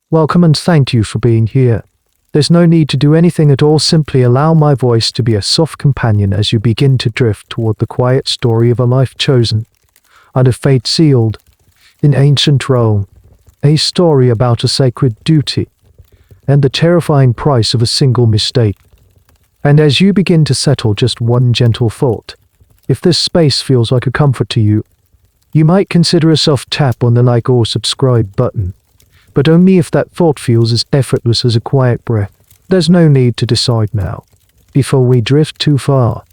Welcome and thank you for being here. There's no need to do anything at all, simply allow my voice to be a soft companion as you begin to drift toward the quiet story of a life chosen and a fate sealed in ancient Rome, a story about a sacred duty and the terrifying price of a single mistake. And as you begin to settle, just one gentle thought. If this space feels like a comfort to you, you might consider a soft tap on the like or subscribe button. But only if that thought feels as effortless as a quiet breath. There's no need to decide now. Before we drift too far,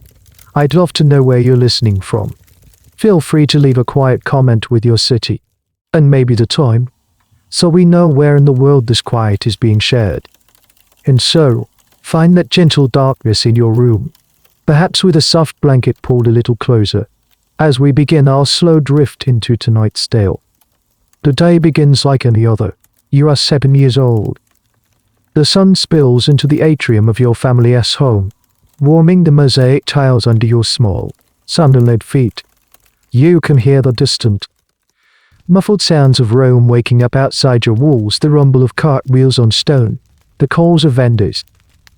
I'd love to know where you're listening from. Feel free to leave a quiet comment with your city, and maybe the time, so we know where in the world this quiet is being shared. And so, find that gentle darkness in your room, perhaps with a soft blanket pulled a little closer, as we begin our slow drift into tonight's tale. The day begins like any other. You are 7 years old. The sun spills into the atrium of your family's home, warming the mosaic tiles under your small, sandal-led feet. You can hear the distant, muffled sounds of Rome waking up outside your walls, the rumble of cartwheels on stone, the calls of vendors,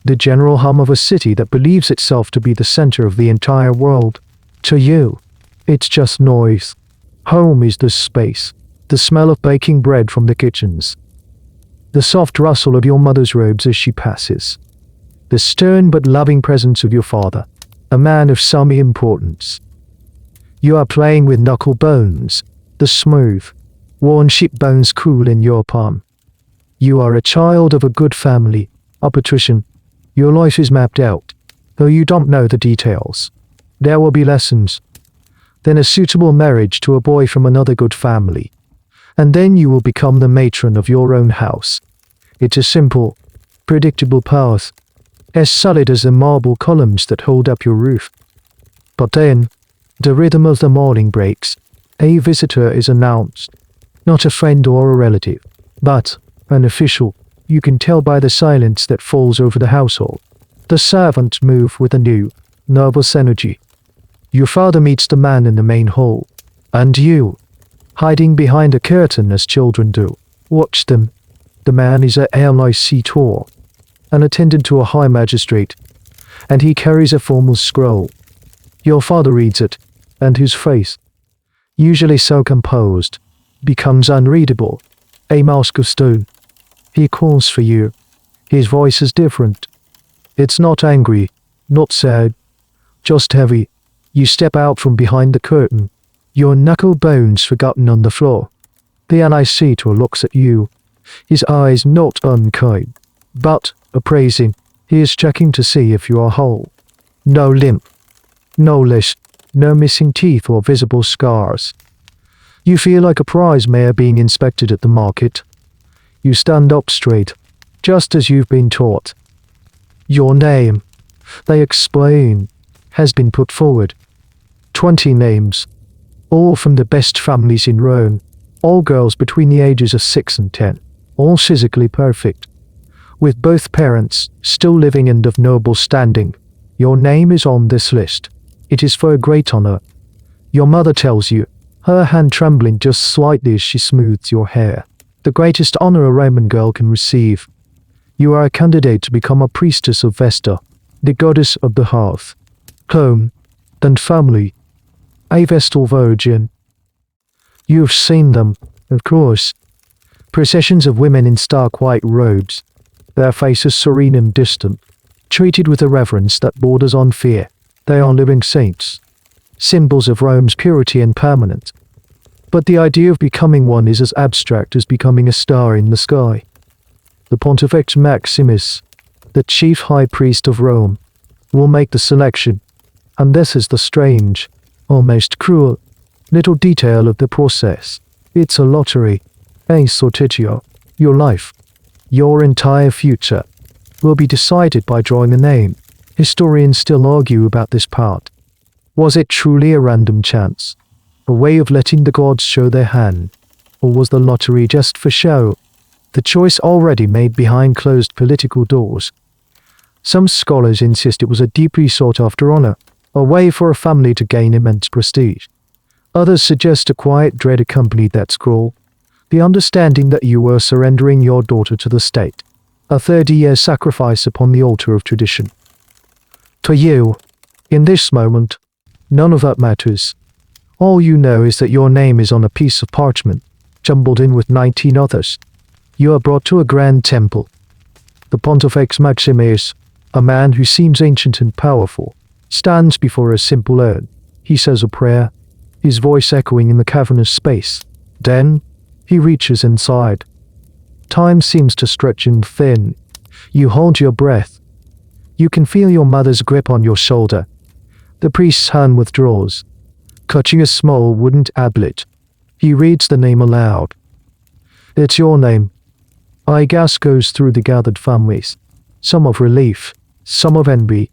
the general hum of a city that believes itself to be the center of the entire world. To you, it's just noise. Home is this space, the smell of baking bread from the kitchens, the soft rustle of your mother's robes as she passes, the stern but loving presence of your father, a man of some importance. You are playing with knuckle bones, the smooth, worn sheep bones cool in your palm. You are a child of a good family, a patrician. Your life is mapped out, though you don't know the details. There will be lessons, then a suitable marriage to a boy from another good family, and then you will become the matron of your own house. It's a simple, predictable path, as solid as the marble columns that hold up your roof. But then, the rhythm of the morning breaks. A visitor is announced, not a friend or a relative, but an official. You can tell by the silence that falls over the household. The servants move with a new, nervous energy. Your father meets the man in the main hall, and you, hiding behind a curtain as children do, watch them. The man is a LIC an attendant to a high magistrate, and he carries a formal scroll. Your father reads it, and his face, usually so composed, becomes unreadable, a mask of stone. He calls for you. His voice is different. It's not angry, not sad, just heavy. You step out from behind the curtain, your knuckle bones forgotten on the floor. The LIC looks at you, his eyes not unkind, but appraising. He is checking to see if you are whole. No limp, no lisp, no missing teeth or visible scars. You feel like a prize mare being inspected at the market. You stand up straight, just as you've been taught. Your name, they explain, has been put forward. 20 names, all from the best families in Rome, all girls between the ages of 6 and 10, all physically perfect, with both parents still living and of noble standing. Your name is on this list. It is for a great honor. Your mother tells you, her hand trembling just slightly as she smooths your hair. The greatest honor a Roman girl can receive. You are a candidate to become a priestess of Vesta, the goddess of the hearth, home, and family, a Vestal Virgin. You've seen them, of course. Processions of women in stark white robes, their faces serene and distant, treated with a reverence that borders on fear. They are living saints, symbols of Rome's purity and permanence. But the idea of becoming one is as abstract as becoming a star in the sky. The Pontifex Maximus, the chief high priest of Rome, will make the selection, and this is the strange, almost cruel, little detail of the process. It's a lottery, a sortiggio. Your life, your entire future, will be decided by drawing a name. Historians still argue about this part. Was it truly a random chance, a way of letting the gods show their hand, or was the lottery just for show, the choice already made behind closed political doors? Some scholars insist it was a deeply sought-after honor, a way for a family to gain immense prestige. Others suggest a quiet dread accompanied that scroll, the understanding that you were surrendering your daughter to the state, a 30-year sacrifice upon the altar of tradition. To you, in this moment, none of that matters. All you know is that your name is on a piece of parchment, jumbled in with 19 others. You are brought to a grand temple. The Pontifex Maximus, a man who seems ancient and powerful, stands before a simple urn. He says a prayer, his voice echoing in the cavernous space. Then, he reaches inside. Time seems to stretch and thin. You hold your breath. You can feel your mother's grip on your shoulder. The priest's hand withdraws, clutching a small wooden tablet. He reads the name aloud. It's your name. A gasp goes through the gathered families, some of relief, some of envy.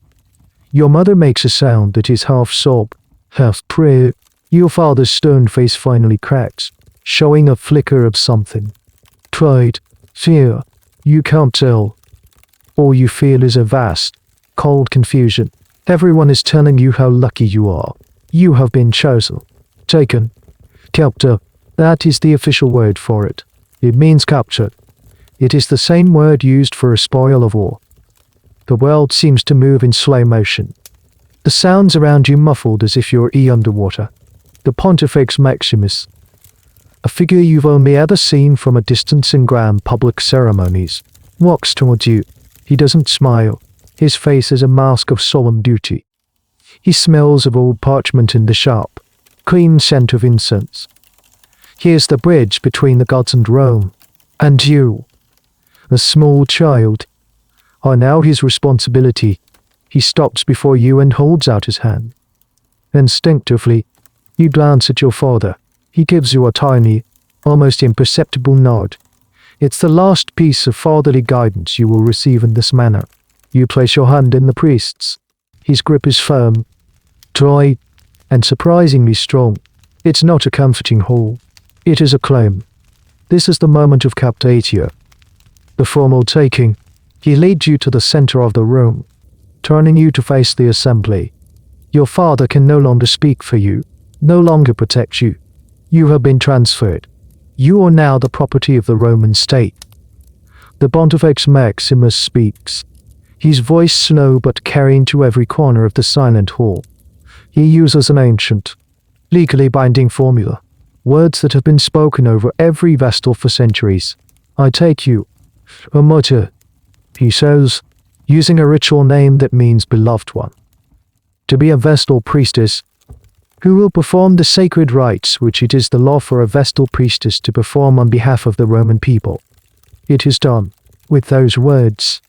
Your mother makes a sound that is half sob, half prayer. Your father's stern face finally cracks, showing a flicker of something. Pride, fear, you can't tell. All you feel is a vast, cold confusion. Everyone is telling you how lucky you are. You have been chosen, taken, captured. That is the official word for it. It means captured. It is the same word used for a spoil of war. The world seems to move in slow motion. The sounds around you muffled as if you're underwater. The Pontifex Maximus, a figure you've only ever seen from a distance in grand public ceremonies, walks towards you. He doesn't smile. His face is a mask of solemn duty. He smells of old parchment in the sharp, clean scent of incense. He is the bridge between the gods and Rome, and you, a small child, are now his responsibility. He stops before you and holds out his hand. Instinctively, you glance at your father. He gives you a tiny, almost imperceptible nod. It's the last piece of fatherly guidance you will receive in this manner. You place your hand in the priest's. His grip is firm, dry, and surprisingly strong. It's not a comforting hold. It is a claim. This is the moment of captatio. The formal taking. He leads you to the center of the room, turning you to face the assembly. Your father can no longer speak for you, no longer protect you. You have been transferred. You are now the property of the Roman state. The Pontifex Maximus speaks, his voice slow but carrying to every corner of the silent hall. He uses an ancient, legally binding formula, words that have been spoken over every Vestal for centuries. I take you, a mother, he says, using a ritual name that means beloved one, to be a Vestal priestess, who will perform the sacred rites which it is the law for a Vestal priestess to perform on behalf of the Roman people. It is done. With those words,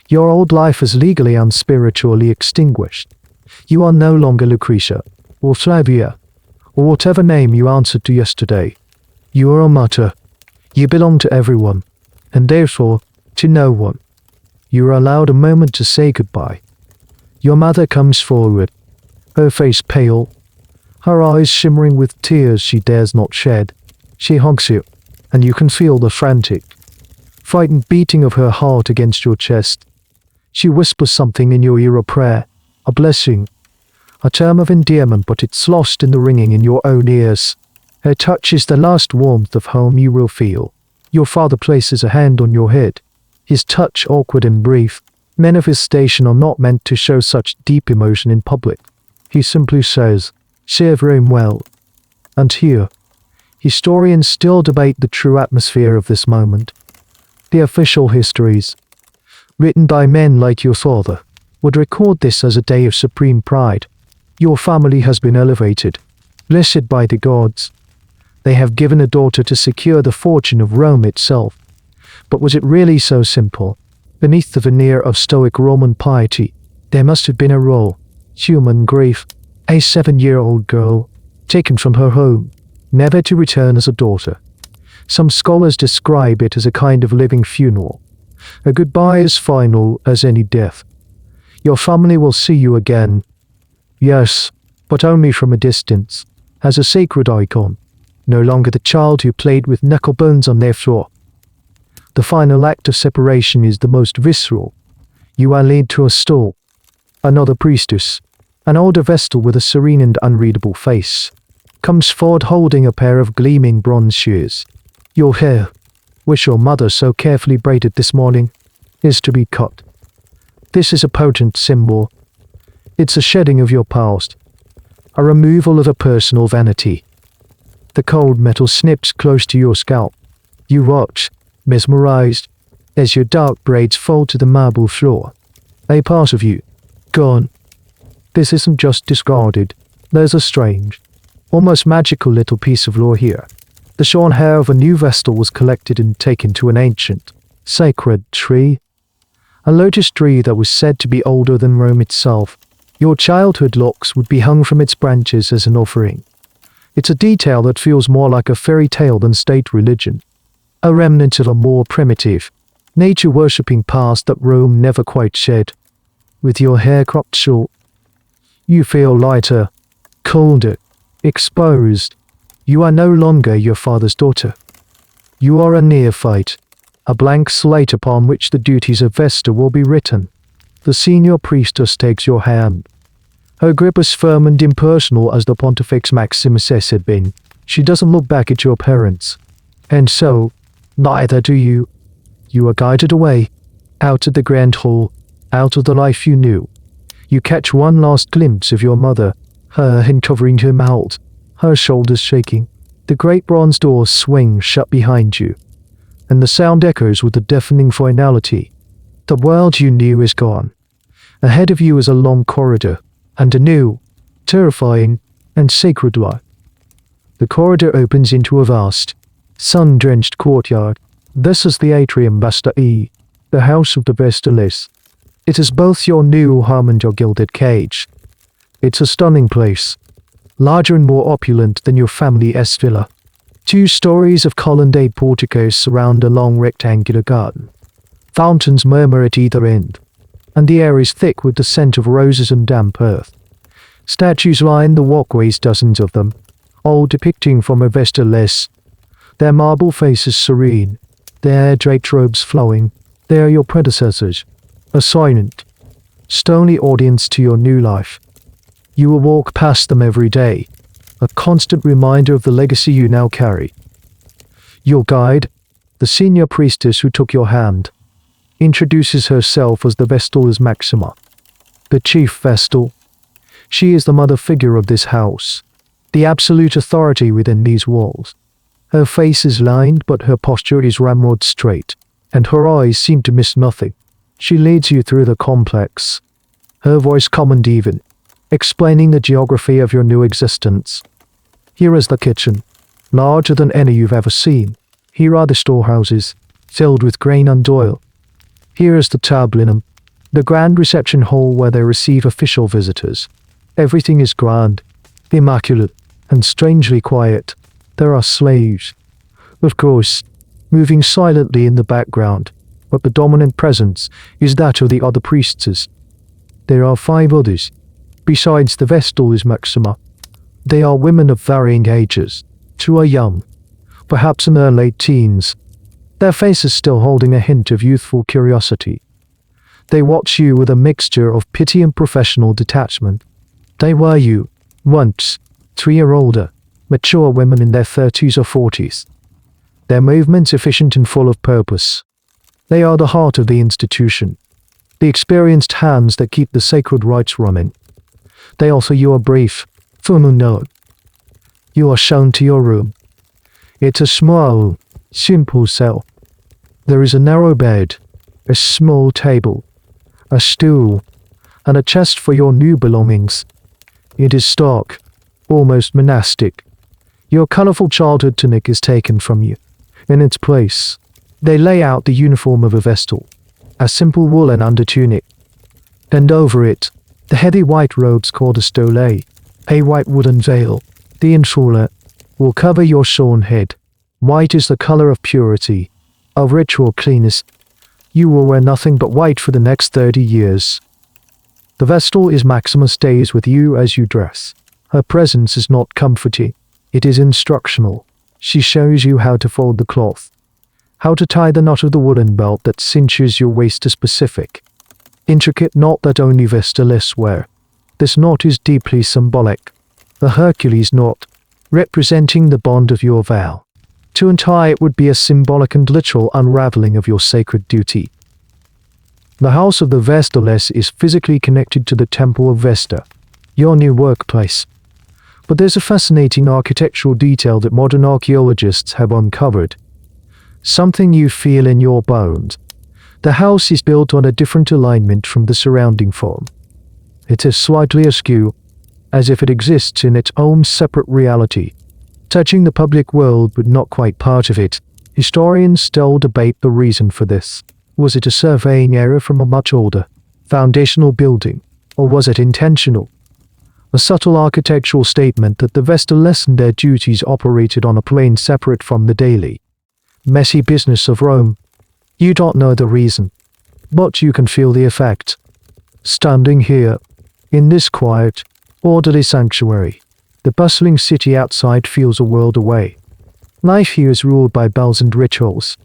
your old life is legally and spiritually extinguished. You are no longer Lucretia, or Flavia, or whatever name you answered to yesterday. You are a martyr. You belong to everyone, and therefore to no one. You are allowed a moment to say goodbye. Your mother comes forward, her face pale, her eyes shimmering with tears she dares not shed. She hugs you, and you can feel the frantic, frightened beating of her heart against your chest. She whispers something in your ear, a prayer, a blessing, a term of endearment, but it's lost in the ringing in your own ears. Her touch is the last warmth of home you will feel. Your father places a hand on your head, his touch awkward and brief. Men of his station are not meant to show such deep emotion in public. He simply says, "Serve Rome well." And here, historians still debate the true atmosphere of this moment. The official histories, written by men like your father, would record this as a day of supreme pride. Your family has been elevated, blessed by the gods. They have given a daughter to secure the fortune of Rome itself. But was it really so simple? Beneath the veneer of stoic Roman piety, there must have been a raw, human grief. A 7-year-old girl, taken from her home, never to return as a daughter. Some scholars describe it as a kind of living funeral, a goodbye as final as any death. Your family will see you again. Yes, but only from a distance, as a sacred icon, no longer the child who played with knuckle bones on their floor. The final act of separation is the most visceral. You are led to a stall. Another priestess, an older Vestal with a serene and unreadable face, comes forward holding a pair of gleaming bronze shears. Your hair, which your mother so carefully braided this morning, is to be cut. This is a potent symbol. It's a shedding of your past, a removal of a personal vanity. The cold metal snips close to your scalp. You watch, mesmerized, as your dark braids fall to the marble floor. A part of you, gone. This isn't just discarded. There's a strange, almost magical little piece of lore here. The shorn hair of a new Vestal was collected and taken to an ancient, sacred tree. A lotus tree that was said to be older than Rome itself. Your childhood locks would be hung from its branches as an offering. It's a detail that feels more like a fairy tale than state religion. A remnant of a more primitive, nature-worshipping past that Rome never quite shed. With your hair cropped short, you feel lighter, colder, exposed. You are no longer your father's daughter. You are a neophyte, a blank slate upon which the duties of Vesta will be written. The senior priestess takes your hand. Her grip is firm and impersonal as the Pontifex Maximus S had been. She doesn't look back at your parents. And so, neither do you. You are guided away, out of the grand hall, out of the life you knew. You catch one last glimpse of your mother, her hand covering her mouth, her shoulders shaking. The great bronze doors swing shut behind you, and the sound echoes with a deafening finality. The world you knew is gone. Ahead of you is a long corridor, and a new, terrifying, and sacred light. The corridor opens into a vast, sun-drenched courtyard. This is the atrium Vesta E, the house of the Vestalis. It is both your new home and your gilded cage. It's a stunning place, larger and more opulent than your family S villa. 2 stories of colonnade porticos surround a long rectangular garden. Fountains murmur at either end, and the air is thick with the scent of roses and damp earth. Statues line the walkways, dozens of them, all depicting from a Vestalis. Their marble faces serene, their draped robes flowing. They are your predecessors, a silent, stony audience to your new life. You will walk past them every day, a constant reminder of the legacy you now carry. Your guide, the senior priestess who took your hand, introduces herself as the Vestal Maxima, the chief Vestal. She is the mother figure of this house, the absolute authority within these walls. Her face is lined, but her posture is ramrod straight, and her eyes seem to miss nothing. She leads you through the complex, her voice calm and even, explaining the geography of your new existence. Here is the kitchen, larger than any you've ever seen. Here are the storehouses, filled with grain and oil. Here is the tablinum, the grand reception hall where they receive official visitors. Everything is grand, immaculate, and strangely quiet. There are slaves, of course, moving silently in the background, but the dominant presence is that of the other priestesses. There are 5 others, besides the Vestal Maxima. They are women of varying ages. 2 are young, perhaps in their late teens, their faces still holding a hint of youthful curiosity. They watch you with a mixture of pity and professional detachment. They were you, once, 3 or older, mature women in their 30s or 40s. Their movements efficient and full of purpose. They are the heart of the institution, the experienced hands that keep the sacred rites running. They offer you a brief, formal note. You are shown to your room. It's a small, simple cell. There is a narrow bed, a small table, a stool, and a chest for your new belongings. It is stark, almost monastic. Your colorful childhood tunic is taken from you. In its place, they lay out the uniform of a Vestal, a simple woolen undertunic, and over it, the heavy white robes called a stole, a white wooden veil. The intruder will cover your shorn head. White is the color of purity, of ritual cleanness. You will wear nothing but white for the next 30 years. The Vestal Maxima stays with you as you dress. Her presence is not comforting, it is instructional. She shows you how to fold the cloth, how to tie the knot of the woolen belt that cinches your waist, a specific, intricate knot that only Vestalis wear. This knot is deeply symbolic, the Hercules knot, representing the bond of your vow. To untie it would be a symbolic and literal unraveling of your sacred duty. The house of the Vestales is physically connected to the Temple of Vesta, your new workplace. But there's a fascinating architectural detail that modern archaeologists have uncovered. Something you feel in your bones. The house is built on a different alignment from the surrounding form. It is slightly askew, as if it exists in its own separate reality, touching the public world but not quite part of it. Historians still debate the reason for this. Was it a surveying error from a much older, foundational building, or was it intentional? A subtle architectural statement that the Vestales and their duties operated on a plane separate from the daily, messy business of Rome. You don't know the reason, but you can feel the effect. Standing here, in this quiet, orderly sanctuary, the bustling city outside feels a world away. Life here is ruled by bells and rituals.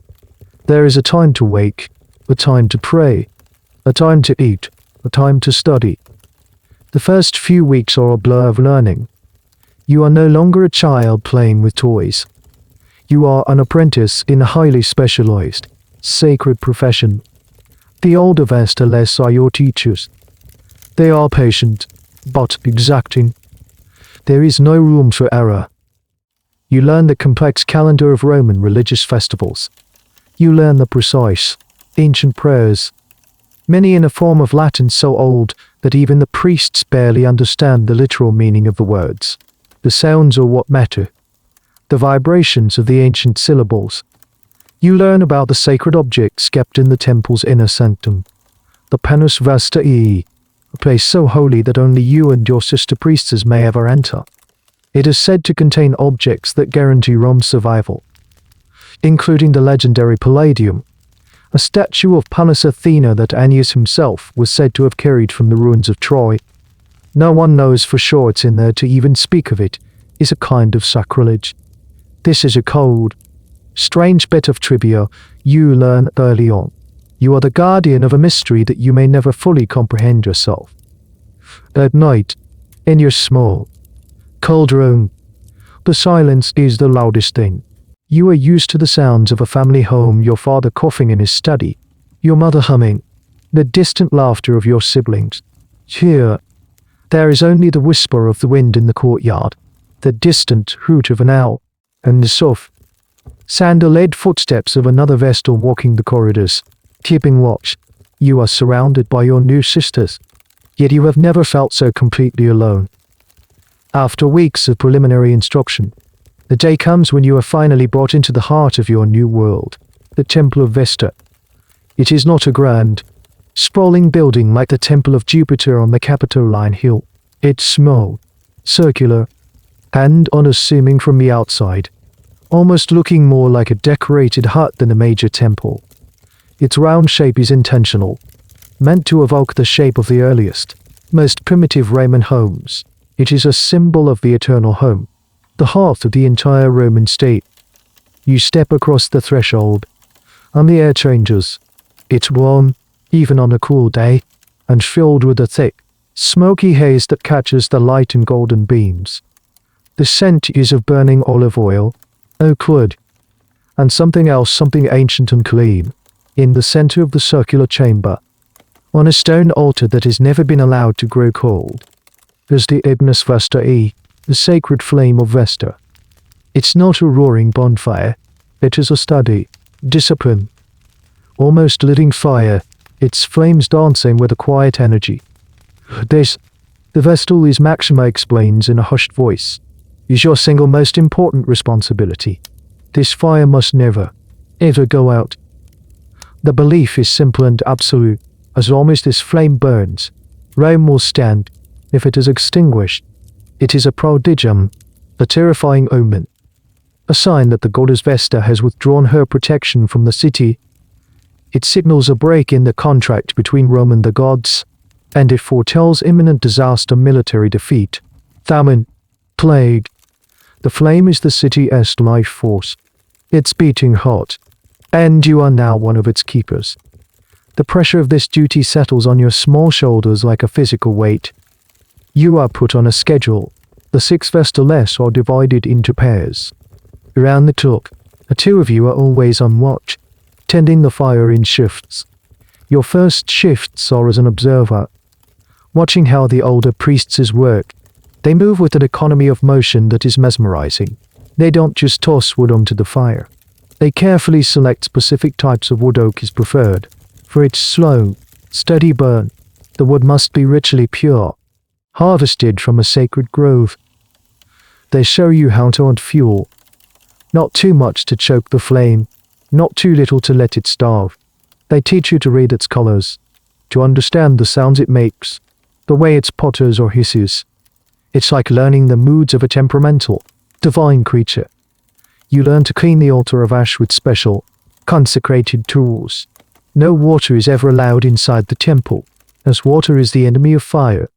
There is a time to wake, a time to pray, a time to eat, a time to study. The first few weeks are a blur of learning. You are no longer a child playing with toys. You are an apprentice in a highly specialized, sacred profession. The older Vestales are your teachers. They are patient, but exacting. There is no room for error. You learn the complex calendar of Roman religious festivals. You learn the precise, ancient prayers, many in a form of Latin so old that even the priests barely understand the literal meaning of the words. The sounds are what matter, the vibrations of the ancient syllables. You learn about the sacred objects kept in the temple's inner sanctum, the Panus Vastai, a place so holy that only you and your sister priestess may ever enter. It is said to contain objects that guarantee Rome's survival, including the legendary Palladium, a statue of Pallas Athena that Aeneas himself was said to have carried from the ruins of Troy. No one knows for sure it's in there. To even speak of it is a kind of sacrilege. This is a cold, strange bit of trivia you learn early on. You are the guardian of a mystery that you may never fully comprehend yourself. At night, in your small, cold room, the silence is the loudest thing. You are used to the sounds of a family home, your father coughing in his study, your mother humming, the distant laughter of your siblings. Here, there is only the whisper of the wind in the courtyard, the distant hoot of an owl, and the soft, sandal-led footsteps of another Vestal walking the corridors, keeping watch. You are surrounded by your new sisters, yet you have never felt so completely alone. After weeks of preliminary instruction, the day comes when you are finally brought into the heart of your new world, the Temple of Vesta. It is not a grand, sprawling building like the Temple of Jupiter on the Capitoline Hill. It's small, circular, and unassuming from the outside, almost looking more like a decorated hut than a major temple. Its round shape is intentional, meant to evoke the shape of the earliest, most primitive Roman homes. It is a symbol of the eternal home, the heart of the entire Roman state. You step across the threshold, and the air changes. It's warm, even on a cool day, and filled with a thick, smoky haze that catches the light in golden beams. The scent is of burning olive oil, oak wood, and something else, something ancient and clean. In the center of the circular chamber, on a stone altar that has never been allowed to grow cold, is the Ignis Vestai, the sacred flame of Vesta. It's not a roaring bonfire. It is a steady, discipline, almost living fire, its flames dancing with a quiet energy. This, the Vestal is, Maxima explains in a hushed voice, is your single most important responsibility. This fire must never, ever go out. The belief is simple and absolute. As long as this flame burns, Rome will stand. If it is extinguished, it is a prodigium, a terrifying omen, a sign that the goddess Vesta has withdrawn her protection from the city. It signals a break in the contract between Rome and the gods, and it foretells imminent disaster, military defeat, famine, plague. The flame is the city's life force. It's beating hot, and you are now one of its keepers. The pressure of this duty settles on your small shoulders like a physical weight. You are put on a schedule. The 6 Vestales are divided into pairs. Around the clock, The two of you are always on watch, tending the fire in shifts. Your first shifts are as an observer, watching how the older priestesses work. They move with an economy of motion that is mesmerizing. They don't just toss wood onto the fire. They carefully select specific types of wood. Oak is preferred. For its slow, steady burn, the wood must be ritually pure, harvested from a sacred grove. They show you how to add fuel. Not too much to choke the flame, not too little to let it starve. They teach you to read its colors, to understand the sounds it makes, the way it sputters or hisses. It's like learning the moods of a temperamental, divine creature. You learn to clean the altar of ash with special, consecrated tools. No water is ever allowed inside the temple, as water is the enemy of fire.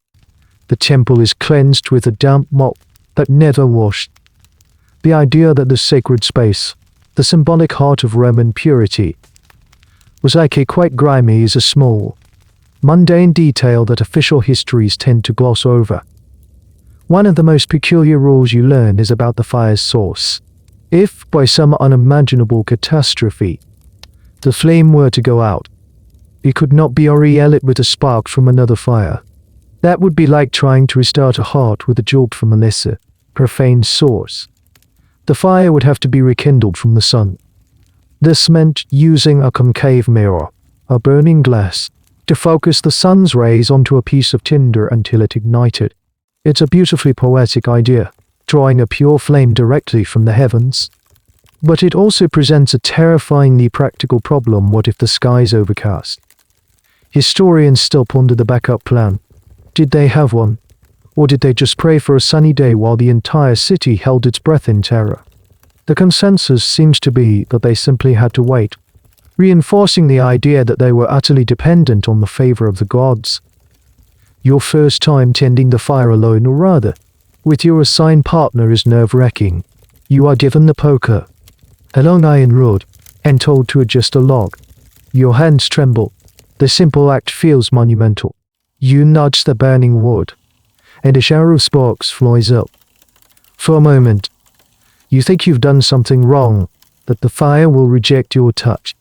The temple is cleansed with a damp mop that never washed. The idea that the sacred space, the symbolic heart of Roman purity, was like a quite grimy is a small, mundane detail that official histories tend to gloss over. One of the most peculiar rules you learn is about the fire's source. If, by some unimaginable catastrophe, the flame were to go out, it could not be relit with a spark from another fire. That would be like trying to restart a heart with a jolt from a lesser, profane source. The fire would have to be rekindled from the sun. This meant using a concave mirror, a burning glass, to focus the sun's rays onto a piece of tinder until it ignited. It's a beautifully poetic idea, drawing a pure flame directly from the heavens. But it also presents a terrifyingly practical problem. What if the sky's overcast? Historians still ponder the backup plan. Did they have one? Or did they just pray for a sunny day while the entire city held its breath in terror? The consensus seems to be that they simply had to wait, reinforcing the idea that they were utterly dependent on the favor of the gods. Your first time tending the fire alone, or rather, with your assigned partner, is nerve-wracking. You are given the poker, a long iron rod, and told to adjust a log. Your hands tremble. The simple act feels monumental. You nudge the burning wood, and a shower of sparks flies up. For a moment, you think you've done something wrong, that the fire will reject your touch.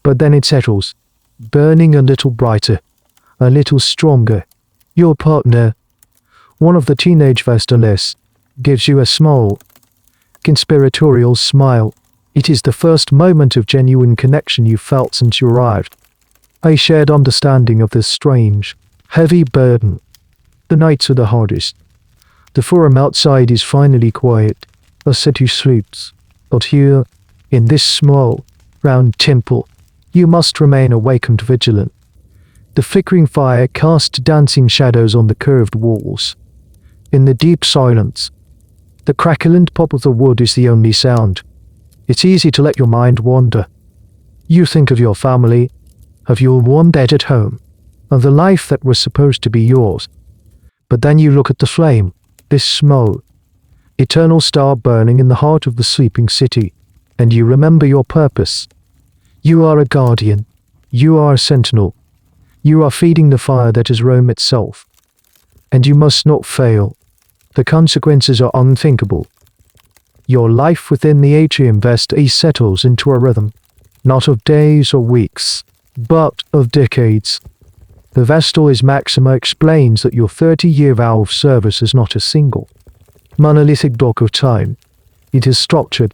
But then it settles, burning a little brighter, a little stronger. Your partner, one of the teenage Vestales, gives you a small, conspiratorial smile. It is the first moment of genuine connection you've felt since you arrived. A shared understanding of this strange, heavy burden. The nights are the hardest. The forum outside is finally quiet. The city sleeps. But here, in this small, round temple, you must remain awake and vigilant. The flickering fire casts dancing shadows on the curved walls. In the deep silence, the crackle and pop of the wood is the only sound. It's easy to let your mind wander. You think of your family, of your warm bed at home, of the life that was supposed to be yours. But then you look at the flame, this small, eternal star burning in the heart of the sleeping city, and you remember your purpose. You are a guardian. You are a sentinel. You are feeding the fire that is Rome itself. And you must not fail. The consequences are unthinkable. Your life within the atrium Vestal settles into a rhythm, not of days or weeks, but of decades. The Vestal Maxima explains that your 30-year vow of service is not a single, monolithic block of time. It is structured,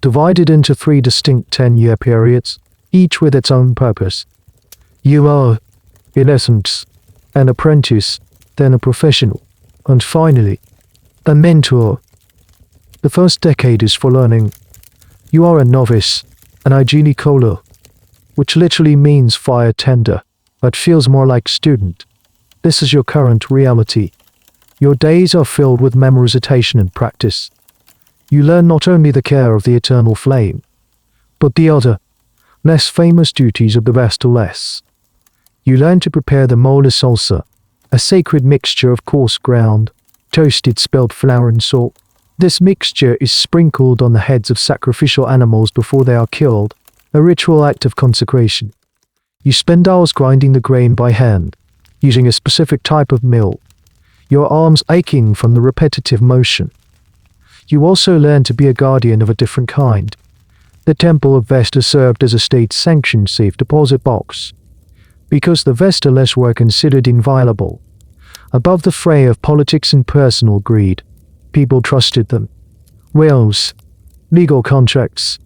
divided into 3 distinct 10-year periods, each with its own purpose. You are, in essence, an apprentice, then a professional, and finally, a mentor. The first decade is for learning. You are a novice, an hygienicola, which literally means fire tender, but feels more like student. This is your current reality. Your days are filled with memorization and practice. You learn not only the care of the eternal flame, but the other, less famous duties of the Vestales. You learn to prepare the mola salsa, a sacred mixture of coarse ground, toasted spelled flour and salt. This mixture is sprinkled on the heads of sacrificial animals before they are killed, a ritual act of consecration. You spend hours grinding the grain by hand, using a specific type of mill, your arms aching from the repetitive motion. You also learn to be a guardian of a different kind. The Temple of Vesta served as a state-sanctioned safe deposit box, because the Vestales were considered inviolable. Above the fray of politics and personal greed, people trusted them. Wills, legal contracts,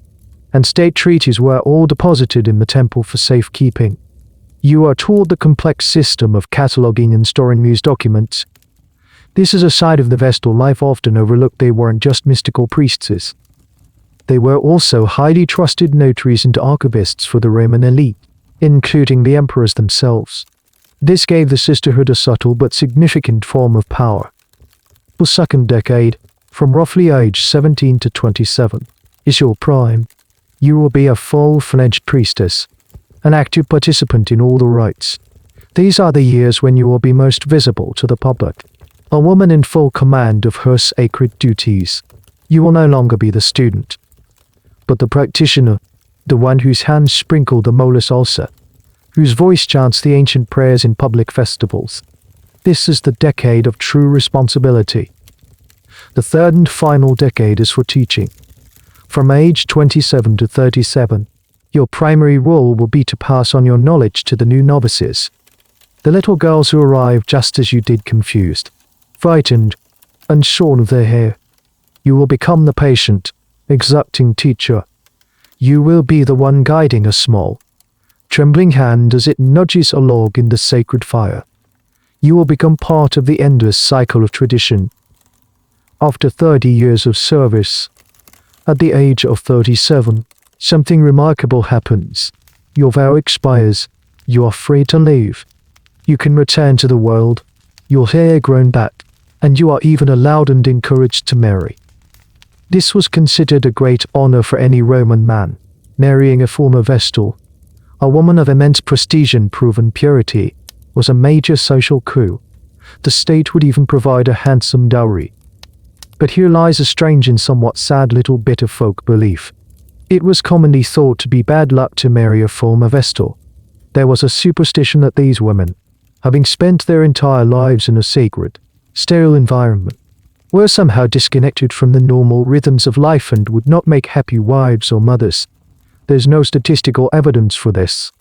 and state treaties were all deposited in the temple for safekeeping. You are taught the complex system of cataloging and storing these documents. This is a side of the Vestal life often overlooked. They weren't just mystical priestesses. They were also highly trusted notaries and archivists for the Roman elite, including the emperors themselves. This gave the sisterhood a subtle but significant form of power. The second decade, from roughly age 17 to 27, is your prime. You will be a full-fledged priestess, an active participant in all the rites. These are the years when you will be most visible to the public, a woman in full command of her sacred duties. You will no longer be the student, but the practitioner, the one whose hands sprinkle the molus ulcer, whose voice chants the ancient prayers in public festivals. This is the decade of true responsibility. The third and final decade is for teaching. From age 27 to 37, your primary role will be to pass on your knowledge to the new novices, the little girls who arrive just as you did, confused, frightened, and shorn of their hair. You will become the patient, exacting teacher. You will be the one guiding a small, trembling hand as it nudges a log in the sacred fire. You will become part of the endless cycle of tradition. After 30 years of service, at the age of 37, something remarkable happens. Your vow expires. You are free to leave. You can return to the world, your hair grown back, and you are even allowed and encouraged to marry. This was considered a great honor for any Roman man, marrying a former Vestal. A woman of immense prestige and proven purity was a major social coup. The state would even provide a handsome dowry. But here lies a strange and somewhat sad little bit of folk belief. It was commonly thought to be bad luck to marry a former Vestal. There was a superstition that these women, having spent their entire lives in a sacred, sterile environment, were somehow disconnected from the normal rhythms of life and would not make happy wives or mothers. There's no statistical evidence for this,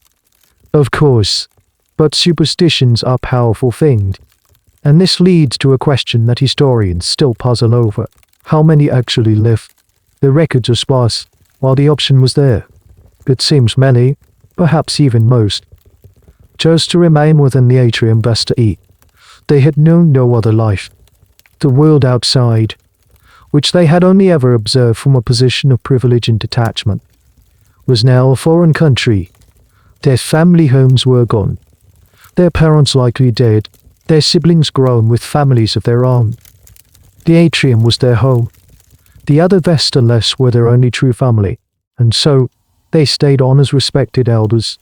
of course, but superstitions are powerful things, and this leads to a question that historians still puzzle over. How many actually live? The records are sparse, while the option was there. It seems many, perhaps even most, chose to remain within the atrium best to eat. They had known no other life. The world outside, which they had only ever observed from a position of privilege and detachment, was now a foreign country. Their family homes were gone. Their parents likely dead, their siblings grown with families of their own. The atrium was their home. The other Vestales were their only true family, and so they stayed on as respected elders,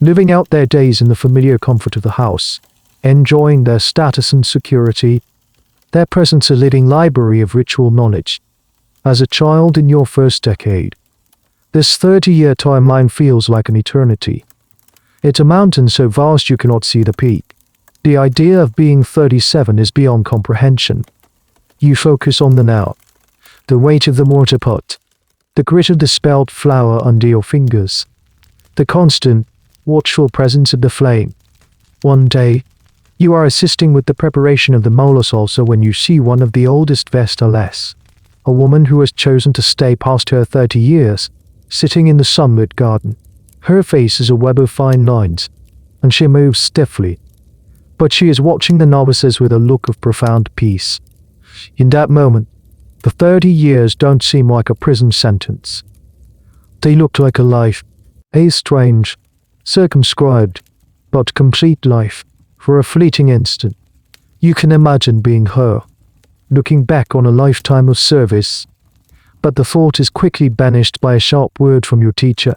living out their days in the familiar comfort of the house, enjoying their status and security, their presence a living library of ritual knowledge. As a child in your first decade, this 30-year timeline feels like an eternity. It's a mountain so vast you cannot see the peak. The idea of being 37 is beyond comprehension. You focus on the now, the weight of the mortar pot, the grit of the spelled flour under your fingers, the constant, watchful presence of the flame. One day, you are assisting with the preparation of the molus ulcer when you see one of the oldest Vestales, a woman who has chosen to stay past her 30 years, sitting in the sunlit garden. Her face is a web of fine lines, and she moves stiffly, but she is watching the novices with a look of profound peace. In that moment, the 30 years don't seem like a prison sentence. They look like a life, a strange, circumscribed, but complete life. For a fleeting instant, you can imagine being her, looking back on a lifetime of service. But the thought is quickly banished by a sharp word from your teacher.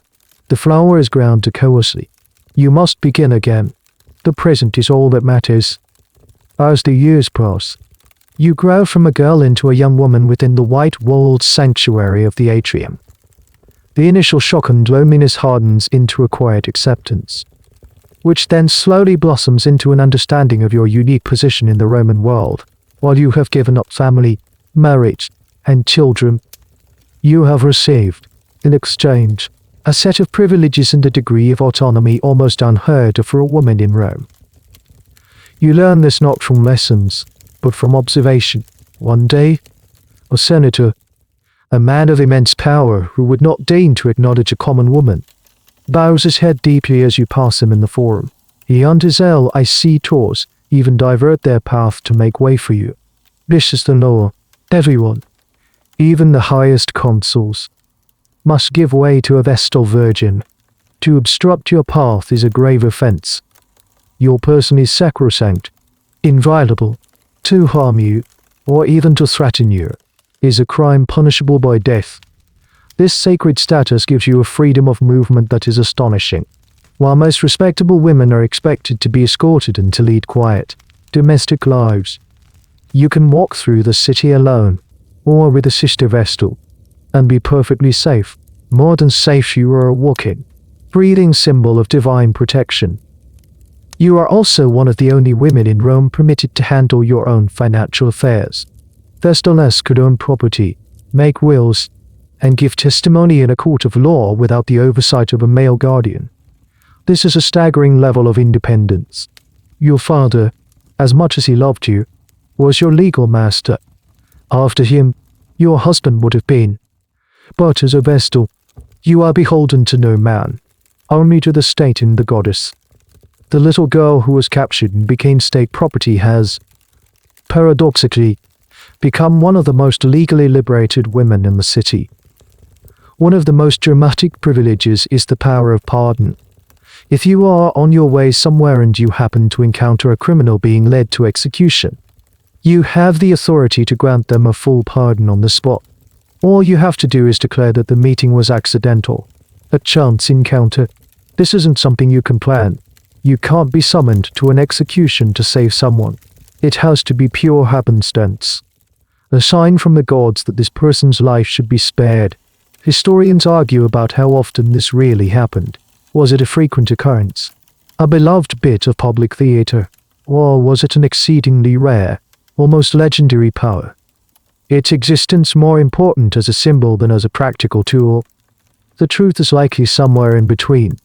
The flour is ground to coarsely. You must begin again. The present is all that matters. As the years pass, you grow from a girl into a young woman within the white-walled sanctuary of the atrium. The initial shock and loneliness hardens into a quiet acceptance, which then slowly blossoms into an understanding of your unique position in the Roman world. While you have given up family, marriage, and children, you have received In exchange, a set of privileges and a degree of autonomy almost unheard of for a woman in Rome. You learn this not from lessons, but from observation. One day, a senator, a man of immense power who would not deign to acknowledge a common woman, bows his head deeply as you pass him in the forum. He and his LIC even divert their path to make way for you. This is the law. Everyone, even the highest consuls, must give way to a Vestal Virgin. To obstruct your path is a grave offense. Your person is sacrosanct, inviolable. To harm you, or even to threaten you, is a crime punishable by death. This sacred status gives you a freedom of movement that is astonishing. While most respectable women are expected to be escorted and to lead quiet, domestic lives, you can walk through the city alone, or with a sister Vestal, and be perfectly safe. More than safe, you are a walking, breathing symbol of divine protection. You are also one of the only women in Rome permitted to handle your own financial affairs. Vestales could own property, make wills, and give testimony in a court of law without the oversight of a male guardian. This is a staggering level of independence. Your father, as much as he loved you, was your legal master. After him, your husband would have been. But as a Vestal, you are beholden to no man, only to the state and the goddess. The little girl who was captured and became state property has, paradoxically, become one of the most legally liberated women in the city. One of the most dramatic privileges is the power of pardon. If you are on your way somewhere and you happen to encounter a criminal being led to execution, you have the authority to grant them a full pardon on the spot. All you have to do is declare that the meeting was accidental, a chance encounter. This isn't something you can plan. You can't be summoned to an execution to save someone. It has to be pure happenstance. A sign from the gods that this person's life should be spared. Historians argue about how often this really happened. Was it a frequent occurrence? A beloved bit of public theater? Or was it an exceedingly rare, almost legendary power? Its existence more important as a symbol than as a practical tool? The truth is likely somewhere in between.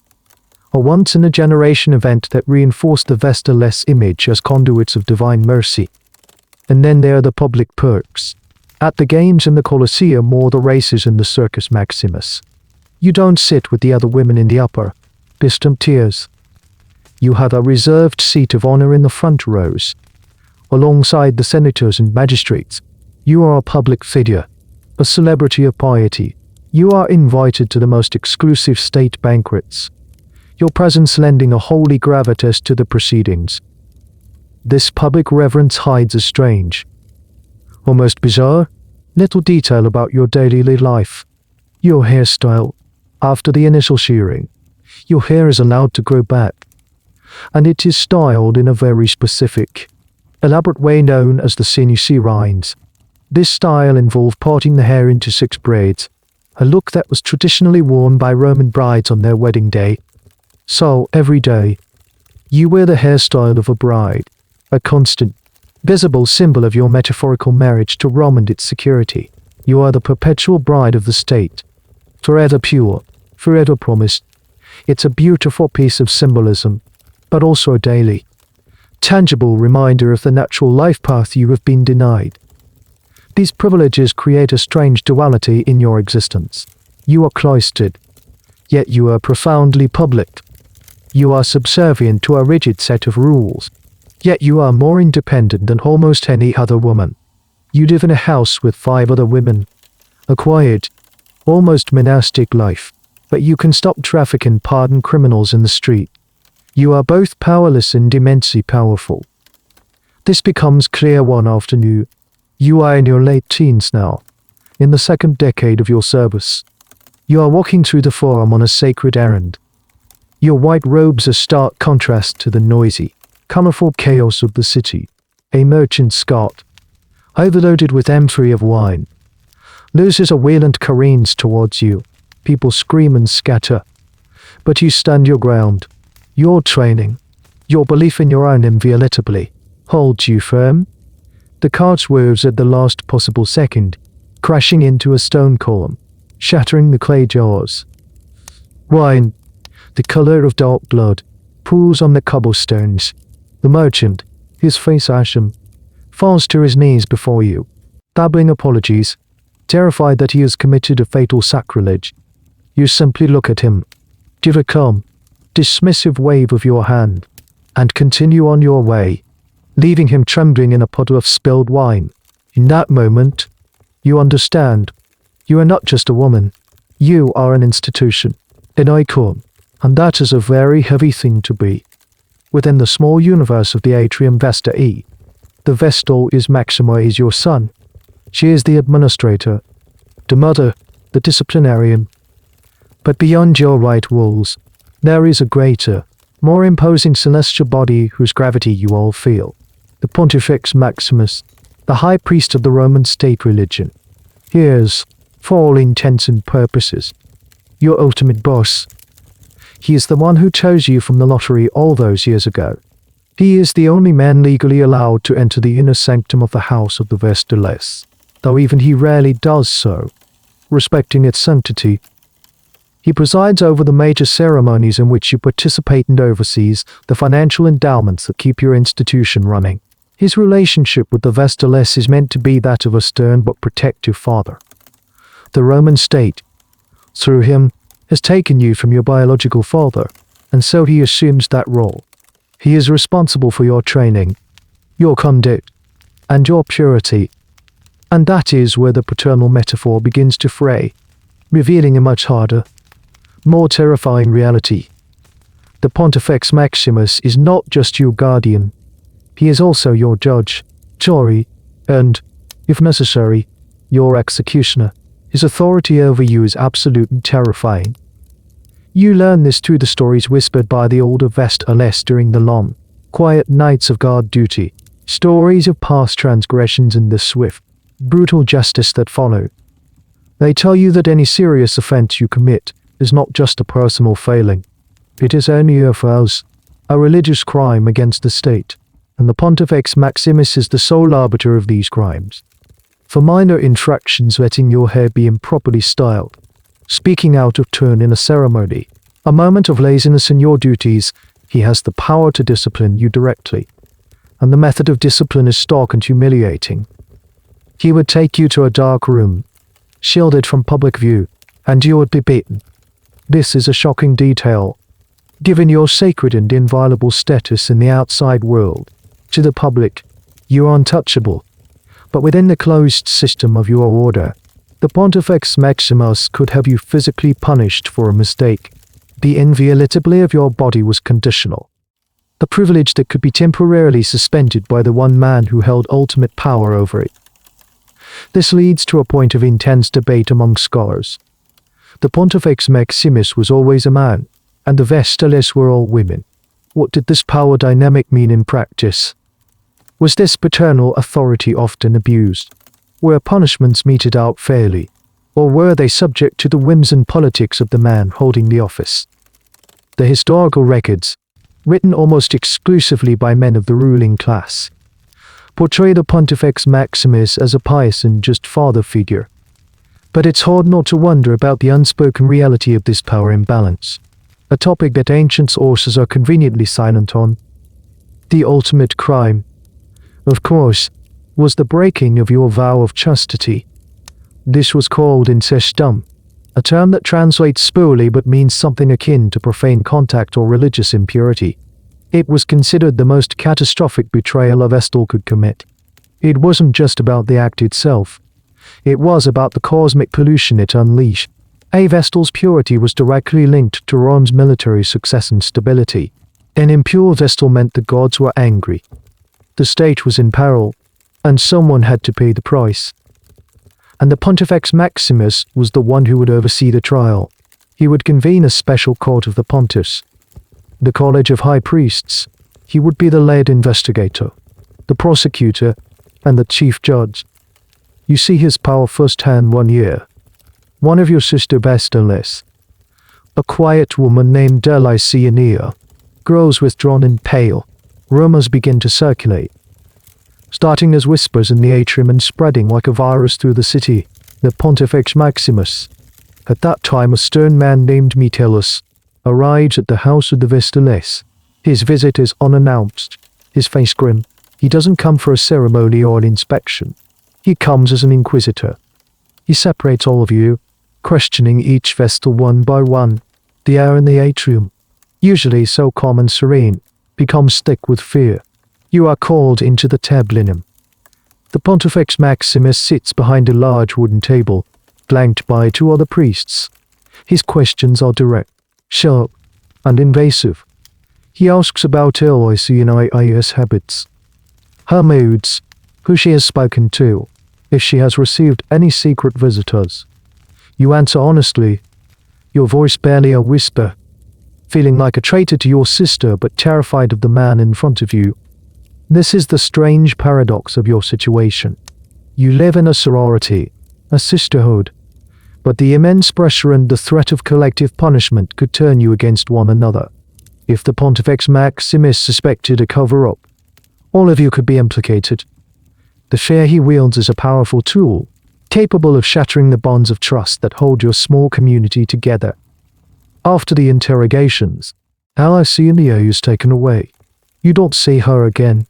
A once-in-a-generation event that reinforced the Vestales image as conduits of divine mercy. And then there are the public perks. At the games in the Colosseum or the races in the Circus Maximus, you don't sit with the other women in the upper, distant tiers. You have a reserved seat of honor in the front rows. Alongside the senators and magistrates, you are a public figure, a celebrity of piety. You are invited to the most exclusive state banquets, your presence lending a holy gravitas to the proceedings. This public reverence hides a strange, almost bizarre, little detail about your daily life. Your hairstyle. After the initial shearing, your hair is allowed to grow back, and it is styled in a very specific, elaborate way known as the sinusi rinds. This style involved parting the hair into 6 braids, a look that was traditionally worn by Roman brides on their wedding day. So, every day, you wear the hairstyle of a bride, a constant, visible symbol of your metaphorical marriage to Rome and its security. You are the perpetual bride of the state, forever pure, forever promised. It's a beautiful piece of symbolism, but also a daily, tangible reminder of the natural life path you have been denied. These privileges create a strange duality in your existence. You are cloistered, yet you are profoundly public. You are subservient to a rigid set of rules, yet you are more independent than almost any other woman. You live in a house with 5 other women, a quiet, almost monastic life, but you can stop traffic and pardon criminals in the street. You are both powerless and immensely powerful. This becomes clear one afternoon. You are in your late teens now, in the 2nd decade of your service. You are walking through the forum on a sacred errand. Your white robes are stark contrast to the noisy, colorful chaos of the city. A merchant's cart, overloaded with amphorae of wine, loses a wheel and careens towards you. People scream and scatter, but you stand your ground. Your training, your belief in your own inviolability, holds you firm. The cart swerves at the last possible second, crashing into a stone column. shattering the clay jars. Wine, the color of dark blood, pools on the cobblestones. The merchant, his face ashen, falls to his knees before you, babbling apologies, terrified that he has committed a fatal sacrilege. You simply look at him, give a calm, dismissive wave of your hand, and continue on your way, leaving him trembling in a puddle of spilled wine. In that moment, you understand. You are not just a woman. You are an institution, an icon, and that is a very heavy thing to be. Within the small universe of the atrium Vesta E, the Vestal is Maxima is your son. She is the administrator, the mother, the disciplinarian. But beyond your white walls, there is a greater, more imposing celestial body whose gravity you all feel. The Pontifex Maximus, the high priest of the Roman state religion. He is, for all intents and purposes, your ultimate boss. He is the one who chose you from the lottery all those years ago. He is the only man legally allowed to enter the inner sanctum of the house of the Vestales, though even he rarely does so, respecting its sanctity. He presides over the major ceremonies in which you participate and oversees the financial endowments that keep your institution running. His relationship with the Vestales is meant to be that of a stern but protective father. The Roman state, through him, has taken you from your biological father, and so he assumes that role. He is responsible for your training, your conduct, and your purity. And that is where the paternal metaphor begins to fray, revealing a much harder, more terrifying reality. The Pontifex Maximus is not just your guardian. He is also your judge, jury, and, if necessary, your executioner. His authority over you is absolute and terrifying. You learn this through the stories whispered by the older Vestales during the long, quiet nights of guard duty, stories of past transgressions and the swift, brutal justice that followed. They tell you that any serious offense you commit is not just a personal failing. It is only a religious crime against the state, and the Pontifex Maximus is the sole arbiter of these crimes. For minor infractions, letting your hair be improperly styled, speaking out of turn in a ceremony, a moment of laziness in your duties, he has the power to discipline you directly. And the method of discipline is stark and humiliating. He would take you to a dark room, shielded from public view, and you would be beaten. This is a shocking detail. Given your sacred and inviolable status in the outside world, to the public, you are untouchable. But within the closed system of your order, the Pontifex Maximus could have you physically punished for a mistake. The inviolability of your body was conditional, a privilege that could be temporarily suspended by the one man who held ultimate power over it. This leads to a point of intense debate among scholars. The Pontifex Maximus was always a man, and the Vestales were all women. What did this power dynamic mean in practice? Was this paternal authority often abused? Were punishments meted out fairly? Or were they subject to the whims and politics of the man holding the office? The historical records, written almost exclusively by men of the ruling class, portray the Pontifex Maximus as a pious and just father figure. But it's hard not to wonder about the unspoken reality of this power imbalance, a topic that ancient sources are conveniently silent on. The ultimate crime, of course, was the breaking of your vow of chastity. This was called incestum, a term that translates spurely but means something akin to profane contact or religious impurity. It was considered the most catastrophic betrayal a Vestal could commit. It wasn't just about the act itself. It was about the cosmic pollution it unleashed. A Vestal's purity was directly linked to Rome's military success and stability. An impure Vestal meant the gods were angry. The state was in peril, and someone had to pay the price. And the Pontifex Maximus was the one who would oversee the trial. He would convene a special court of the Pontiffs, the College of High Priests. He would be the lead investigator, the prosecutor, and the chief judge. You see his power firsthand one year. One of your sister Vestales, a quiet woman named Delyciania, grows withdrawn and pale. Rumors begin to circulate, starting as whispers in the atrium and spreading like a virus through the city. The Pontifex Maximus, At that time a stern man named Metellus arrives at the house of the Vestales. His visit is unannounced, his face grim. He doesn't come for a ceremony or an inspection. He comes as an inquisitor. He separates all of you, questioning each Vestal one by one. The air in the atrium, usually so calm and serene, becomes thick with fear. You are called into the tablinum. The Pontifex Maximus sits behind a large wooden table, flanked by 2 other priests. His questions are direct, sharp, and invasive. He asks about Eloise's habits, her moods, who she has spoken to, if she has received any secret visitors. You answer honestly, your voice barely a whisper, feeling like a traitor to your sister but terrified of the man in front of you. This is the strange paradox of your situation. You live in a sorority, a sisterhood, but the immense pressure and the threat of collective punishment could turn you against one another. If the Pontifex Maximus suspected a cover-up, all of you could be implicated. The fear he wields is a powerful tool, capable of shattering the bonds of trust that hold your small community together. After the interrogations, Alcina is taken away. You don't see her again.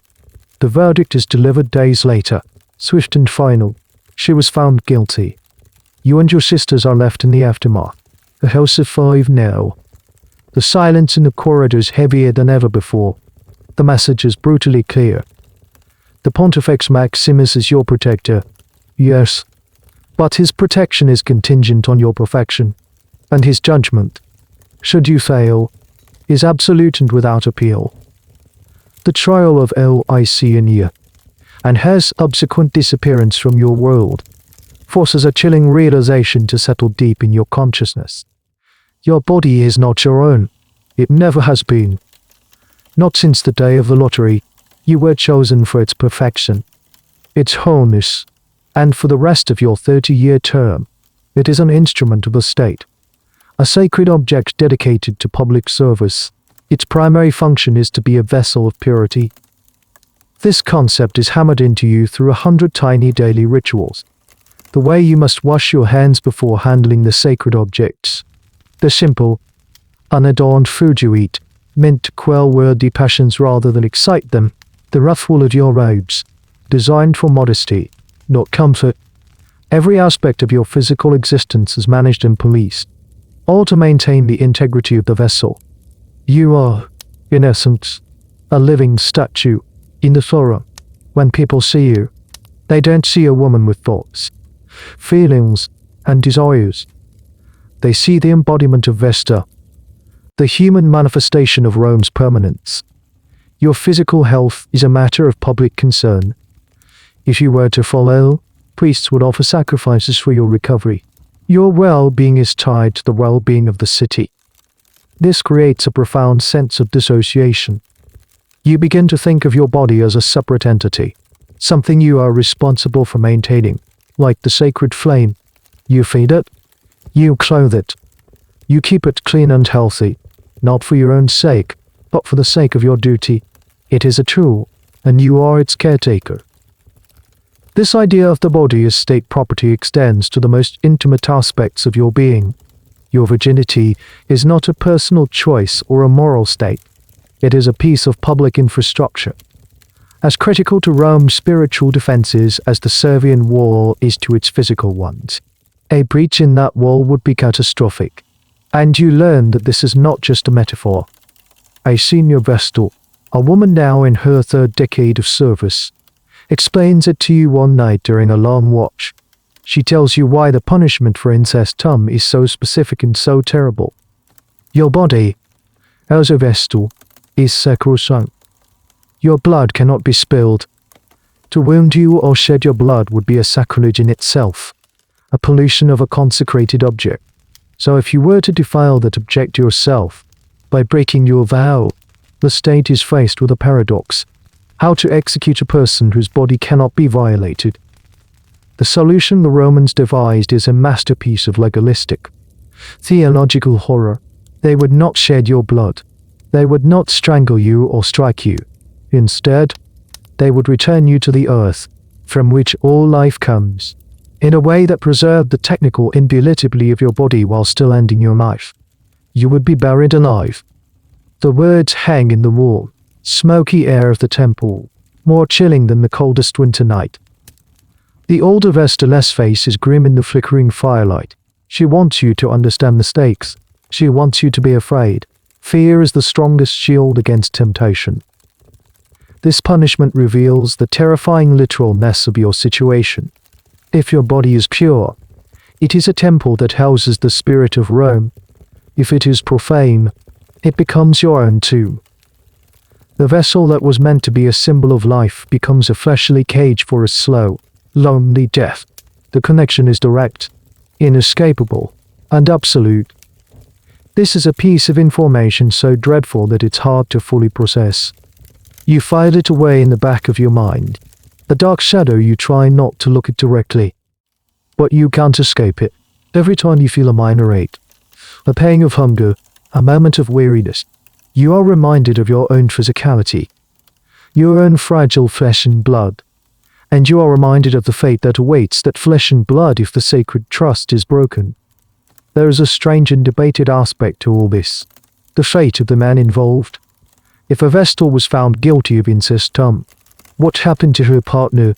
The verdict is delivered days later, swift and final. She was found guilty. You and your sisters are left in the aftermath. A house of 5 now. The silence in the corridor is heavier than ever before. The message is brutally clear. The Pontifex Maximus is your protector. Yes, but his protection is contingent on your perfection, and his judgment, should you fail, is absolute and without appeal. The trial of Licenia and her subsequent disappearance from your world forces a chilling realization to settle deep in your consciousness. Your body is not your own. It never has been. Not since the day of the lottery. You were chosen for its perfection, its wholeness, and for the rest of your 30-year term, it is an instrument of the state, a sacred object dedicated to public service. Its primary function is to be a vessel of purity. This concept is hammered into you through 100 tiny daily rituals. The way you must wash your hands before handling the sacred objects. The simple, unadorned food you eat, meant to quell worldly passions rather than excite them. The ruffle of your robes, designed for modesty, not comfort. Every aspect of your physical existence is managed and policed, all to maintain the integrity of the vessel. You are, in essence, a living statue in the forum. When people see you, they don't see a woman with thoughts, feelings, and desires. They see the embodiment of Vesta, the human manifestation of Rome's permanence. Your physical health is a matter of public concern. If you were to fall ill, priests would offer sacrifices for your recovery. Your well-being is tied to the well-being of the city. This creates a profound sense of dissociation. You begin to think of your body as a separate entity, something you are responsible for maintaining, like the sacred flame. You feed it, you clothe it, you keep it clean and healthy, not for your own sake, but for the sake of your duty. It is a tool, and you are its caretaker. This idea of the body as state property extends to the most intimate aspects of your being. Your virginity is not a personal choice or a moral state. It is a piece of public infrastructure, as critical to Rome's spiritual defenses as the Servian wall is to its physical ones. A breach in that wall would be catastrophic, and you learn that this is not just a metaphor. A senior Vestal, a woman now in her 3rd decade of service, explains it to you one night during a long watch. She tells you why the punishment for incest is so specific and so terrible. Your body, as a Vestal, is sacrosanct. Your blood cannot be spilled. To wound you or shed your blood would be a sacrilege in itself, a pollution of a consecrated object. So if you were to defile that object yourself, by breaking your vow, the state is faced with a paradox: how to execute a person whose body cannot be violated. The solution the Romans devised is a masterpiece of legalistic, theological horror. They would not shed your blood. They would not strangle you or strike you. Instead, they would return you to the earth, from which all life comes. in a way that preserved the technical inviolability of your body while still ending your life. You would be buried alive. The words hang in the warm, smoky air of the temple, more chilling than the coldest winter night. The older Vestal's face is grim in the flickering firelight. She wants you to understand the stakes. She wants you to be afraid. Fear is the strongest shield against temptation. This punishment reveals the terrifying literalness of your situation. If your body is pure, it is a temple that houses the spirit of Rome. If it is profane, it becomes your own tomb. The vessel that was meant to be a symbol of life becomes a fleshly cage for a slow, lonely death. The connection is direct, inescapable, and absolute. This is a piece of information so dreadful that it's hard to fully process. You file it away in the back of your mind. The dark shadow you try not to look at directly. But you can't escape it. Every time you feel a minor ache, a pang of hunger, a moment of weariness, you are reminded of your own physicality, your own fragile flesh and blood, and you are reminded of the fate that awaits that flesh and blood if the sacred trust is broken. There is a strange and debated aspect to all this, the fate of the man involved. If a Vestal was found guilty of incest, what happened to her partner?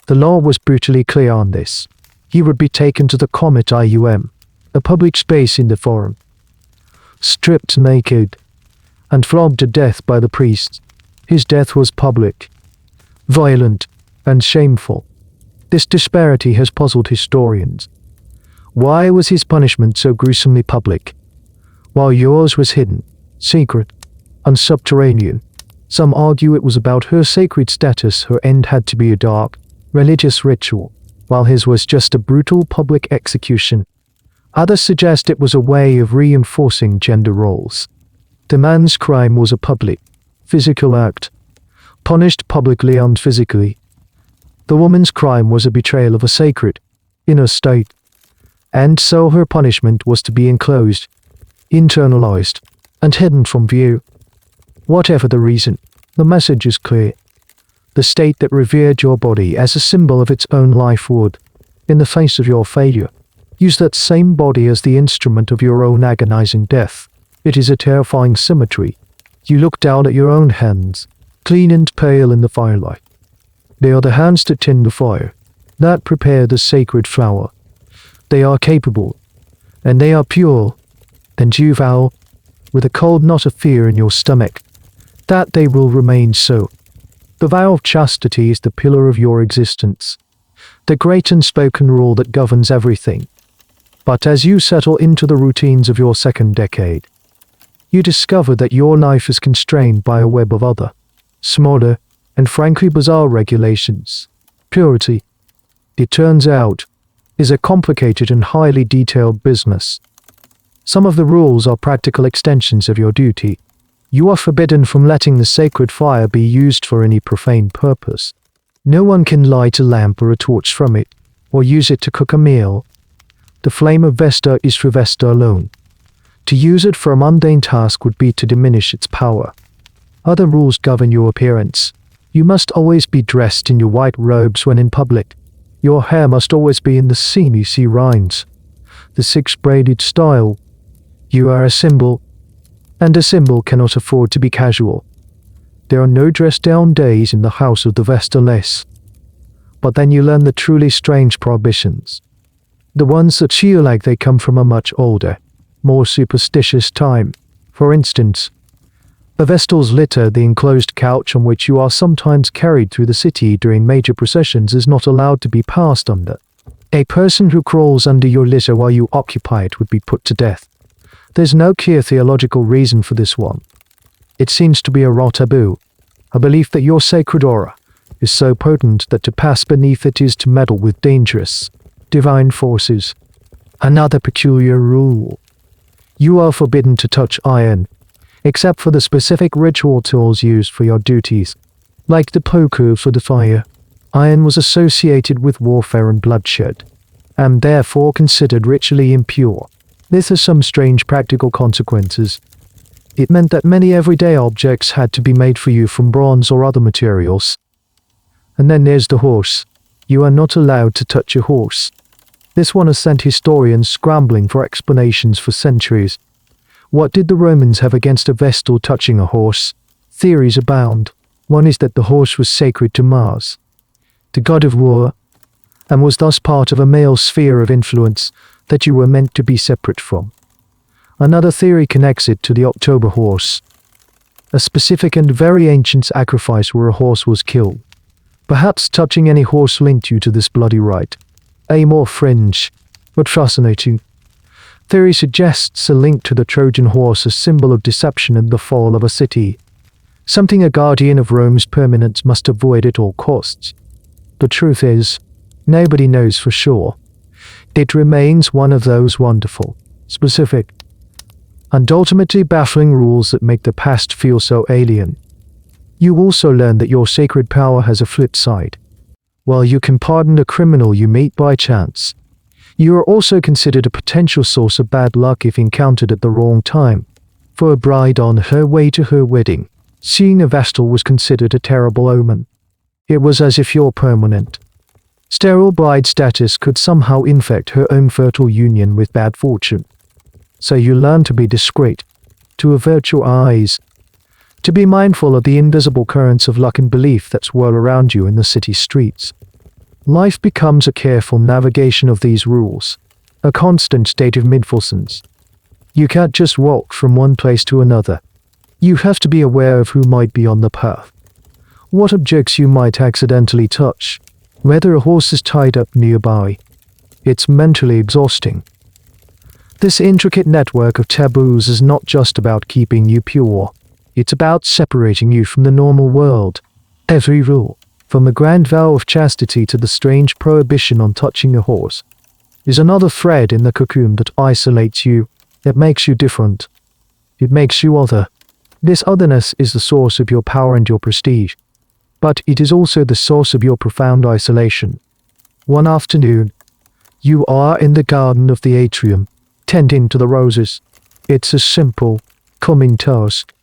The law was brutally clear on this. He would be taken to the Comet-IUM, a public space in the forum, stripped naked, and flogged to death by the priests. His death was public, violent, and shameful. This disparity has puzzled historians. Why was his punishment so gruesomely public, while yours was hidden, secret, and subterranean? Some argue it was about her sacred status. Her end had to be a dark, religious ritual, while his was just a brutal public execution. Others suggest it was a way of reinforcing gender roles. The man's crime was a public, physical act, punished publicly and physically. The woman's crime was a betrayal of a sacred, inner state, and so her punishment was to be enclosed, internalized, and hidden from view. Whatever the reason, the message is clear. The state that revered your body as a symbol of its own life would, in the face of your failure, use that same body as the instrument of your own agonizing death. It is a terrifying symmetry. You look down at your own hands, clean and pale in the firelight. They are the hands that tend the fire, that prepare the sacred flower. They are capable, and they are pure, and you vow, with a cold knot of fear in your stomach, that they will remain so. The vow of chastity is the pillar of your existence, the great unspoken rule that governs everything. But as you settle into the routines of your second decade, you discover that your life is constrained by a web of other, smaller, and frankly bizarre regulations. Purity, it turns out, is a complicated and highly detailed business. Some of the rules are practical extensions of your duty. You are forbidden from letting the sacred fire be used for any profane purpose. No one can light a lamp or a torch from it, or use it to cook a meal. The flame of Vesta is for Vesta alone. To use it for a mundane task would be to diminish its power. Other rules govern your appearance. You must always be dressed in your white robes when in public. Your hair must always be in the CBC rinds, the six-braided style. You are a symbol, and a symbol cannot afford to be casual. There are no dress-down days in the house of the Vestales. But then you learn the truly strange prohibitions. The ones that feel like they come from a much older, more superstitious time. For instance, the Vestals litter, the enclosed couch on which you are sometimes carried through the city during major processions, is not allowed to be passed under. A person who crawls under your litter while you occupy it would be put to death. There's no clear theological reason for this one. It seems to be a raw taboo, a belief that your sacred aura is so potent that to pass beneath it is to meddle with dangerous, divine forces. Another peculiar rule. You are forbidden to touch iron, except for the specific ritual tools used for your duties. Like the poker for the fire, iron was associated with warfare and bloodshed, and therefore considered ritually impure. This has some strange practical consequences. It meant that many everyday objects had to be made for you from bronze or other materials. And then there's the horse. You are not allowed to touch a horse. This one has sent historians scrambling for explanations for centuries. What did the Romans have against a Vestal touching a horse? Theories abound. One is that the horse was sacred to Mars, the god of war, and was thus part of a male sphere of influence that you were meant to be separate from. Another theory connects it to the October horse, a specific and very ancient sacrifice where a horse was killed. Perhaps touching any horse linked you to this bloody rite. A more fringe, but fascinating theory suggests a link to the Trojan horse, a symbol of deception and the fall of a city. Something a guardian of Rome's permanence must avoid at all costs. The truth is, nobody knows for sure. It remains one of those wonderful, specific, and ultimately baffling rules that make the past feel so alien. You also learn that your sacred power has a flip side. While you can pardon a criminal you meet by chance, you are also considered a potential source of bad luck if encountered at the wrong time. For a bride on her way to her wedding, seeing a Vestal was considered a terrible omen. It was as if your permanent, sterile bride status could somehow infect her own fertile union with bad fortune. So you learn to be discreet, to avert your eyes, to be mindful of the invisible currents of luck and belief that swirl around you in the city streets. Life becomes a careful navigation of these rules, a constant state of mindfulness. You can't just walk from one place to another. You have to be aware of who might be on the path, what objects you might accidentally touch, whether a horse is tied up nearby. It's mentally exhausting. This intricate network of taboos is not just about keeping you pure. It's about separating you from the normal world. Every rule, from the grand vow of chastity to the strange prohibition on touching a horse, is another thread in the cocoon that isolates you, that makes you different. It makes you other. This otherness is the source of your power and your prestige, but it is also the source of your profound isolation. One afternoon, you are in the garden of the atrium, tending to the roses. It's a simple, calming task.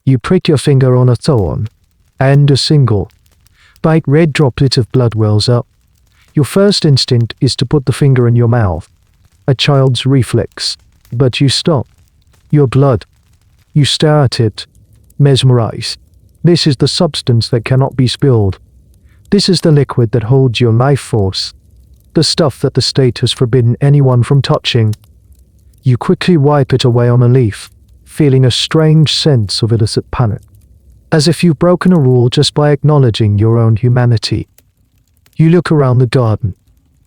You prick your finger on a thorn, and a single, bright red droplet of blood wells up. Your first instinct is to put the finger in your mouth, a child's reflex, but you stop. Your blood. You stare at it, mesmerized. This is the substance that cannot be spilled. This is the liquid that holds your life force, the stuff that the state has forbidden anyone from touching. You quickly wipe it away on a leaf, feeling a strange sense of illicit panic, as if you've broken a rule just by acknowledging your own humanity. You look around the garden,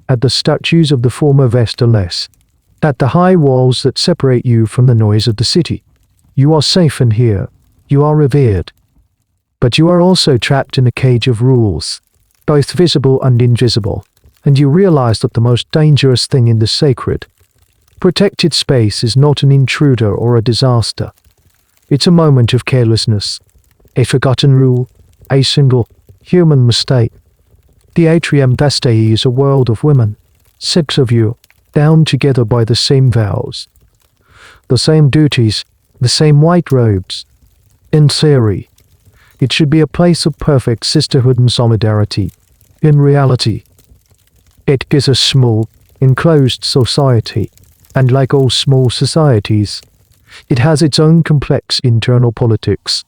at the statues of the former Vestales, at the high walls that separate you from the noise of the city. You are safe in here. You are revered. But you are also trapped in a cage of rules, both visible and invisible, and you realize that the most dangerous thing in the sacred, protected space is not an intruder or a disaster. It's a moment of carelessness, a forgotten rule, a single, human mistake. The Atrium Vestae is a world of women, 6 of you, bound together by the same vows, the same duties, the same white robes. In theory, it should be a place of perfect sisterhood and solidarity. In reality, it is a small, enclosed society, and like all small societies, it has its own complex internal politics,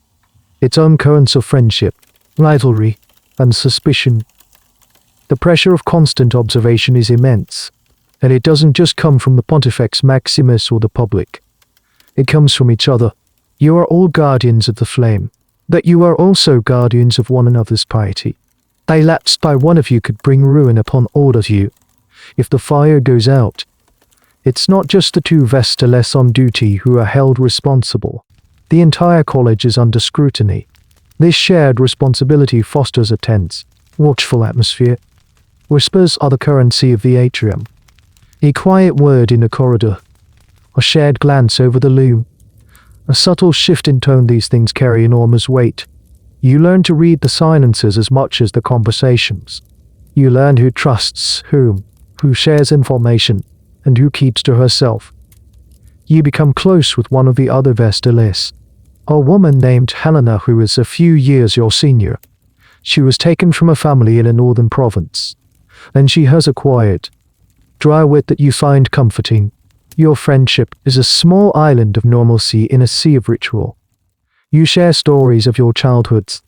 its own currents of friendship, rivalry, and suspicion. The pressure of constant observation is immense, and it doesn't just come from the Pontifex Maximus or the public. It comes from each other. You are all guardians of the flame, but you are also guardians of one another's piety. A lapse by one of you could bring ruin upon all of you. If the fire goes out, it's not just the 2 Vestales on duty who are held responsible. The entire college is under scrutiny. This shared responsibility fosters a tense, watchful atmosphere. Whispers are the currency of the atrium. A quiet word in a corridor, a shared glance over the loom, a subtle shift in tone. These things carry enormous weight. You learn to read the silences as much as the conversations. You learn who trusts whom, who shares information, and who keeps to herself. You become close with one of the other Vestales, a woman named Helena who is a few years your senior. She was taken from a family in a northern province, and she has a quiet, dry wit that you find comforting. Your friendship is a small island of normalcy in a sea of ritual. You share stories of your childhoods.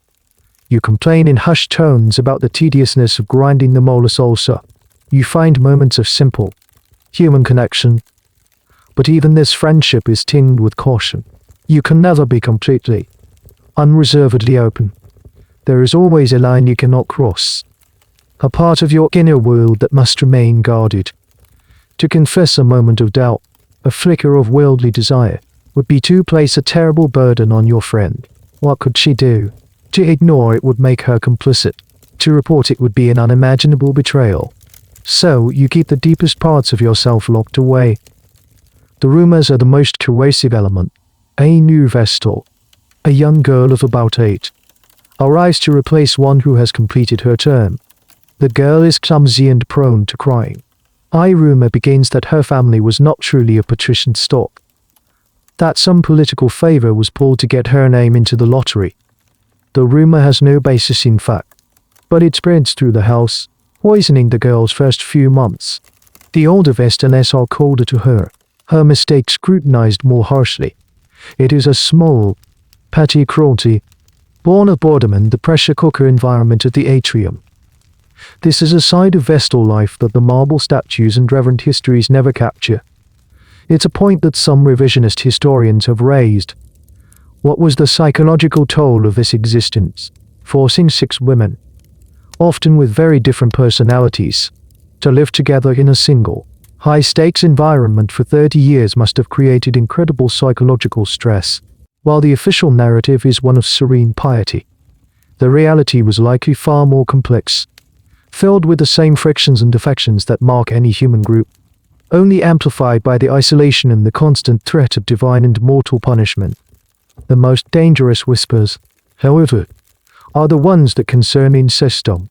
You complain in hushed tones about the tediousness of grinding the molar salsa. You find moments of simple, human connection. But even this friendship is tinged with caution. You can never be completely, unreservedly open. There is always a line you cannot cross. A part of your inner world that must remain guarded. To confess a moment of doubt, a flicker of worldly desire, would be to place a terrible burden on your friend. What could she do? To ignore it would make her complicit. To report it would be an unimaginable betrayal. So you keep the deepest parts of yourself locked away. The rumors are the most corrosive element. A new Vestal, a young girl of about 8, arrives to replace one who has completed her term. The girl is clumsy and prone to crying. Rumor begins that her family was not truly of patrician stock. That some political favor was pulled to get her name into the lottery. The rumor has no basis in fact, but it spreads through the house, poisoning the girl's first few months. The older Vestales are colder to her, her mistakes scrutinized more harshly. It is a small, petty cruelty, born of boredom and the pressure cooker environment of the atrium. This is a side of Vestal life that the marble statues and reverent histories never capture. It's a point that some revisionist historians have raised. What was the psychological toll of this existence, forcing 6 women, often with very different personalities, to live together in a single, high-stakes environment for 30 years must have created incredible psychological stress. While the official narrative is one of serene piety, the reality was likely far more complex, filled with the same frictions and defections that mark any human group, only amplified by the isolation and the constant threat of divine and mortal punishment. The most dangerous whispers, however, are the ones that concern incestum.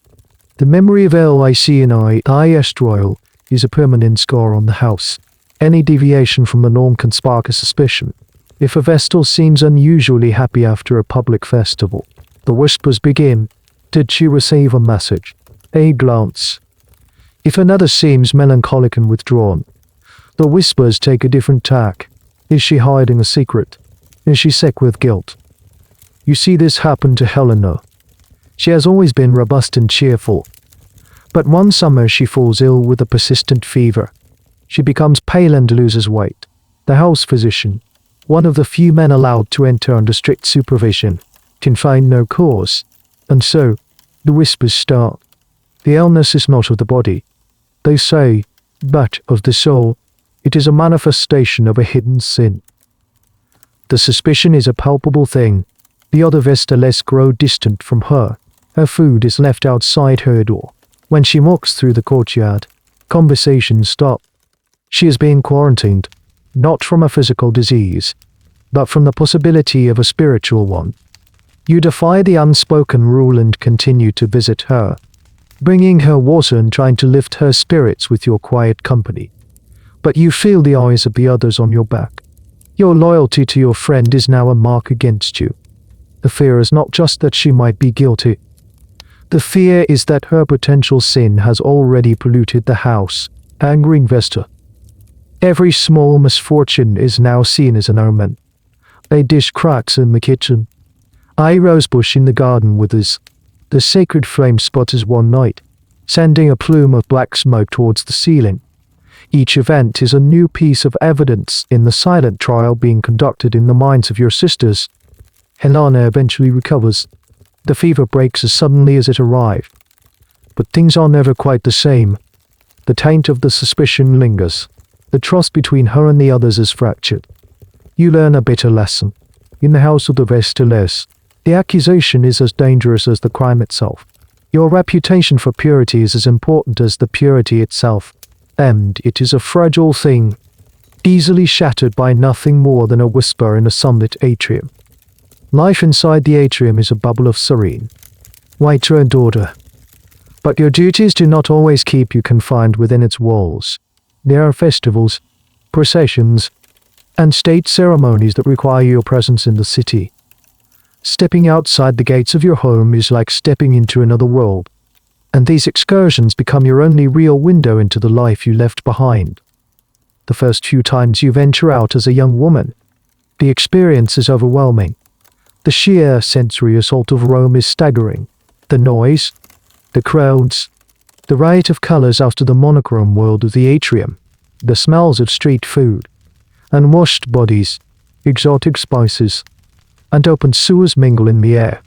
The memory of Estroil is a permanent scar on the house. Any deviation from the norm can spark a suspicion. If a Vestal seems unusually happy after a public festival, the whispers begin. Did she receive a message? A glance? If another seems melancholic and withdrawn, the whispers take a different tack. Is she hiding a secret? Is she sick with guilt? You see this happen to Helena. She has always been robust and cheerful. But one summer she falls ill with a persistent fever. She becomes pale and loses weight. The house physician, one of the few men allowed to enter under strict supervision, can find no cause. And so, the whispers start. The illness is not of the body, they say, but of the soul. It is a manifestation of a hidden sin. The suspicion is a palpable thing. The other Vestales grow distant from her. Her food is left outside her door. When she walks through the courtyard, conversations stop. She is being quarantined, not from a physical disease, but from the possibility of a spiritual one. You defy the unspoken rule and continue to visit her, bringing her water and trying to lift her spirits with your quiet company. But you feel the eyes of the others on your back. Your loyalty to your friend is now a mark against you. The fear is not just that she might be guilty. The fear is that her potential sin has already polluted the house, angering Vesta. Every small misfortune is now seen as an omen. A dish cracks in the kitchen. A rosebush in the garden withers. The sacred flame sputters one night, sending a plume of black smoke towards the ceiling. Each event is a new piece of evidence in the silent trial being conducted in the minds of your sisters. Helena eventually recovers. The fever breaks as suddenly as it arrived. But things are never quite the same. The taint of the suspicion lingers. The trust between her and the others is fractured. You learn a bitter lesson. In the house of the Vestales, the accusation is as dangerous as the crime itself. Your reputation for purity is as important as the purity itself. And it is a fragile thing, easily shattered by nothing more than a whisper in a sunlit atrium. Life inside the atrium is a bubble of serene, white and order. But your duties do not always keep you confined within its walls. There are festivals, processions, and state ceremonies that require your presence in the city. Stepping outside the gates of your home is like stepping into another world. and these excursions become your only real window into the life you left behind. The first few times you venture out as a young woman, the experience is overwhelming. The sheer sensory assault of Rome is staggering. The noise, the crowds, the riot of colors after the monochrome world of the atrium, the smells of street food, unwashed bodies, exotic spices, and open sewers mingle in the air.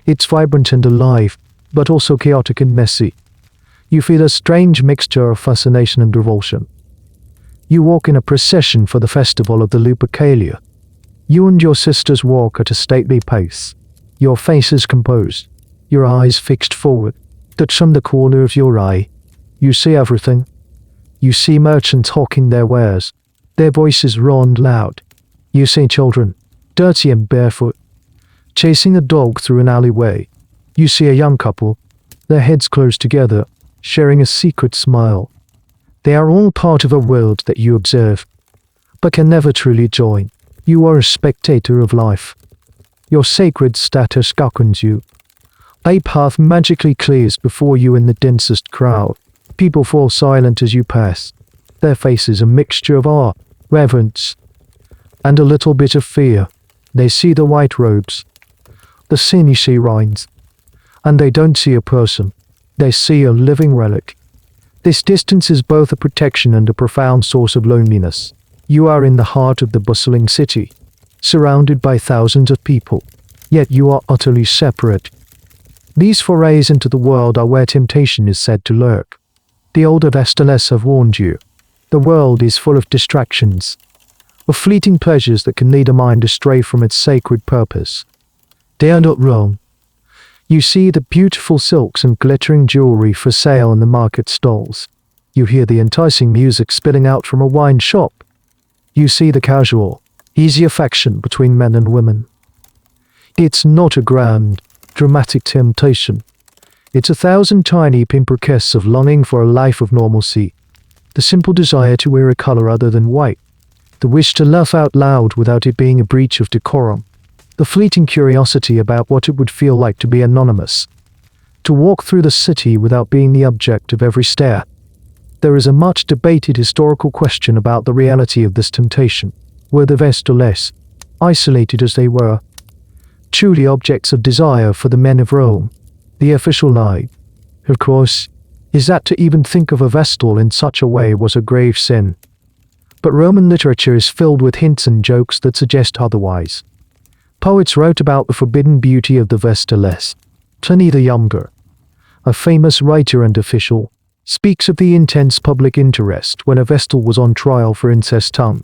It's vibrant and alive, but also chaotic and messy. You feel a strange mixture of fascination and revulsion. You walk in a procession for the festival of the Lupercalia. You and your sisters walk at a stately pace, your faces composed, your eyes fixed forward, that from the corner of your eye, you see everything. You see merchants hawking their wares, their voices raw and loud. You see children, dirty and barefoot, chasing a dog through an alleyway. You see a young couple, their heads close together, sharing a secret smile. They are all part of a world that you observe, but can never truly join. You are a spectator of life. Your sacred status governs you. A path magically clears before you in the densest crowd. People fall silent as you pass, their faces a mixture of awe, reverence, and a little bit of fear. They see the white robes, the sinewy shrines, and they don't see a person. They see a living relic. This distance is both a protection and a profound source of loneliness. You are in the heart of the bustling city, surrounded by thousands of people, yet you are utterly separate. These forays into the world are where temptation is said to lurk. The older Vestales have warned you. The world is full of distractions, of fleeting pleasures that can lead a mind astray from its sacred purpose. They are not wrong. You see the beautiful silks and glittering jewelry for sale in the market stalls. You hear the enticing music spilling out from a wine shop. You see the casual, easy affection between men and women. It's not a grand, dramatic temptation. It's 1,000 tiny pinprickets of longing for a life of normalcy. The simple desire to wear a color other than white. The wish to laugh out loud without it being a breach of decorum. The fleeting curiosity about what it would feel like to be anonymous. To walk through the city without being the object of every stare. There is a much debated historical question about the reality of this temptation. Were the Vestales, isolated as they were, truly objects of desire for the men of Rome? The official lie, of course, is that to even think of a Vestal in such a way was a grave sin. But Roman literature is filled with hints and jokes that suggest otherwise. Poets wrote about the forbidden beauty of the Vestales. Pliny the Younger, a famous writer and official, speaks of the intense public interest when a Vestal was on trial for incest tongue.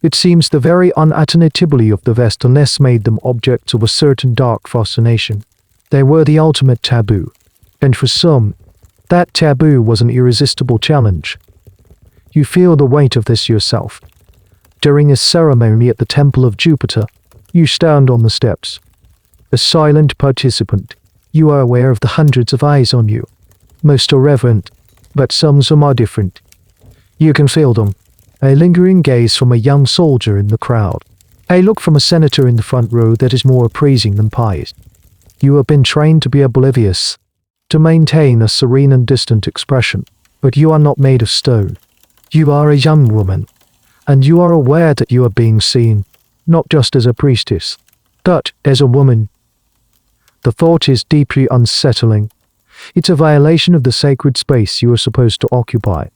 It seems the very unattainability of the Vestales made them objects of a certain dark fascination. They were the ultimate taboo, and for some, that taboo was an irresistible challenge. You feel the weight of this yourself. During a ceremony at the Temple of Jupiter, you stand on the steps. A silent participant, you are aware of the hundreds of eyes on you. Most are reverent, but some are different. You can feel them. A lingering gaze from a young soldier in the crowd. A look from a senator in the front row that is more appraising than pious. You have been trained to be oblivious, to maintain a serene and distant expression, but you are not made of stone. You are a young woman, and you are aware that you are being seen, not just as a priestess, but as a woman. The thought is deeply unsettling. It's a violation of the sacred space you are supposed to occupy.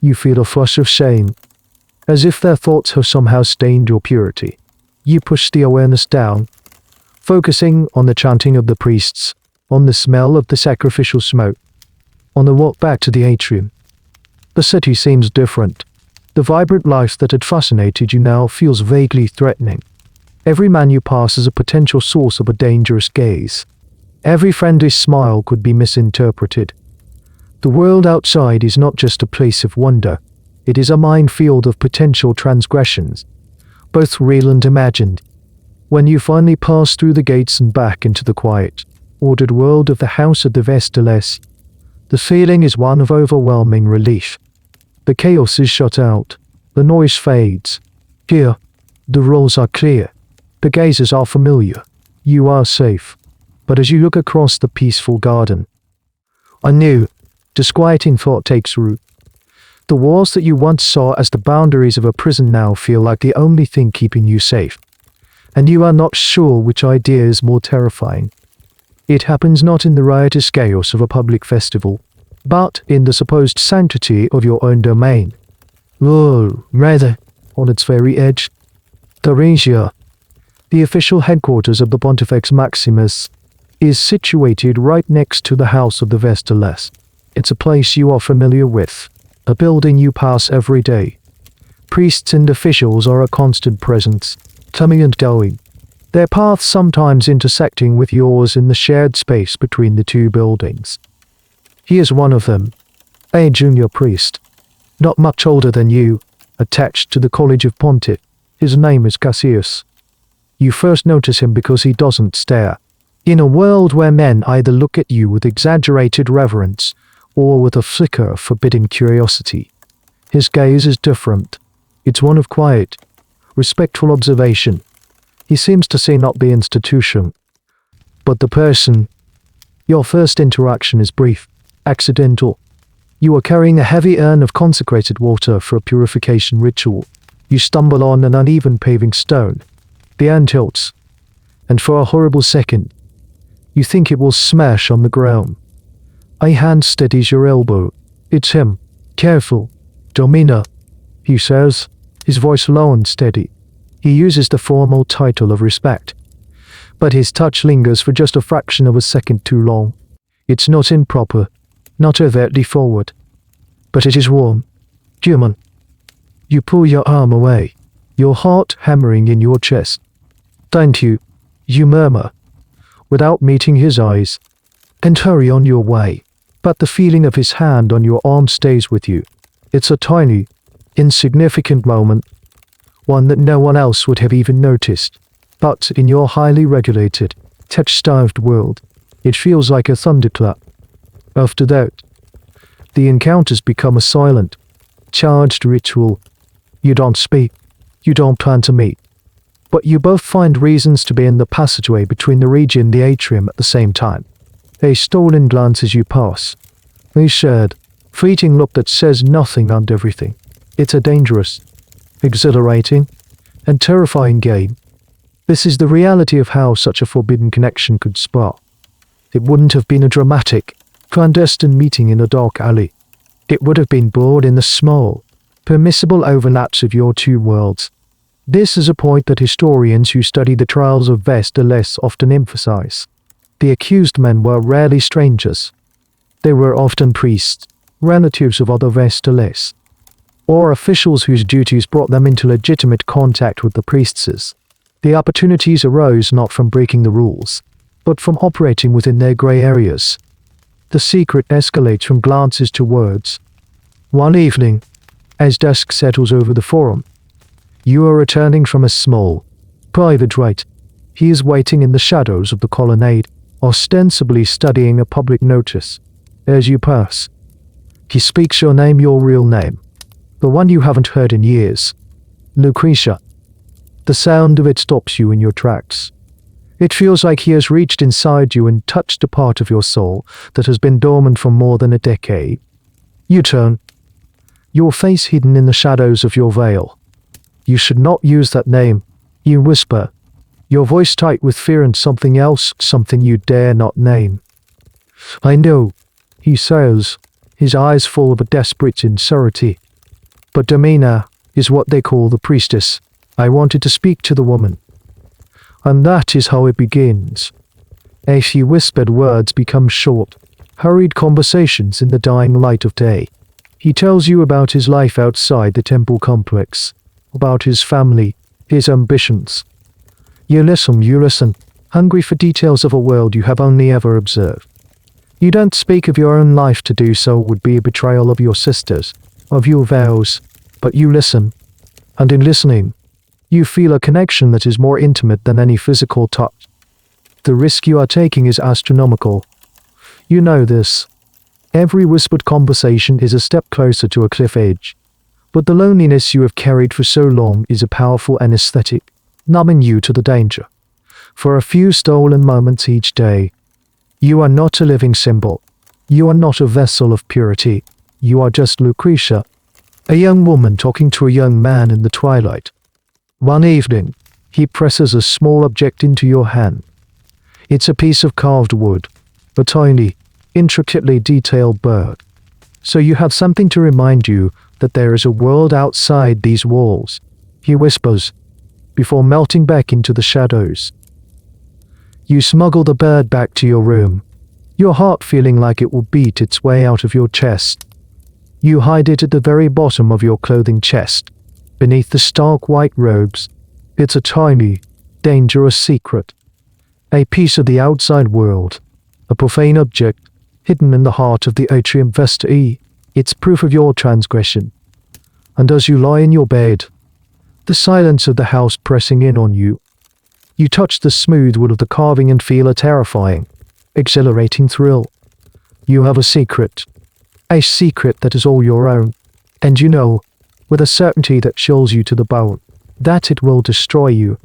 You feel a flush of shame, as if their thoughts have somehow stained your purity. You push the awareness down, focusing on the chanting of the priests, on the smell of the sacrificial smoke, on the walk back to the atrium. The city seems different. The vibrant life that had fascinated you now feels vaguely threatening. Every man you pass is a potential source of a dangerous gaze. Every friendly smile could be misinterpreted. The world outside is not just a place of wonder, it is a minefield of potential transgressions, both real and imagined. When you finally pass through the gates and back into the quiet, ordered world of the House of the Vestales, the feeling is one of overwhelming relief. The chaos is shut out, the noise fades. Here, the rules are clear, the gazes are familiar, you are safe. But as you look across the peaceful garden, A new, disquieting thought takes root. The walls that you once saw as the boundaries of a prison now feel like the only thing keeping you safe. And you are not sure which idea is more terrifying. It happens not in the riotous chaos of a public festival, but in the supposed sanctity of your own domain. Oh, rather, on its very edge. The Regia, the official headquarters of the Pontifex Maximus, is situated right next to the house of the Vestales. It's a place you are familiar with, a building you pass every day. Priests and officials are a constant presence, coming and going, their paths sometimes intersecting with yours in the shared space between the two buildings. He is one of them, a junior priest, not much older than you, attached to the College of Pontiff. His name is Cassius. You first notice him because he doesn't stare. In a world where men either look at you with exaggerated reverence or with a flicker of forbidding curiosity, his gaze is different. It's one of quiet, respectful observation. He seems to see not the institution, but the person. Your first interaction is brief, accidental. You are carrying a heavy urn of consecrated water for a purification ritual. You stumble on an uneven paving stone. The urn tilts, and for a horrible second, you think it will smash on the ground. A hand steadies your elbow. It's him. Careful. Domina, he says, his voice low and steady. He uses the formal title of respect, but his touch lingers for just a fraction of a second too long. It's not improper, not overtly forward, but it is warm, human. You pull your arm away, your heart hammering in your chest. Don't you murmur, without meeting his eyes, and hurry on your way. But the feeling of his hand on your arm stays with you. It's a tiny, insignificant moment, one that no one else would have even noticed. But in your highly regulated, touch-starved world, it feels like a thunderclap. After that, the encounters become a silent, charged ritual. You don't speak, you don't plan to meet, but you both find reasons to be in the passageway between the Regia and the atrium at the same time. A stolen glance as you pass, a shared, fleeting look that says nothing and everything. It's a dangerous, exhilarating, and terrifying game. This is the reality of how such a forbidden connection could spark. It wouldn't have been a dramatic, clandestine meeting in a dark alley. It would have been born in the small, permissible overlaps of your two worlds. This is a point that historians who study the trials of Vestales often emphasize. The accused men were rarely strangers. They were often priests, relatives of other Vestales, or officials whose duties brought them into legitimate contact with the priestesses. The opportunities arose not from breaking the rules, but from operating within their grey areas. The secret escalates from glances to words. One evening, as dusk settles over the forum, you are returning from a small, private rite. He is waiting in the shadows of the colonnade, ostensibly studying a public notice. As you pass, he speaks your name, your real name, the one you haven't heard in years. Lucretia. The sound of it stops you in your tracks. It feels like he has reached inside you and touched a part of your soul that has been dormant for more than a decade. You turn, your face hidden in the shadows of your veil. You should not use that name, you whisper, your voice tight with fear and something else, something you dare not name. I know, he says, his eyes full of a desperate sincerity. But Domina is what they call the priestess. I wanted to speak to the woman. And that is how it begins. A few whispered words become short, hurried conversations in the dying light of day. He tells you about his life outside the temple complex, about his family, his ambitions. You listen, hungry for details of a world you have only ever observed. You don't speak of your own life. To do so would be a betrayal of your sisters, of your vows, but you listen, and in listening, you feel a connection that is more intimate than any physical touch. The risk you are taking is astronomical. You know this. Every whispered conversation is a step closer to a cliff edge, but the loneliness you have carried for so long is a powerful anesthetic, numbing you to the danger. For a few stolen moments each day, you are not a living symbol. You are not a vessel of purity. You are just Lucretia, a young woman talking to a young man in the twilight. One evening, he presses a small object into your hand. It's a piece of carved wood, a tiny, intricately detailed bird. So you have something to remind you that there is a world outside these walls, he whispers, before melting back into the shadows. You smuggle the bird back to your room, your heart feeling like it will beat its way out of your chest. You hide it at the very bottom of your clothing chest, beneath the stark white robes. It's a tiny, dangerous secret. A piece of the outside world, a profane object, hidden in the heart of the atrium vestae. It's proof of your transgression. And as you lie in your bed, the silence of the house pressing in on you, you touch the smooth wood of the carving and feel a terrifying, exhilarating thrill. You have a secret that is all your own, and you know, with a certainty that chills you to the bone, that it will destroy you.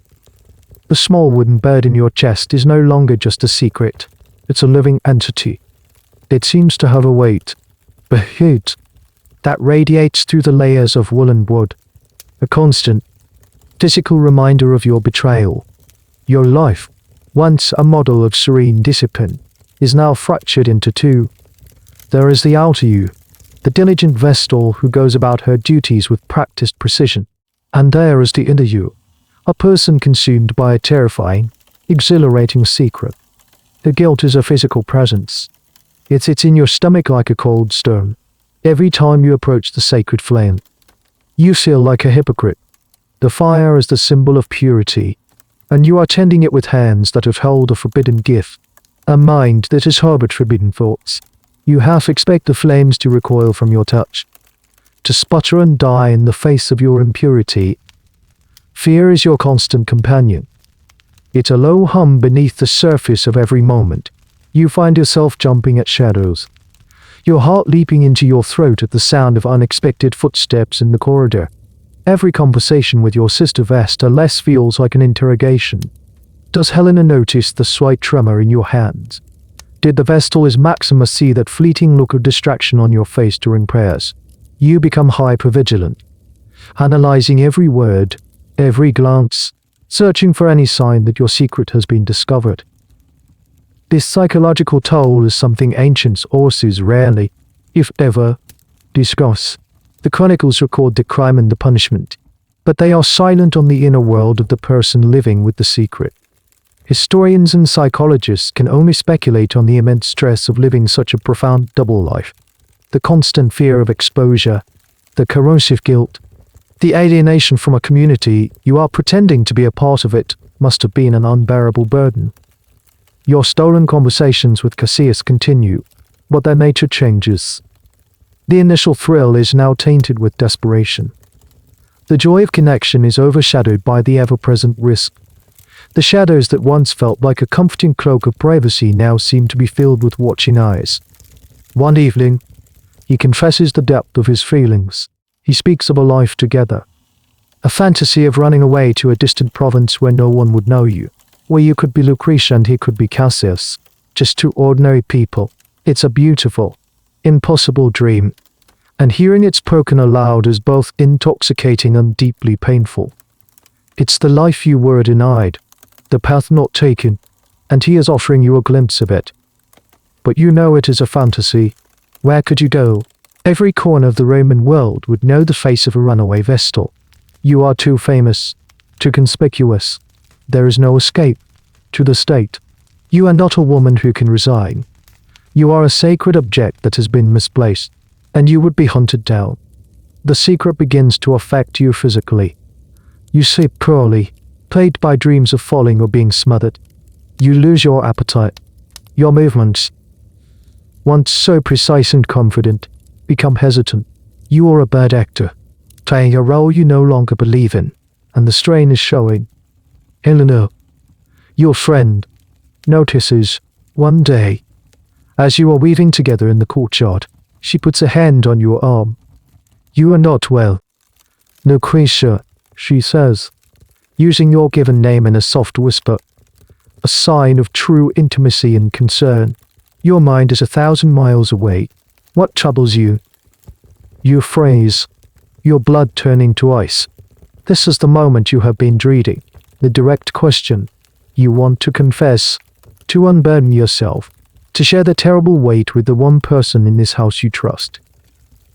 The small wooden bird in your chest is no longer just a secret, it's a living entity. It seems to have a weight, a heat, that radiates through the layers of woolen wood, a constant, physical reminder of your betrayal. Your life, once a model of serene discipline, is now fractured into two. There is the outer you, the diligent Vestal who goes about her duties with practiced precision, and there is the inner you, a person consumed by a terrifying, exhilarating secret. The guilt is a physical presence. It sits in your stomach like a cold stone. Every time you approach the sacred flame, you feel like a hypocrite. The fire is the symbol of purity, and you are tending it with hands that have held a forbidden gift, a mind that has harbored forbidden thoughts. You half expect the flames to recoil from your touch, to sputter and die in the face of your impurity. Fear is your constant companion. It's a low hum beneath the surface of every moment. You find yourself jumping at shadows, your heart leaping into your throat at the sound of unexpected footsteps in the corridor. Every conversation with your sister Vesta less feels like an interrogation. Does Helena notice the slight tremor in your hands? Did the Vestalis Maximus see that fleeting look of distraction on your face during prayers? You become hyper-vigilant, analyzing every word, every glance, searching for any sign that your secret has been discovered. This psychological toll is something ancient sources rarely, if ever, discuss. The chronicles record the crime and the punishment, but they are silent on the inner world of the person living with the secret. Historians and psychologists can only speculate on the immense stress of living such a profound double life. The constant fear of exposure, the corrosive guilt, the alienation from a community you are pretending to be a part of it must have been an unbearable burden. Your stolen conversations with Cassius continue, but their nature changes. The initial thrill is now tainted with desperation. The joy of connection is overshadowed by the ever-present risk. The shadows that once felt like a comforting cloak of privacy now seem to be filled with watching eyes. One evening, he confesses the depth of his feelings. He speaks of a life together. A fantasy of running away to a distant province where no one would know you, where you could be Lucretia and he could be Cassius, just two ordinary people. It's a beautiful, impossible dream, and hearing it spoken aloud is both intoxicating and deeply painful. It's the life you were denied, the path not taken, and he is offering you a glimpse of it. But you know it is a fantasy. Where could you go? Every corner of the Roman world would know the face of a runaway Vestal. You are too famous, too conspicuous. There is no escape to the state. You are not a woman who can resign. You are a sacred object that has been misplaced, and you would be hunted down. The secret begins to affect you physically. You sleep poorly, plagued by dreams of falling or being smothered. You lose your appetite. Your movements, once so precise and confident, become hesitant. You are a bad actor, playing a role you no longer believe in, and the strain is showing. Helena, your friend, notices, one day, as you are weaving together in the courtyard, she puts a hand on your arm. You are not well. Lucretia, she says, using your given name in a soft whisper, a sign of true intimacy and concern. Your mind is 1,000 miles away. What troubles you? You freeze, your blood turning to ice. This is the moment you have been dreading, the direct question. You want to confess, to unburden yourself, to share the terrible weight with the one person in this house you trust.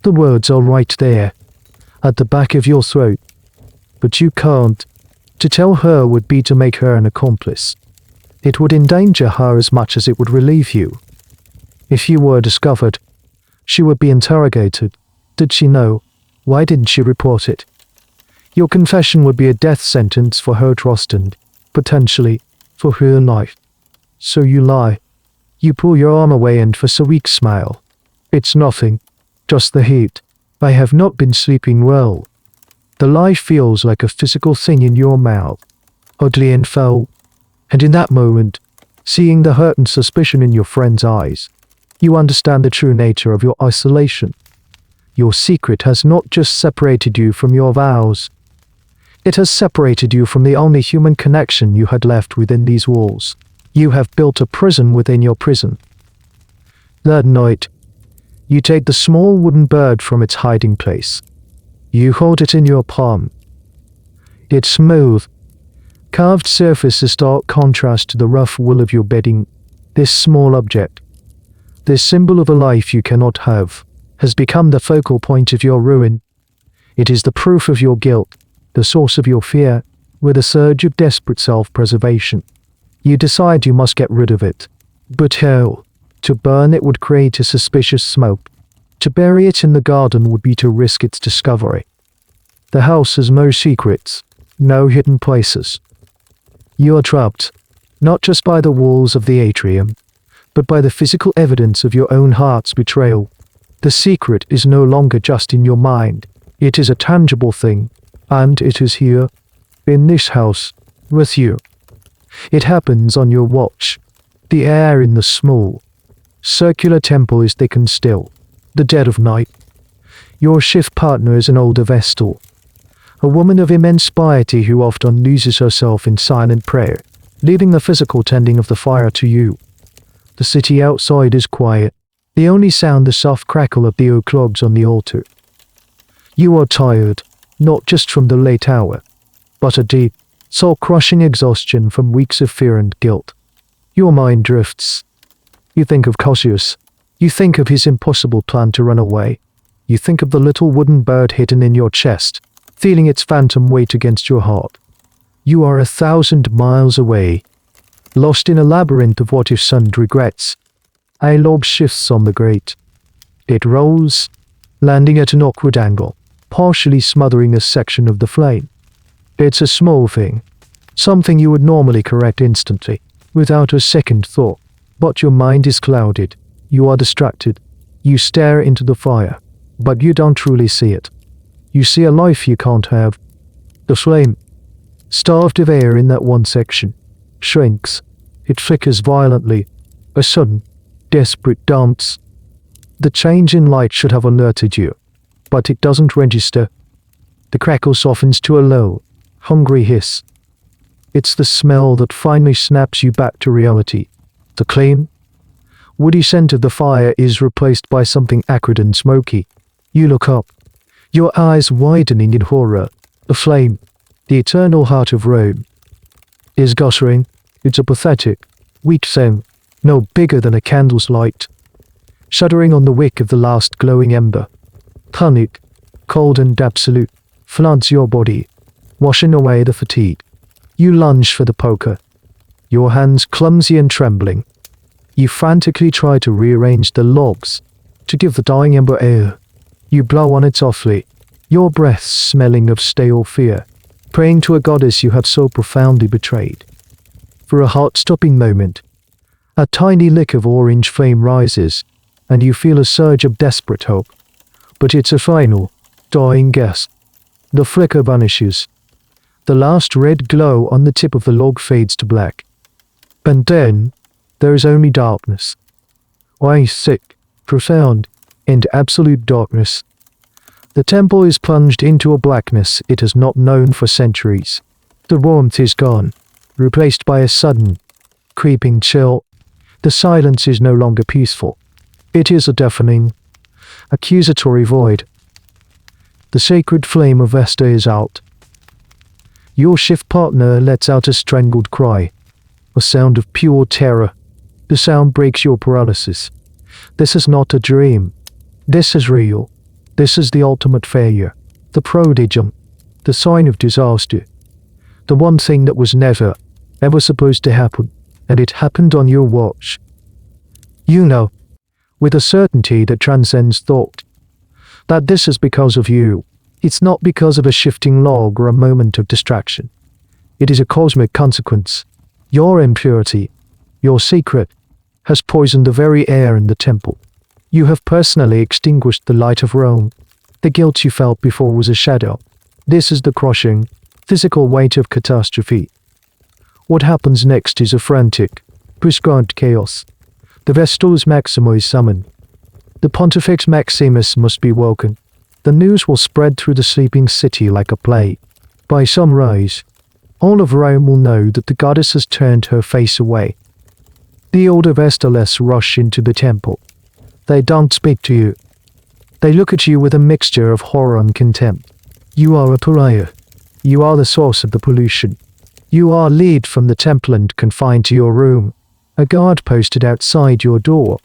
The words are right there, at the back of your throat. But you can't. To tell her would be to make her an accomplice. It would endanger her as much as it would relieve you. If you were discovered, she would be interrogated. Did she know? Why didn't she report it? Your confession would be a death sentence for her trust and, potentially, for her life. So you lie. You pull your arm away and for a weak smile. It's nothing, just the heat. I have not been sleeping well. The lie feels like a physical thing in your mouth, ugly and foul. And in that moment, seeing the hurt and suspicion in your friend's eyes, you understand the true nature of your isolation. Your secret has not just separated you from your vows. It has separated you from the only human connection you had left within these walls. You have built a prison within your prison. That night, you take the small wooden bird from its hiding place. You hold it in your palm. Its smooth, carved surface is stark contrast to the rough wool of your bedding. This small object, this symbol of a life you cannot have, has become the focal point of your ruin. It is the proof of your guilt, the source of your fear, with a surge of desperate self-preservation. You decide you must get rid of it. But how? To burn it would create a suspicious smoke. To bury it in the garden would be to risk its discovery. The house has no secrets, no hidden places. You are trapped, not just by the walls of the atrium, but by the physical evidence of your own heart's betrayal. The secret is no longer just in your mind. It is a tangible thing, and it is here, in this house, with you. It happens on your watch. The air in the small, circular temple is thick and still. The dead of night. Your shift partner is an older Vestal, a woman of immense piety who often loses herself in silent prayer, leaving the physical tending of the fire to you. The city outside is quiet, the only sound the soft crackle of the oak logs on the altar. You are tired, not just from the late hour, but a deep, soul-crushing exhaustion from weeks of fear and guilt. Your mind drifts. You think of Cassius. You think of his impossible plan to run away. You think of the little wooden bird hidden in your chest, feeling its phantom weight against your heart. You are 1,000 miles away, lost in a labyrinth of what-ifs and regrets. A log shifts on the grate. It rolls, landing at an awkward angle, partially smothering a section of the flame. It's a small thing, something you would normally correct instantly, without a second thought. But your mind is clouded. You are distracted. You stare into the fire, but you don't truly see it. You see a life you can't have. The flame, starved of air in that one section, shrinks. It flickers violently, a sudden, desperate dance. The change in light should have alerted you, but it doesn't register. The crackle softens to a low, hungry hiss. It's the smell that finally snaps you back to reality. The clean, woody scent of the fire is replaced by something acrid and smoky. You look up, your eyes widening in horror. The flame, the eternal heart of Rome, is guttering. It's a pathetic, weak thing, no bigger than a candle's light, shuddering on the wick of the last glowing ember. Panic, cold and absolute, floods your body, washing away the fatigue. You lunge for the poker, your hands clumsy and trembling. You frantically try to rearrange the logs, to give the dying ember air. You blow on it softly, your breath smelling of stale fear, praying to a goddess you have so profoundly betrayed. For a heart-stopping moment, a tiny lick of orange flame rises, and you feel a surge of desperate hope. But it's a final, dying gasp. The flicker vanishes. The last red glow on the tip of the log fades to black. And then, there is only darkness. Thick, profound, and absolute darkness. The temple is plunged into a blackness it has not known for centuries. The warmth is gone, replaced by a sudden, creeping chill. The silence is no longer peaceful. It is a deafening, accusatory void. The sacred flame of Vesta is out. Your shift partner lets out a strangled cry, a sound of pure terror. The sound breaks your paralysis. This is not a dream. This is real. This is the ultimate failure, the prodigium, the sign of disaster. The one thing that was never, ever supposed to happen, and it happened on your watch. You know, with a certainty that transcends thought, that this is because of you. It's not because of a shifting log or a moment of distraction. It is a cosmic consequence. Your impurity, your secret, has poisoned the very air in the temple. You have personally extinguished the light of Rome. The guilt you felt before was a shadow. This is the crushing, physical weight of catastrophe. What happens next is a frantic, prescribed chaos. The Vestals Maxima is summoned. The Pontifex Maximus must be woken. The news will spread through the sleeping city like a plague. By sunrise, all of Rome will know that the goddess has turned her face away. The older Vestales rush into the temple. They don't speak to you. They look at you with a mixture of horror and contempt. You are a pariah. You are the source of the pollution. You are lead from the temple and confined to your room. A guard posted outside your door.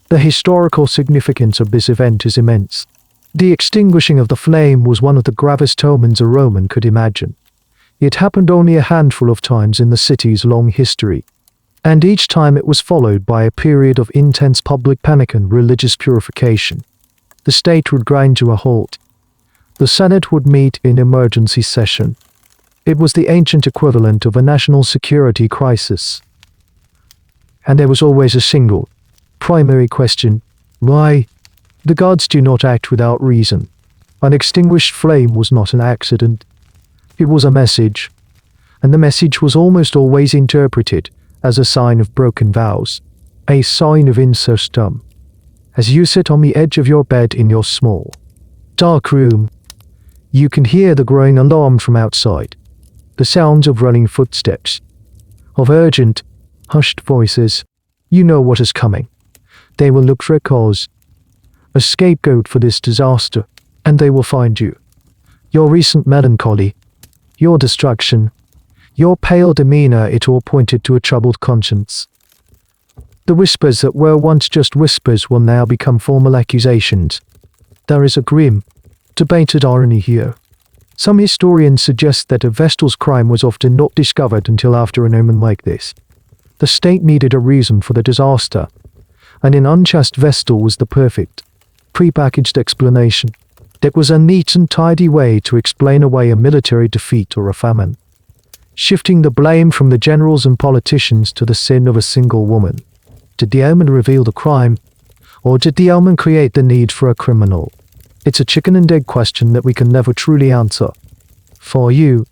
The historical significance of this event is immense. The extinguishing of the flame was one of the gravest omens a Roman could imagine. It happened only a handful of times in the city's long history, and each time it was followed by a period of intense public panic and religious purification. The state would grind to a halt. The Senate would meet in emergency session. It was the ancient equivalent of a national security crisis. And there was always a single, primary question: why? The gods do not act without reason. An extinguished flame was not an accident. It was a message, and the message was almost always interpreted as a sign of broken vows, a sign of incestum. As you sit on the edge of your bed in your small, dark room, you can hear the growing alarm from outside, the sounds of running footsteps, of urgent, hushed voices. You know what is coming. They will look for a cause, a scapegoat for this disaster, and they will find you. Your recent melancholy, your distraction, your pale demeanor, it all pointed to a troubled conscience. The whispers that were once just whispers will now become formal accusations. There is a grim, debated irony here. Some historians suggest that a Vestal's crime was often not discovered until after an omen like this. The state needed a reason for the disaster, and an unchaste Vestal was the perfect, prepackaged explanation. It was a neat and tidy way to explain away a military defeat or a famine, shifting the blame from the generals and politicians to the sin of a single woman. Did the omen reveal the crime, or did the omen create the need for a criminal? It's a chicken and egg question that we can never truly answer. For you,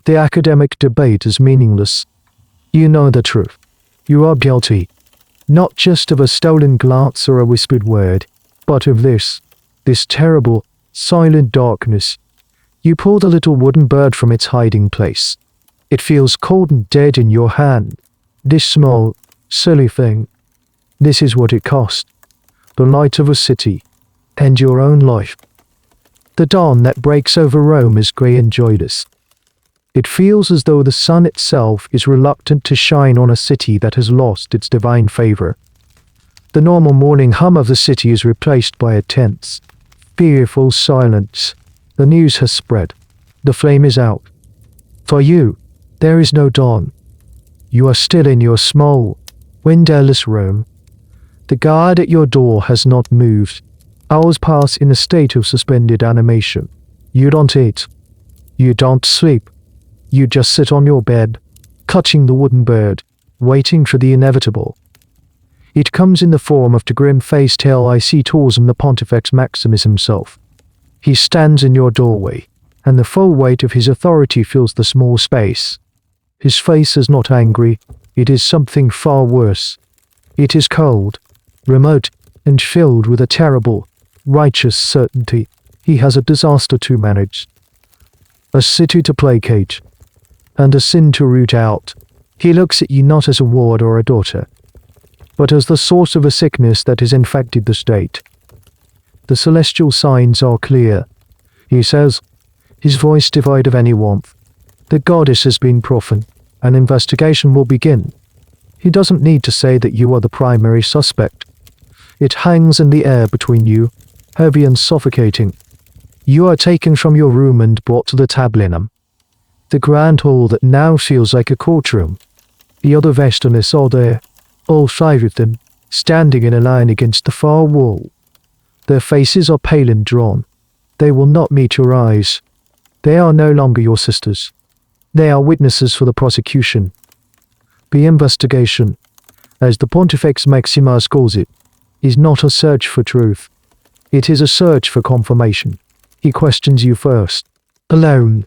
the academic debate is meaningless. You know the truth. You are guilty, not just of a stolen glance or a whispered word, but of this terrible, silent darkness. You pull the little wooden bird from its hiding place. It feels cold and dead in your hand. This small, silly thing. This is what it cost. The light of a city, and your own life. The dawn that breaks over Rome is grey and joyless. It feels as though the sun itself is reluctant to shine on a city that has lost its divine favor. The normal morning hum of the city is replaced by a tense, fearful silence. The news has spread. The flame is out. For you, there is no dawn. You are still in your small, windowless room. The guard at your door has not moved. Hours pass in a state of suspended animation. You don't eat. You don't sleep. You just sit on your bed, clutching the wooden bird, waiting for the inevitable. It comes in the form of the grim-faced Lic Torsum, the Pontifex Maximus himself. He stands in your doorway, and the full weight of his authority fills the small space. His face is not angry, it is something far worse. It is cold, remote, and filled with a terrible, righteous certainty. He has a disaster to manage, a city to placate, and a sin to root out. He looks at you not as a ward or a daughter. but as the source of a sickness that has infected the state. The celestial signs are clear, he says, his voice devoid of any warmth. The goddess has been profaned. An investigation will begin. He doesn't need to say that you are the primary suspect. It hangs in the air between you, heavy and suffocating. You are taken from your room and brought to the tablinum, the grand hall that now feels like a courtroom. The other Vestalists are there, all 5 of them, standing in a line against the far wall. Their faces are pale and drawn. They will not meet your eyes. They are no longer your sisters. They are witnesses for the prosecution. The investigation, as the Pontifex Maximus calls it, is not a search for truth. It is a search for confirmation. He questions you first, alone.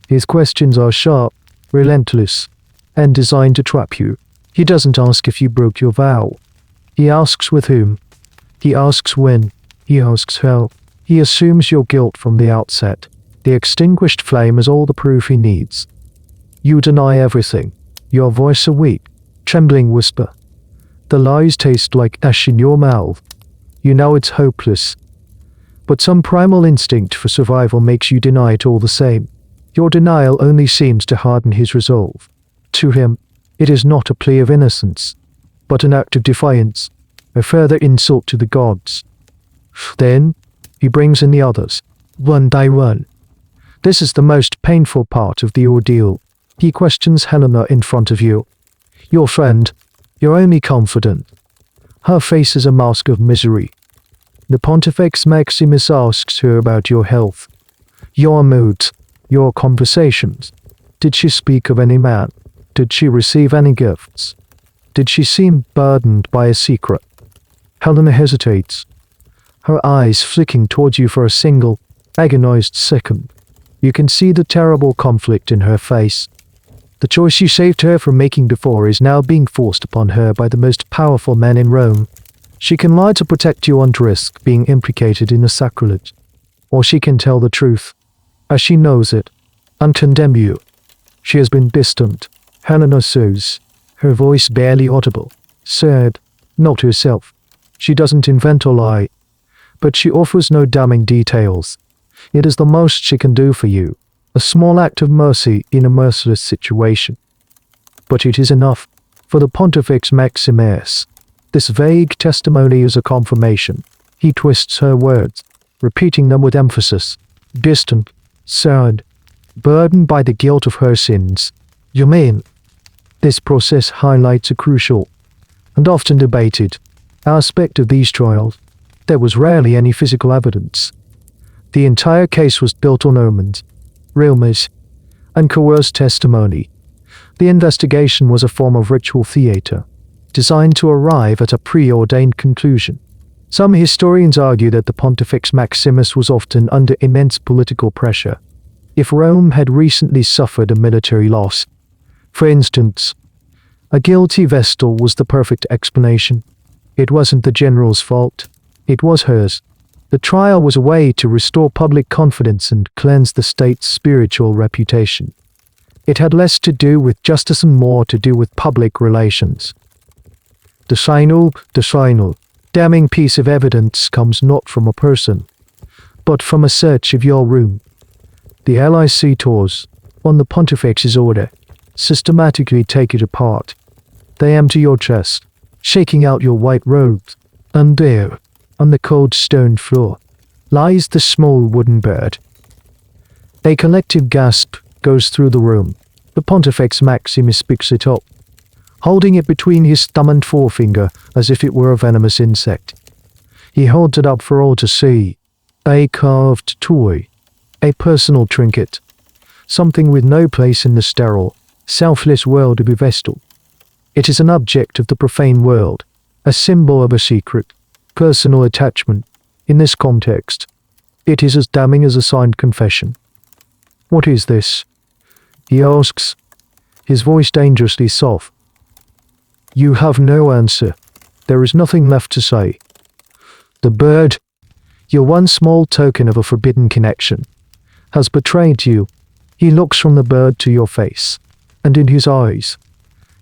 His questions are sharp, relentless, and designed to trap you. He doesn't ask if you broke your vow. He asks with whom. He asks when. He asks how. He assumes your guilt from the outset. The extinguished flame is all the proof he needs. You deny everything. Your voice a weak, trembling whisper. The lies taste like ash in your mouth. You know it's hopeless. But some primal instinct for survival makes you deny it all the same. Your denial only seems to harden his resolve. To him, it is not a plea of innocence, but an act of defiance, a further insult to the gods. Then, he brings in the others, one by one. This is the most painful part of the ordeal. He questions Helena in front of you. Your friend, your only confidant. Her face is a mask of misery. The Pontifex Maximus asks her about your health, your moods, your conversations. Did she speak of any man? Did she receive any gifts? Did she seem burdened by a secret? Helena hesitates, her eyes flicking towards you for a single, agonized second. You can see the terrible conflict in her face. The choice you saved her from making before is now being forced upon her by the most powerful men in Rome. She can lie to protect you and risk being implicated in a sacrilege. Or she can tell the truth, as she knows it, and condemn you. She has been distant, Helena says, her voice barely audible, sad, not herself. She doesn't invent a lie, but she offers no damning details. It is the most she can do for you, a small act of mercy in a merciless situation. But it is enough. For the Pontifex Maximus, this vague testimony is a confirmation. He twists her words, repeating them with emphasis. Distant, sad, burdened by the guilt of her sins. You mean? This process highlights a crucial, and often debated, aspect of these trials. There was rarely any physical evidence. The entire case was built on omens, rumors, and coerced testimony. The investigation was a form of ritual theater, designed to arrive at a preordained conclusion. Some historians argue that the Pontifex Maximus was often under immense political pressure. If Rome had recently suffered a military loss, for instance, a guilty Vestal was the perfect explanation. It wasn't the general's fault. It was hers. The trial was a way to restore public confidence and cleanse the state's spiritual reputation. It had less to do with justice and more to do with public relations. The final, damning piece of evidence comes not from a person, but from a search of your room. The licitors, on the Pontifex's order, systematically take it apart. They empty your chest, shaking out your white robes, and there, on the cold stone floor, lies the small wooden bird. A collective gasp goes through the room. The Pontifex Maximus picks it up, holding it between his thumb and forefinger as if it were a venomous insect. He holds it up for all to see. A carved toy, a personal trinket, something with no place in the sterile, selfless world of Vestal. It is an object of the profane world, a symbol of a secret, personal attachment. In this context, it is as damning as a signed confession. What is this? He asks, his voice dangerously soft. You have no answer. There is nothing left to say. The bird, your one small token of a forbidden connection, has betrayed you. He looks from the bird to your face, and in his eyes,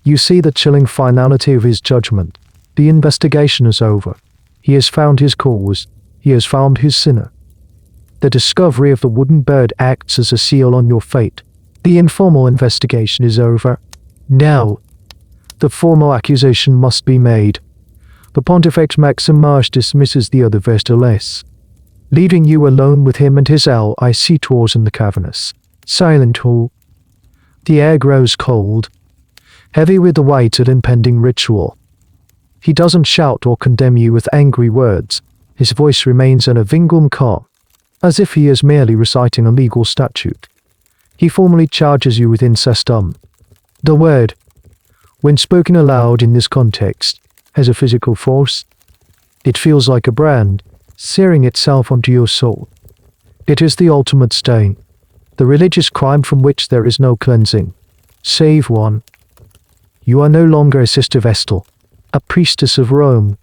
you see the chilling finality of his judgment. The investigation is over. He has found his cause. He has found his sinner. The discovery of the wooden bird acts as a seal on your fate. The informal investigation is over. Now, the formal accusation must be made. The Pontifex Maximus dismisses the other Vestales. Leaving you alone with him and his LIC tours in the cavernous, silent hall. The air grows cold, heavy with the weight of impending ritual. He doesn't shout or condemn you with angry words. His voice remains in a vingum calm, as if he is merely reciting a legal statute. He formally charges you with incestum. The word, when spoken aloud in this context, has a physical force. It feels like a brand, searing itself onto your soul. It is the ultimate stain, the religious crime from which there is no cleansing, save one. You are no longer a Sister Vestal, a priestess of Rome.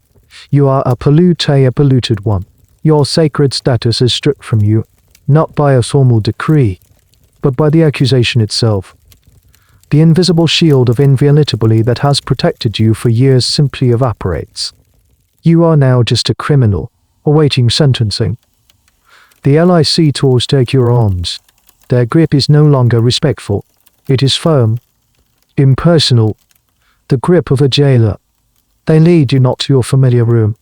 You are a polluted one. Your sacred status is stripped from you, not by a formal decree, but by the accusation itself. The invisible shield of inviolability that has protected you for years simply evaporates. You are now just a criminal, awaiting sentencing. The LIC tours take your arms. Their grip is no longer respectful. It is firm, impersonal, the grip of a jailer. They lead you not to your familiar room,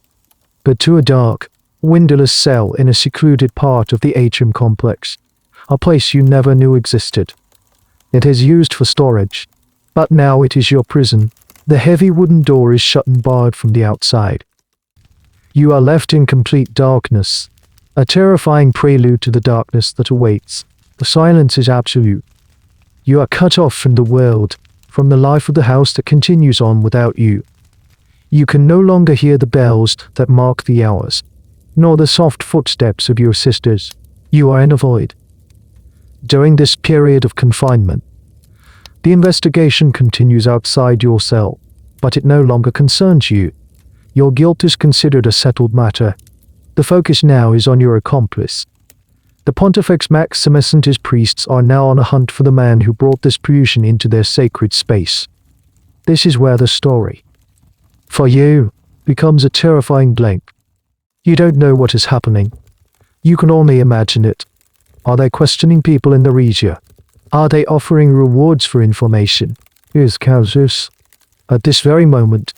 but to a dark, windowless cell in a secluded part of the atrium complex, a place you never knew existed. It is used for storage, but now it is your prison. The heavy wooden door is shut and barred from the outside. You are left in complete darkness, a terrifying prelude to the darkness that awaits. The silence is absolute. You are cut off from the world, from the life of the house that continues on without you. You can no longer hear the bells that mark the hours, nor the soft footsteps of your sisters. You are in a void. During this period of confinement, the investigation continues outside your cell, but it no longer concerns you. Your guilt is considered a settled matter. The focus now is on your accomplice. The Pontifex Maximus and his priests are now on a hunt for the man who brought this pollution into their sacred space. This is where the story, for you, becomes a terrifying blank. You don't know what is happening. You can only imagine it. Are they questioning people in the Regia? Are they offering rewards for information? Is Causus, at this very moment,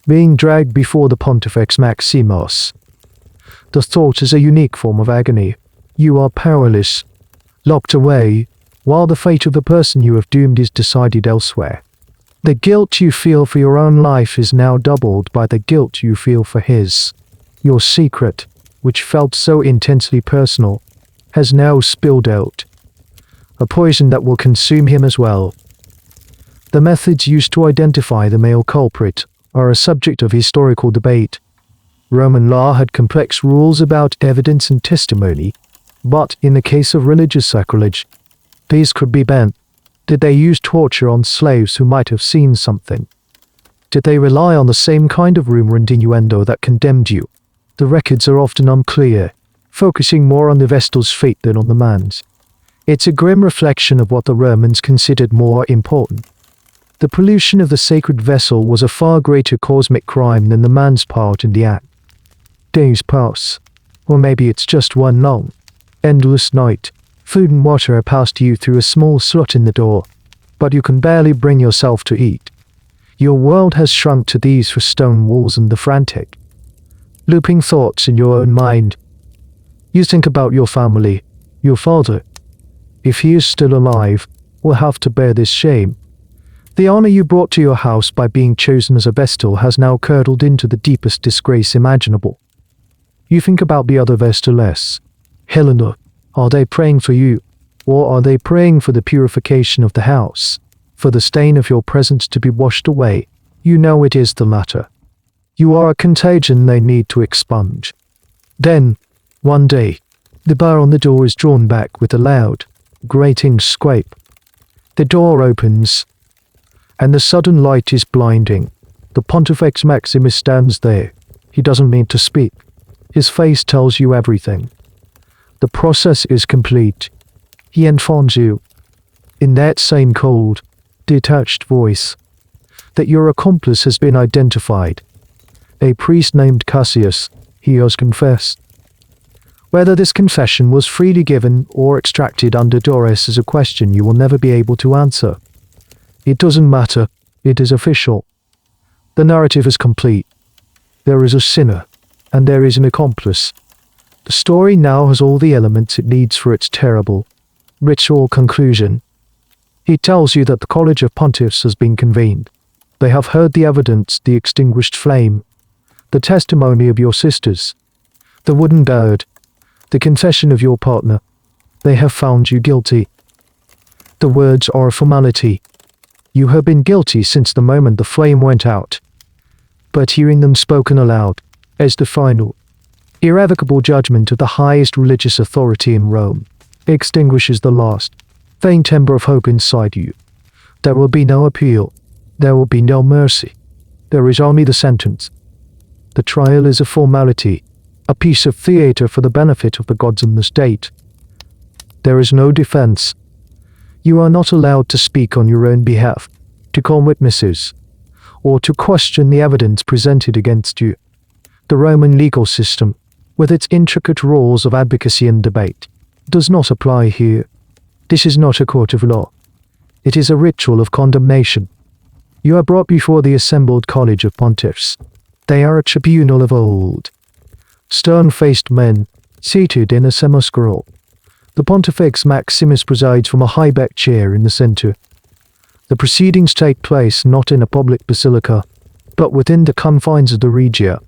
being dragged before the Pontifex Maximus? The thought is a unique form of agony. You are powerless, locked away, while the fate of the person you have doomed is decided elsewhere. The guilt you feel for your own life is now doubled by the guilt you feel for his. Your secret, which felt so intensely personal, has now spilled out. A poison that will consume him as well. The methods used to identify the male culprit are a subject of historical debate. Roman law had complex rules about evidence and testimony, but in the case of religious sacrilege, these could be bent. Did they use torture on slaves who might have seen something? Did they rely on the same kind of rumor and innuendo that condemned you? The records are often unclear, focusing more on the Vestal's fate than on the man's. It's a grim reflection of what the Romans considered more important. The pollution of the sacred vessel was a far greater cosmic crime than the man's part in the act. Days pass, or maybe it's just one long, endless night. Food and water are passed to you through a small slit in the door, but you can barely bring yourself to eat. Your world has shrunk to these for stone walls and the frantic, looping thoughts in your own mind. You think about your family, your father. If he is still alive, will have to bear this shame. The honor you brought to your house by being chosen as a Vestal has now curdled into the deepest disgrace imaginable. You think about the other Vestales. Helena, are they praying for you? Or are they praying for the purification of the house? For the stain of your presence to be washed away? You know it is the latter. You are a contagion they need to expunge. Then, one day, the bar on the door is drawn back with a loud, grating scrape. The door opens, and the sudden light is blinding. The Pontifex Maximus stands there. He doesn't need to speak. His face tells you everything. The process is complete. He informs you, in that same cold, detached voice, that your accomplice has been identified. a priest named Cassius. He has confessed. Whether this confession was freely given or extracted under duress is a question you will never be able to answer. It doesn't matter. It is official. The narrative is complete. There is a sinner, and there is an accomplice. The story now has all the elements it needs for its terrible, ritual conclusion. It tells you that the College of Pontiffs has been convened. They have heard the evidence, the extinguished flame, the testimony of your sisters, the wooden bird, the confession of your partner. They have found you guilty. The words are a formality. You have been guilty since the moment the flame went out. But hearing them spoken aloud, as the final, irrevocable judgment of the highest religious authority in Rome, extinguishes the last, faint ember of hope inside you. There will be no appeal. There will be no mercy. There is only the sentence. The trial is a formality, a piece of theatre for the benefit of the gods and the state. There is no defense. You are not allowed to speak on your own behalf, to call witnesses, or to question the evidence presented against you. The Roman legal system, with its intricate rules of advocacy and debate, does not apply here. This is not a court of law. It is a ritual of condemnation. You are brought before the assembled College of Pontiffs. They are a tribunal of old. Stern-faced men, seated in a semicircle. The Pontifex Maximus presides from a high-backed chair in the center. The proceedings take place not in a public basilica, but within the confines of the Regia.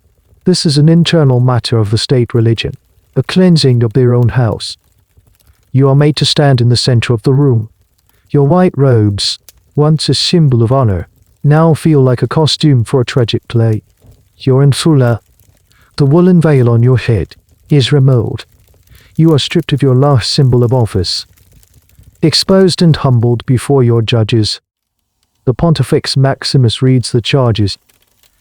This is an internal matter of the state religion, a cleansing of their own house. You are made to stand in the center of the room. Your white robes, once a symbol of honor, now feel like a costume for a tragic play. You're in fulla. The woolen veil on your head is removed. You are stripped of your last symbol of office. Exposed and humbled before your judges. The Pontifex Maximus reads the charges,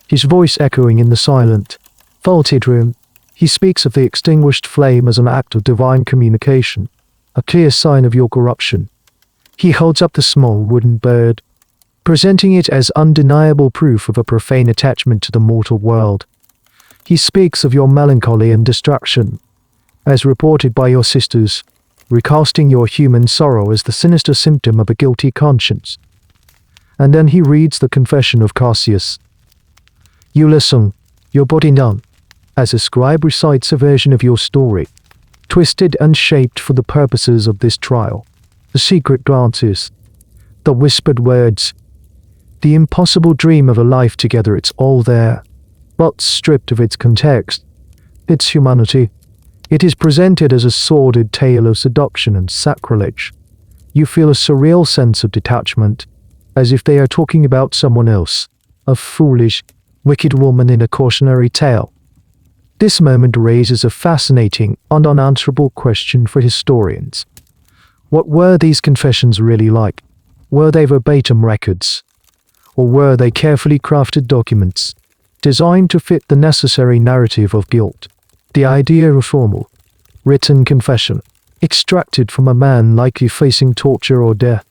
his voice echoing in the silent, vaulted room. He speaks of the extinguished flame as an act of divine communication, a clear sign of your corruption. He holds up the small wooden bird, presenting it as undeniable proof of a profane attachment to the mortal world. He speaks of your melancholy and destruction, as reported by your sisters, recasting your human sorrow as the sinister symptom of a guilty conscience. And then he reads the confession of Cassius. You listen, your body numb, as a scribe recites a version of your story, twisted and shaped for the purposes of this trial. The secret glances, the whispered words, the impossible dream of a life together, it's all there, but stripped of its context, its humanity. It is presented as a sordid tale of seduction and sacrilege. You feel a surreal sense of detachment, as if they are talking about someone else, a foolish, wicked woman in a cautionary tale. This moment raises a fascinating and unanswerable question for historians. What were these confessions really like? Were they verbatim records? Or were they carefully crafted documents, designed to fit the necessary narrative of guilt? The idea of a formal, written confession, extracted from a man likely facing torture or death,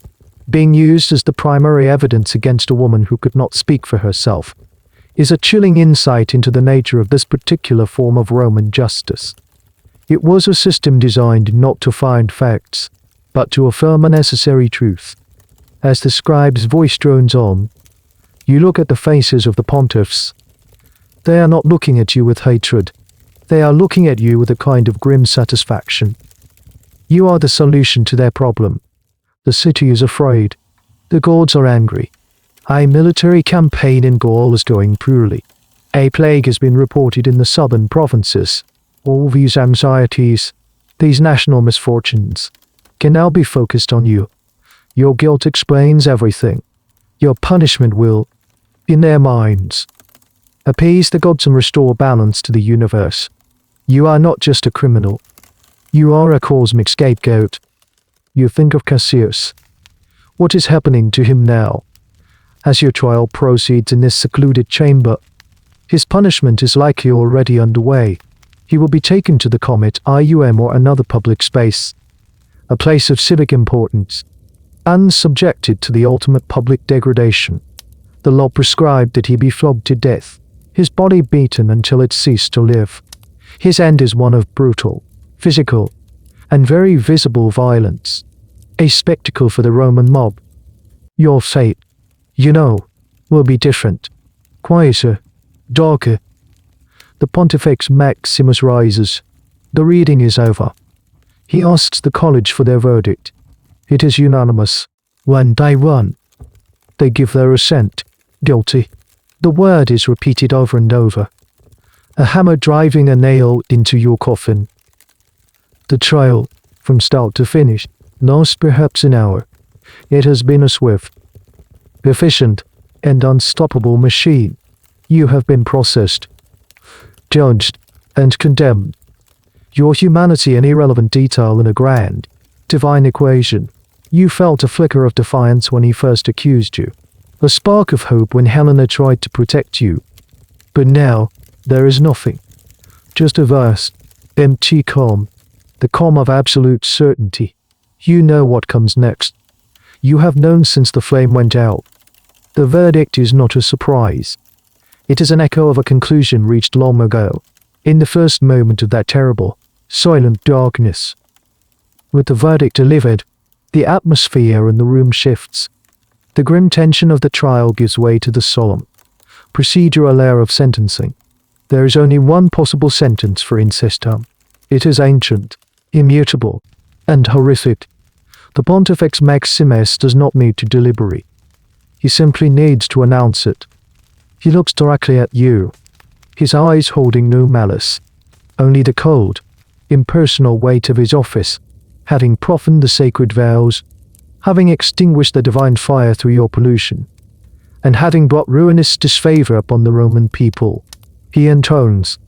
being used as the primary evidence against a woman who could not speak for herself, is a chilling insight into the nature of this particular form of Roman justice. It was a system designed not to find facts, but to affirm a necessary truth. As the scribe's voice drones on, you look at the faces of the pontiffs. They are not looking at you with hatred. They are looking at you with a kind of grim satisfaction. You are the solution to their problem. The city is afraid. The gods are angry. A military campaign in Gaul is going poorly. A plague has been reported in the southern provinces. All these anxieties, these national misfortunes, can now be focused on you. Your guilt explains everything. Your punishment will, in their minds, appease the gods and restore balance to the universe. You are not just a criminal. You are a cosmic scapegoat. You think of Cassius. What is happening to him now? As your trial proceeds in this secluded chamber, his punishment is likely already underway. He will be taken to the Comet IUM or another public space, a place of civic importance, and subjected to the ultimate public degradation. The law prescribed that he be flogged to death. his body beaten until it ceased to live. His end is one of brutal, physical, and very visible violence, a spectacle for the Roman mob. Your fate, you know, will be different, quieter, darker. The Pontifex Maximus rises. The reading is over. He asks the college for their verdict. It is unanimous. 1-1. They give their assent. Guilty. The word is repeated over and over. A hammer driving a nail into your coffin. The trial, from start to finish, lasts perhaps an hour. It has been a swift, efficient, and unstoppable machine. You have been processed, judged, and condemned. Your humanity an irrelevant detail in a grand, divine equation. You felt a flicker of defiance when he first accused you, a spark of hope when Helena tried to protect you. But now, there is nothing. Just a vast, empty calm, the calm of absolute certainty. You know what comes next. You have known since the flame went out. The verdict is not a surprise. It is an echo of a conclusion reached long ago, in the first moment of that terrible, silent darkness. With the verdict delivered, the atmosphere in the room shifts. The grim tension of the trial gives way to the solemn, procedural air of sentencing. There is only one possible sentence for incestum. It is ancient, immutable, and horrific. The Pontifex Maximus does not need to deliberate. He simply needs to announce it. He looks directly at you, his eyes holding no malice, only the cold, impersonal weight of his office, having profaned the sacred vows, having extinguished the divine fire through your pollution, and having brought ruinous disfavor upon the Roman people. He intones,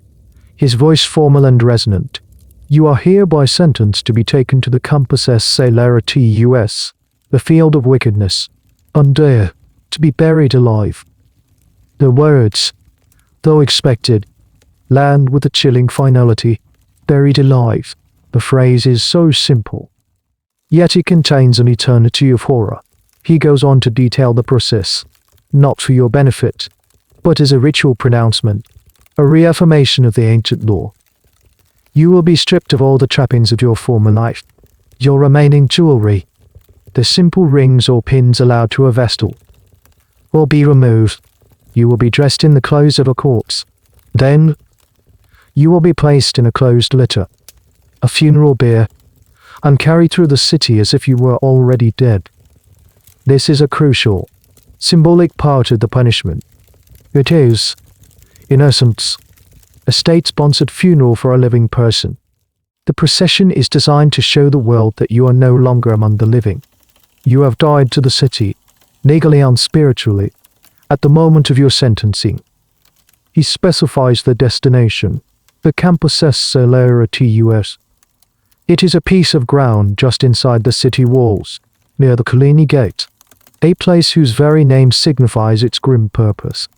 his voice formal and resonant. You are hereby sentenced to be taken to the Campus Celerity US, the field of wickedness, under, to be buried alive. The words, though expected, land with a chilling finality. Buried alive. The phrase is so simple, yet it contains an eternity of horror. He goes on to detail the process, not for your benefit, but as a ritual pronouncement, a reaffirmation of the ancient law. You will be stripped of all the trappings of your former life, your remaining jewelry, the simple rings or pins allowed to a vestal, will be removed. You will be dressed in the clothes of a corpse. Then, you will be placed in a closed litter, a funeral bier, and carried through the city as if you were already dead. This is a crucial, symbolic part of the punishment. It is, in essence, a state-sponsored funeral for a living person. The procession is designed to show the world that you are no longer among the living. You have died to the city, legally and spiritually, at the moment of your sentencing. He specifies the destination, the Campus Celerity US. It is a piece of ground just inside the city walls, near the Collini Gate, a place whose very name signifies its grim purpose.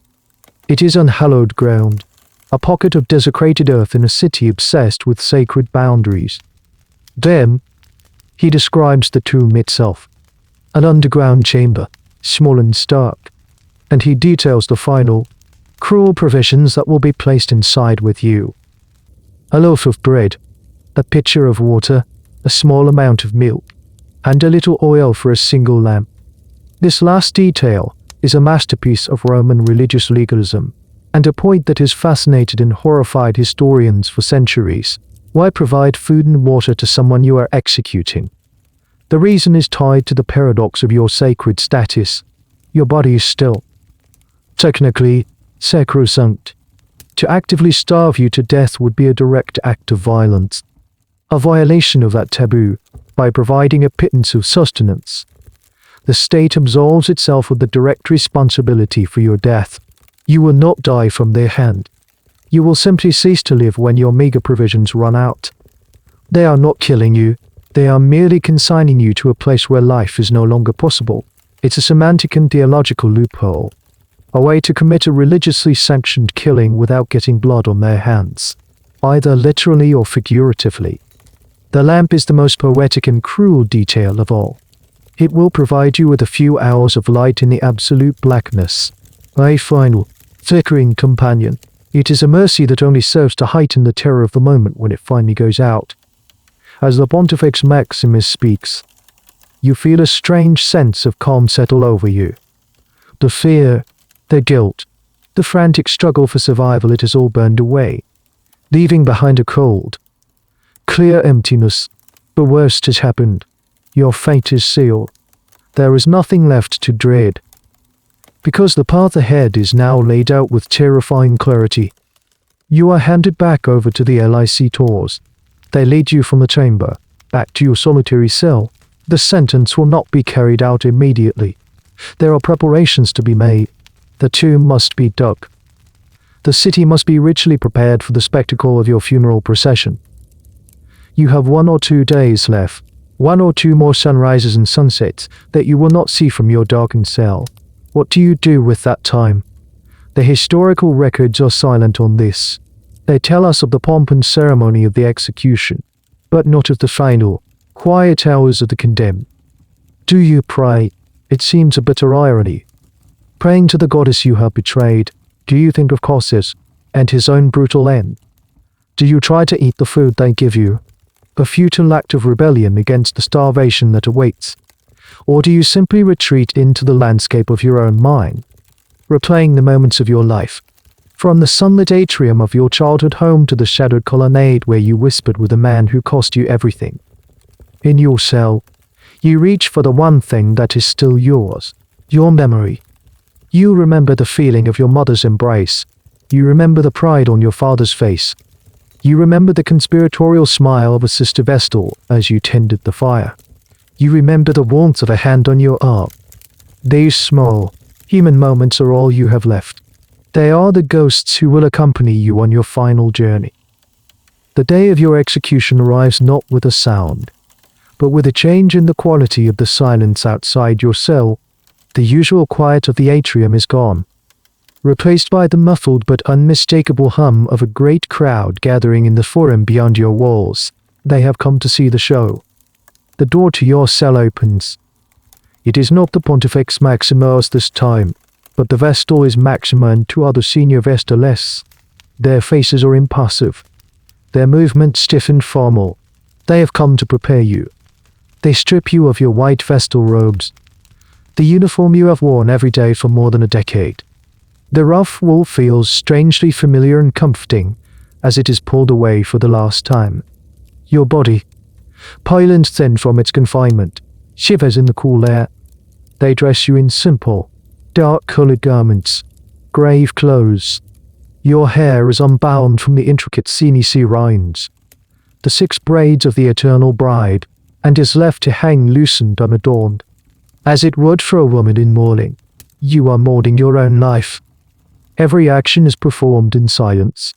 It is unhallowed ground, a pocket of desecrated earth in a city obsessed with sacred boundaries. Then, he describes the tomb itself, an underground chamber, small and stark, and he details the final, cruel provisions that will be placed inside with you. A loaf of bread, a pitcher of water, a small amount of milk, and a little oil for a single lamp. This last detail is a masterpiece of Roman religious legalism, and a point that has fascinated and horrified historians for centuries. Why provide food and water to someone you are executing? The reason is tied to the paradox of your sacred status. Your body is still, technically, sacrosanct. To actively starve you to death would be a direct act of violence, a violation of that taboo, by providing a pittance of sustenance. The state absolves itself of the direct responsibility for your death. You will not die from their hand. You will simply cease to live when your meager provisions run out. They are not killing you, they are merely consigning you to a place where life is no longer possible. It's a semantic and theological loophole, a way to commit a religiously sanctioned killing without getting blood on their hands, either literally or figuratively. The lamp is the most poetic and cruel detail of all. It will provide you with a few hours of light in the absolute blackness, a final, flickering companion. It is a mercy that only serves to heighten the terror of the moment when it finally goes out. As the Pontifex Maximus speaks, you feel a strange sense of calm settle over you. The fear, the guilt, the frantic struggle for survival, it has all burned away, leaving behind a cold, clear emptiness. The worst has happened. Your fate is sealed. There is nothing left to dread, because the path ahead is now laid out with terrifying clarity. You are handed back over to the LIC tours. They lead you from the chamber, back to your solitary cell. The sentence will not be carried out immediately. There are preparations to be made. The tomb must be dug. The city must be richly prepared for the spectacle of your funeral procession. You have 1 or 2 days left, 1 or 2 more sunrises and sunsets that you will not see from your darkened cell. What do you do with that time? The historical records are silent on this. They tell us of the pomp and ceremony of the execution, but not of the final, quiet hours of the condemned. Do you pray? It seems a bitter irony. Praying to the goddess you have betrayed, do you think of Cossus and his own brutal end? Do you try to eat the food they give you, a futile act of rebellion against the starvation that awaits? Or do you simply retreat into the landscape of your own mind, replaying the moments of your life, from the sunlit atrium of your childhood home to the shadowed colonnade where you whispered with the man who cost you everything? In your cell, you reach for the one thing that is still yours, your memory. You remember the feeling of your mother's embrace. You remember the pride on your father's face. You remember the conspiratorial smile of a Sister Vestal as you tended the fire. You remember the warmth of a hand on your arm. These small, human moments are all you have left. They are the ghosts who will accompany you on your final journey. The day of your execution arrives not with a sound, but with a change in the quality of the silence outside your cell. The usual quiet of the atrium is gone, replaced by the muffled but unmistakable hum of a great crowd gathering in the forum beyond your walls. They have come to see the show. The door to your cell opens. It is not the Pontifex Maximus this time, but the Vestalis Maxima and 2 other senior Vestales. Their faces are impassive, their movements stiff and formal. They have come to prepare you. They strip you of your white Vestal robes, the uniform you have worn every day for more than a decade. The rough wool feels strangely familiar and comforting as it is pulled away for the last time. Your body, pale and thin from its confinement, shivers in the cool air. They dress you in simple, dark-colored garments, grave clothes. Your hair is unbound from the intricate sinewy rinds, the 6 braids of the eternal bride, and is left to hang loosened unadorned, as it would for a woman in mourning. You are mourning your own life. Every action is performed in silence.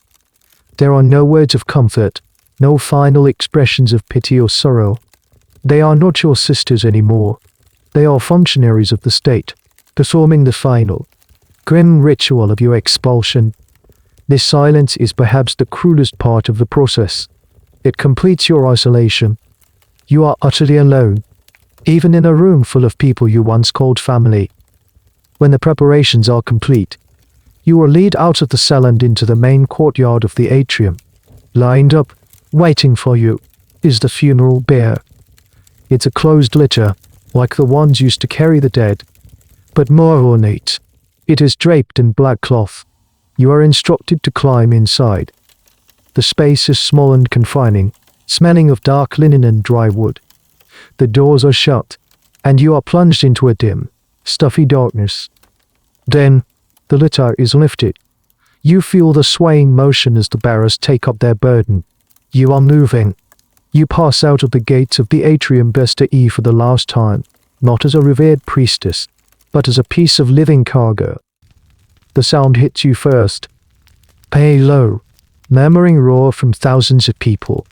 There are no words of comfort, no final expressions of pity or sorrow. They are not your sisters anymore. They are functionaries of the state, performing the final, grim ritual of your expulsion. This silence is perhaps the cruelest part of the process. It completes your isolation. You are utterly alone, even in a room full of people you once called family. When the preparations are complete, you are led out of the cell and into the main courtyard of the atrium. Lined up, waiting for you, is the funeral bier. It's a closed litter, like the ones used to carry the dead, but more ornate. It is draped in black cloth. You are instructed to climb inside. The space is small and confining, smelling of dark linen and dry wood. The doors are shut, and you are plunged into a dim, stuffy darkness. Then, the litter is lifted. You feel the swaying motion as the bearers take up their burden. You are moving. You pass out of the gates of the atrium Vestal for the last time, not as a revered priestess, but as a piece of living cargo. The sound hits you first. Pay low, murmuring roar from thousands of people.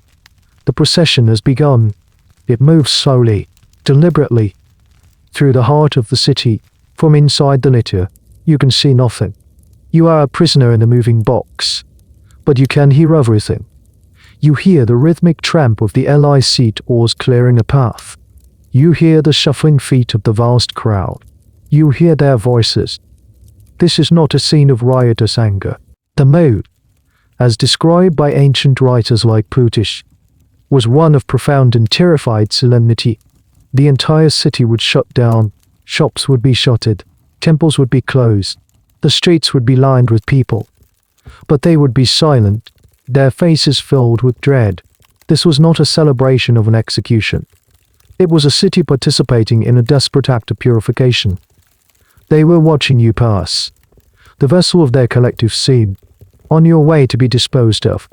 The procession has begun. It moves slowly, deliberately, through the heart of the city. From inside the litter, you can see nothing. You are a prisoner in a moving box, but you can hear everything. You hear the rhythmic tramp of the LIC oars clearing a path. You hear the shuffling feet of the vast crowd. You hear their voices. This is not a scene of riotous anger. The mood, as described by ancient writers like Plutarch, was one of profound and terrified solemnity. The entire city would shut down, shops would be shuttered, temples would be closed, the streets would be lined with people. But they would be silent, their faces filled with dread. This was not a celebration of an execution. It was a city participating in a desperate act of purification. They were watching you pass, the vessel of their collective sin, on your way to be disposed of.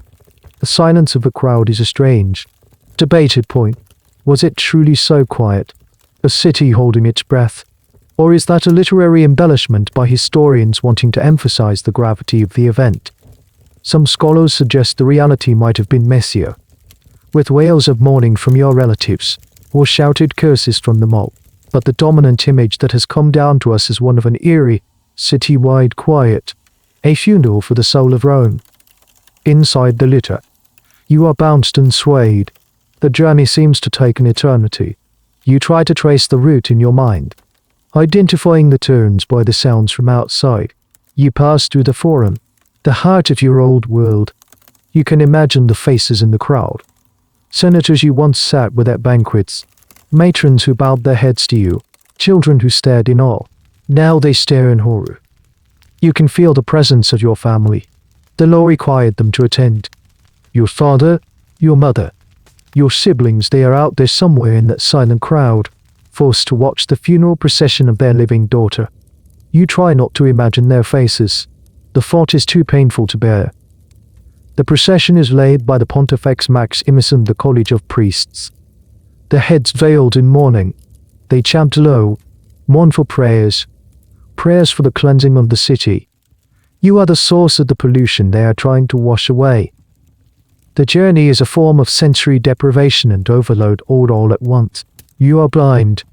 The silence of the crowd is a strange, debated point. Was it truly so quiet? A city holding its breath? Or is that a literary embellishment by historians wanting to emphasize the gravity of the event? Some scholars suggest the reality might have been messier, with wails of mourning from your relatives, or shouted curses from the mob. But the dominant image that has come down to us is one of an eerie, city-wide quiet, a funeral for the soul of Rome. Inside the litter, you are bounced and swayed. The journey seems to take an eternity. You try to trace the route in your mind, identifying the turns by the sounds from outside. You pass through the forum, the heart of your old world. You can imagine the faces in the crowd. Senators you once sat with at banquets, matrons who bowed their heads to you, children who stared in awe. Now they stare in horror. You can feel the presence of your family, the law required them to attend. Your father, your mother, your siblings, they are out there somewhere in that silent crowd, forced to watch the funeral procession of their living daughter. You try not to imagine their faces. The thought is too painful to bear. The procession is led by the Pontifex Maximus and the College of Priests. Their heads veiled in mourning, they chant low, mournful prayers for the cleansing of the city. You are the source of the pollution they are trying to wash away. The journey is a form of sensory deprivation and overload all at once. You are blind,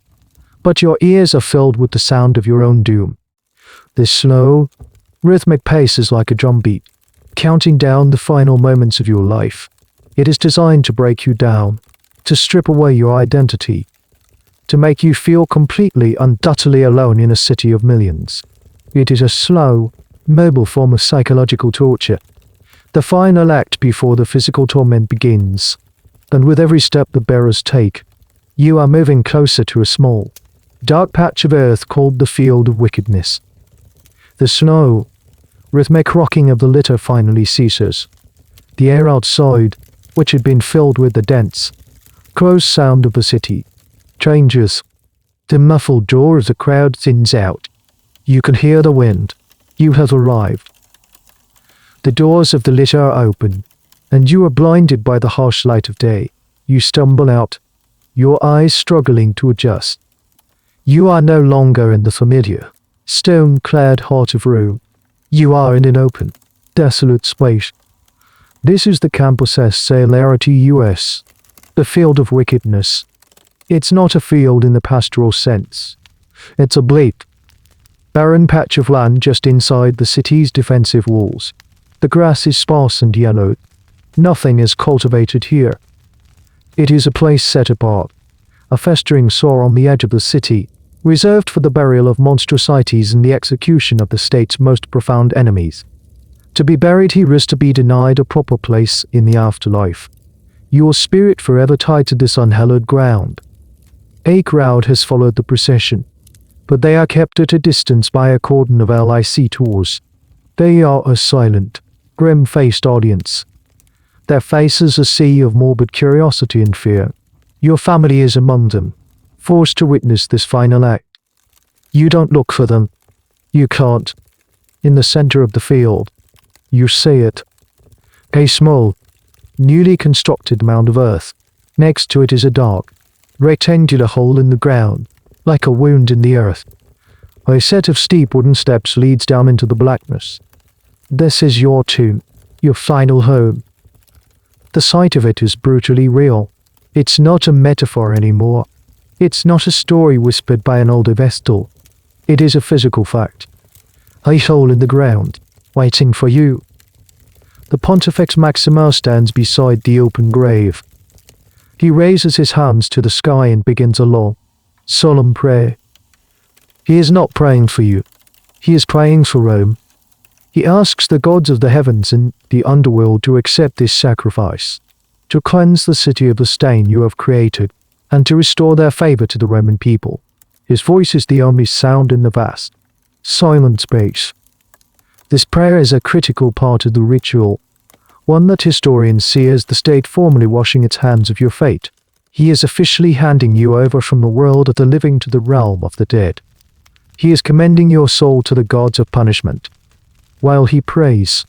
but your ears are filled with the sound of your own doom. This slow, rhythmic pace is like a drumbeat, counting down the final moments of your life. It is designed to break you down, to strip away your identity, to make you feel completely and utterly alone in a city of millions. It is a slow, mobile form of psychological torture, the final act before the physical torment begins. And with every step the bearers take, you are moving closer to a small, dark patch of earth called the field of wickedness. The slow, rhythmic rocking of the litter finally ceases. The air outside, which had been filled with the dense, close sound of the city, changes. The muffled roar as the crowd thins out. You can hear the wind. You have arrived. The doors of the litter are open, and you are blinded by the harsh light of day. You stumble out, your eyes struggling to adjust. You are no longer in the familiar, stone-clad heart of Rome. You are in an open, desolate space. This is the Campus Celerity US, the field of wickedness. It's not a field in the pastoral sense. It's a bleak, barren patch of land just inside the city's defensive walls. The grass is sparse and yellowed. Nothing is cultivated here. It is a place set apart, a festering sore on the edge of the city, reserved for the burial of monstrosities and the execution of the state's most profound enemies. To be buried here is to be denied a proper place in the afterlife. Your spirit forever tied to this unhallowed ground. A crowd has followed the procession, but they are kept at a distance by a cordon of LIC tours. They are a silent, grim-faced audience. Their faces a sea of morbid curiosity and fear. Your family is among them, forced to witness this final act. You don't look for them. You can't. In the center of the field, you see it. A small, newly constructed mound of earth. Next to it is a dark, rectangular hole in the ground, like a wound in the earth. A set of steep wooden steps leads down into the blackness. This is your tomb, your final home. The sight of it is brutally real. It's not a metaphor anymore. It's not a story whispered by an older Vestal. It is a physical fact. A hole in the ground, waiting for you. The Pontifex Maximus stands beside the open grave. He raises his hands to the sky and begins a long, solemn prayer. He is not praying for you. He is praying for Rome. He asks the gods of the heavens and the underworld to accept this sacrifice, to cleanse the city of the stain you have created, and to restore their favor to the Roman people. His voice is the only sound in the vast, silent space. This prayer is a critical part of the ritual, one that historians see as the state formally washing its hands of your fate. He is officially handing you over from the world of the living to the realm of the dead. He is commending your soul to the gods of punishment. While he prays,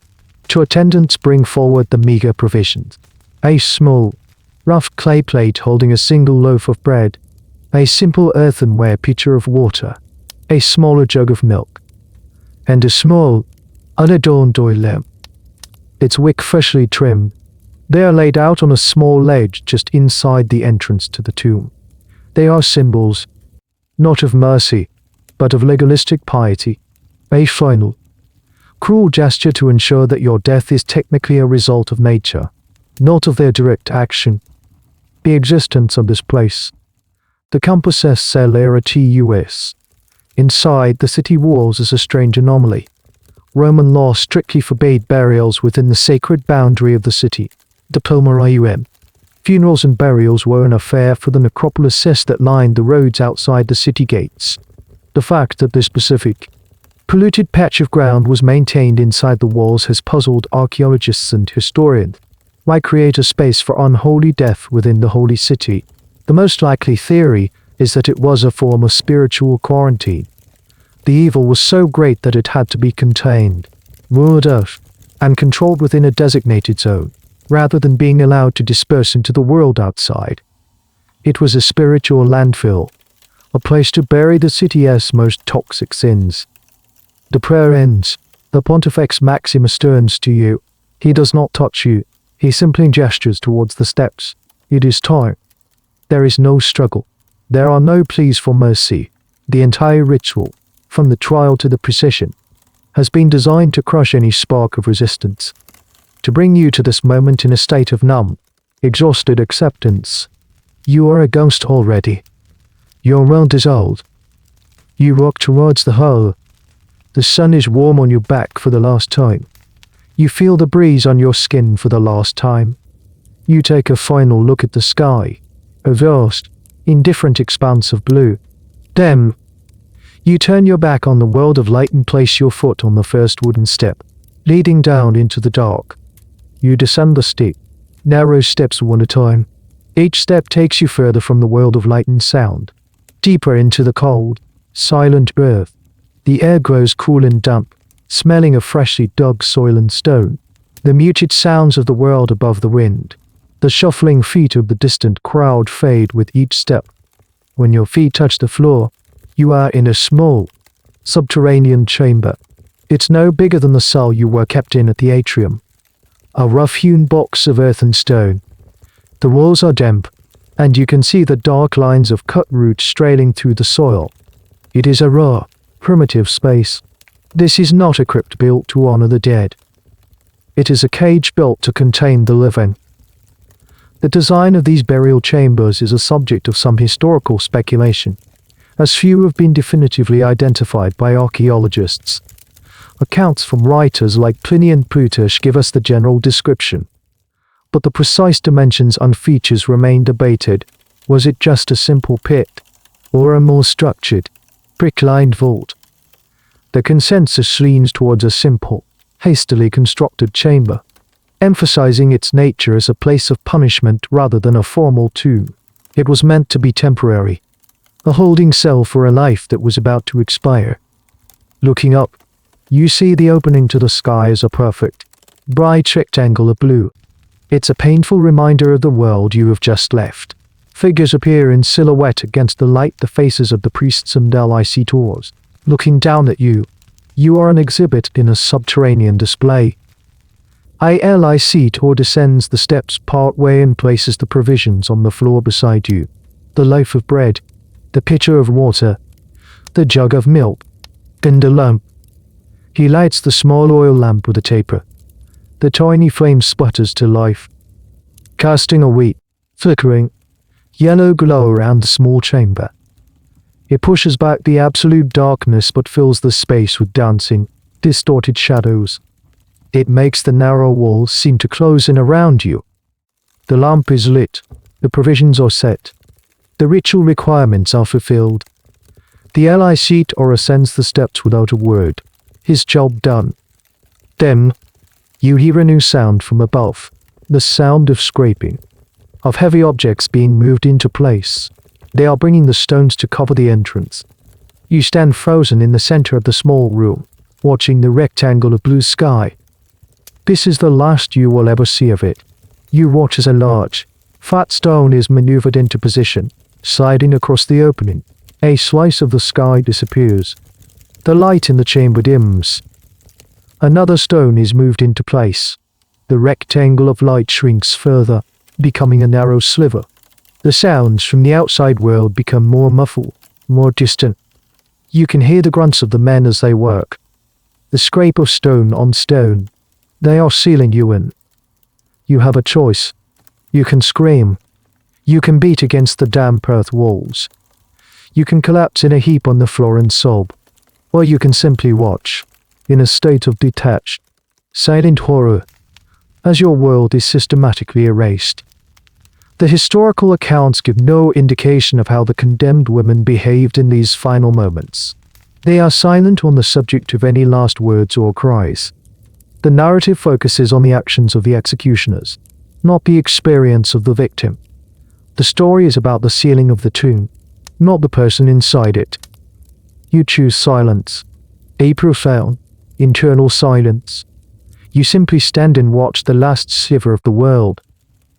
two attendants bring forward the meager provisions. A small, rough clay plate holding a single loaf of bread, a simple earthenware pitcher of water, a smaller jug of milk, and a small, unadorned oil lamp, its wick freshly trimmed. They are laid out on a small ledge just inside the entrance to the tomb. They are symbols, not of mercy, but of legalistic piety, a final, cruel gesture to ensure that your death is technically a result of nature, not of their direct action. The existence of this place, the Campus Relaxation, inside the city walls is a strange anomaly. Roman law strictly forbade burials within the sacred boundary of the city, the Pomerium. Funerals and burials were an affair for the necropolises that lined the roads outside the city gates. The fact that this specific, polluted patch of ground was maintained inside the walls has puzzled archaeologists and historians. Why create a space for unholy death within the holy city? The most likely theory is that it was a form of spiritual quarantine. The evil was so great that it had to be contained, warded off, and controlled within a designated zone, rather than being allowed to disperse into the world outside. It was a spiritual landfill, a place to bury the city's most toxic sins. The prayer ends. The Pontifex Maximus turns to you. He does not touch you. He simply gestures towards the steps. It is time. There is no struggle. There are no pleas for mercy. The entire ritual, from the trial to the procession, has been designed to crush any spark of resistance, to bring you to this moment in a state of numb, exhausted acceptance. You are a ghost already. Your world is old. You walk towards the hole. The sun is warm on your back for the last time. You feel the breeze on your skin for the last time. You take a final look at the sky, a vast, indifferent expanse of blue. Then, you turn your back on the world of light and place your foot on the first wooden step, leading down into the dark. You descend the steep, narrow steps one at a time. Each step takes you further from the world of light and sound, deeper into the cold, silent earth. The air grows cool and damp, smelling of freshly dug soil and stone. The muted sounds of the world above the wind, the shuffling feet of the distant crowd fade with each step. When your feet touch the floor, you are in a small, subterranean chamber. It's no bigger than the cell you were kept in at the atrium. A rough-hewn box of earth and stone. The walls are damp, and you can see the dark lines of cut roots straining through the soil. It is a raw, primitive space. This is not a crypt built to honor the dead. It is a cage built to contain the living. The design of these burial chambers is a subject of some historical speculation, as few have been definitively identified by archaeologists. Accounts from writers like Pliny and Plutarch give us the general description, but the precise dimensions and features remain debated. Was it just a simple pit, or a more structured, brick-lined vault? The consensus leans towards a simple, hastily constructed chamber, emphasizing its nature as a place of punishment rather than a formal tomb. It was meant to be temporary, a holding cell for a life that was about to expire. Looking up, you see the opening to the sky as a perfect, bright rectangle of blue. It's a painful reminder of the world you have just left. Figures appear in silhouette against the light, the faces of the priests and lictors, looking down at you. You are an exhibit in a subterranean display. A lictor descends the steps part way and places the provisions on the floor beside you. The loaf of bread, the pitcher of water, the jug of milk, and a lamp. He lights the small oil lamp with a taper. The tiny flame sputters to life, casting a weak, flickering, yellow glow around the small chamber. It pushes back the absolute darkness but fills the space with dancing, distorted shadows. It makes the narrow walls seem to close in around you. The lamp is lit, the provisions are set, the ritual requirements are fulfilled. The ally seat or ascends the steps without a word, his job done. Then, you hear a new sound from above, the sound of scraping, of heavy objects being moved into place. They are bringing the stones to cover the entrance. You stand frozen in the center of the small room, watching the rectangle of blue sky. This is the last you will ever see of it. You watch as a large, fat stone is maneuvered into position, sliding across the opening. A slice of the sky disappears. The light in the chamber dims. Another stone is moved into place. The rectangle of light shrinks further, becoming a narrow sliver. The sounds from the outside world become more muffled, more distant. You can hear the grunts of the men as they work. The scrape of stone on stone. They are sealing you in. You have a choice. You can scream. You can beat against the damp earth walls. You can collapse in a heap on the floor and sob. Or you can simply watch, in a state of detached, silent horror, as your world is systematically erased. The historical accounts give no indication of how the condemned women behaved in these final moments. They are silent on the subject of any last words or cries. The narrative focuses on the actions of the executioners, not the experience of the victim. The story is about the sealing of the tomb, not the person inside it. You choose silence, a profound, internal silence. You simply stand and watch the last sliver of the world,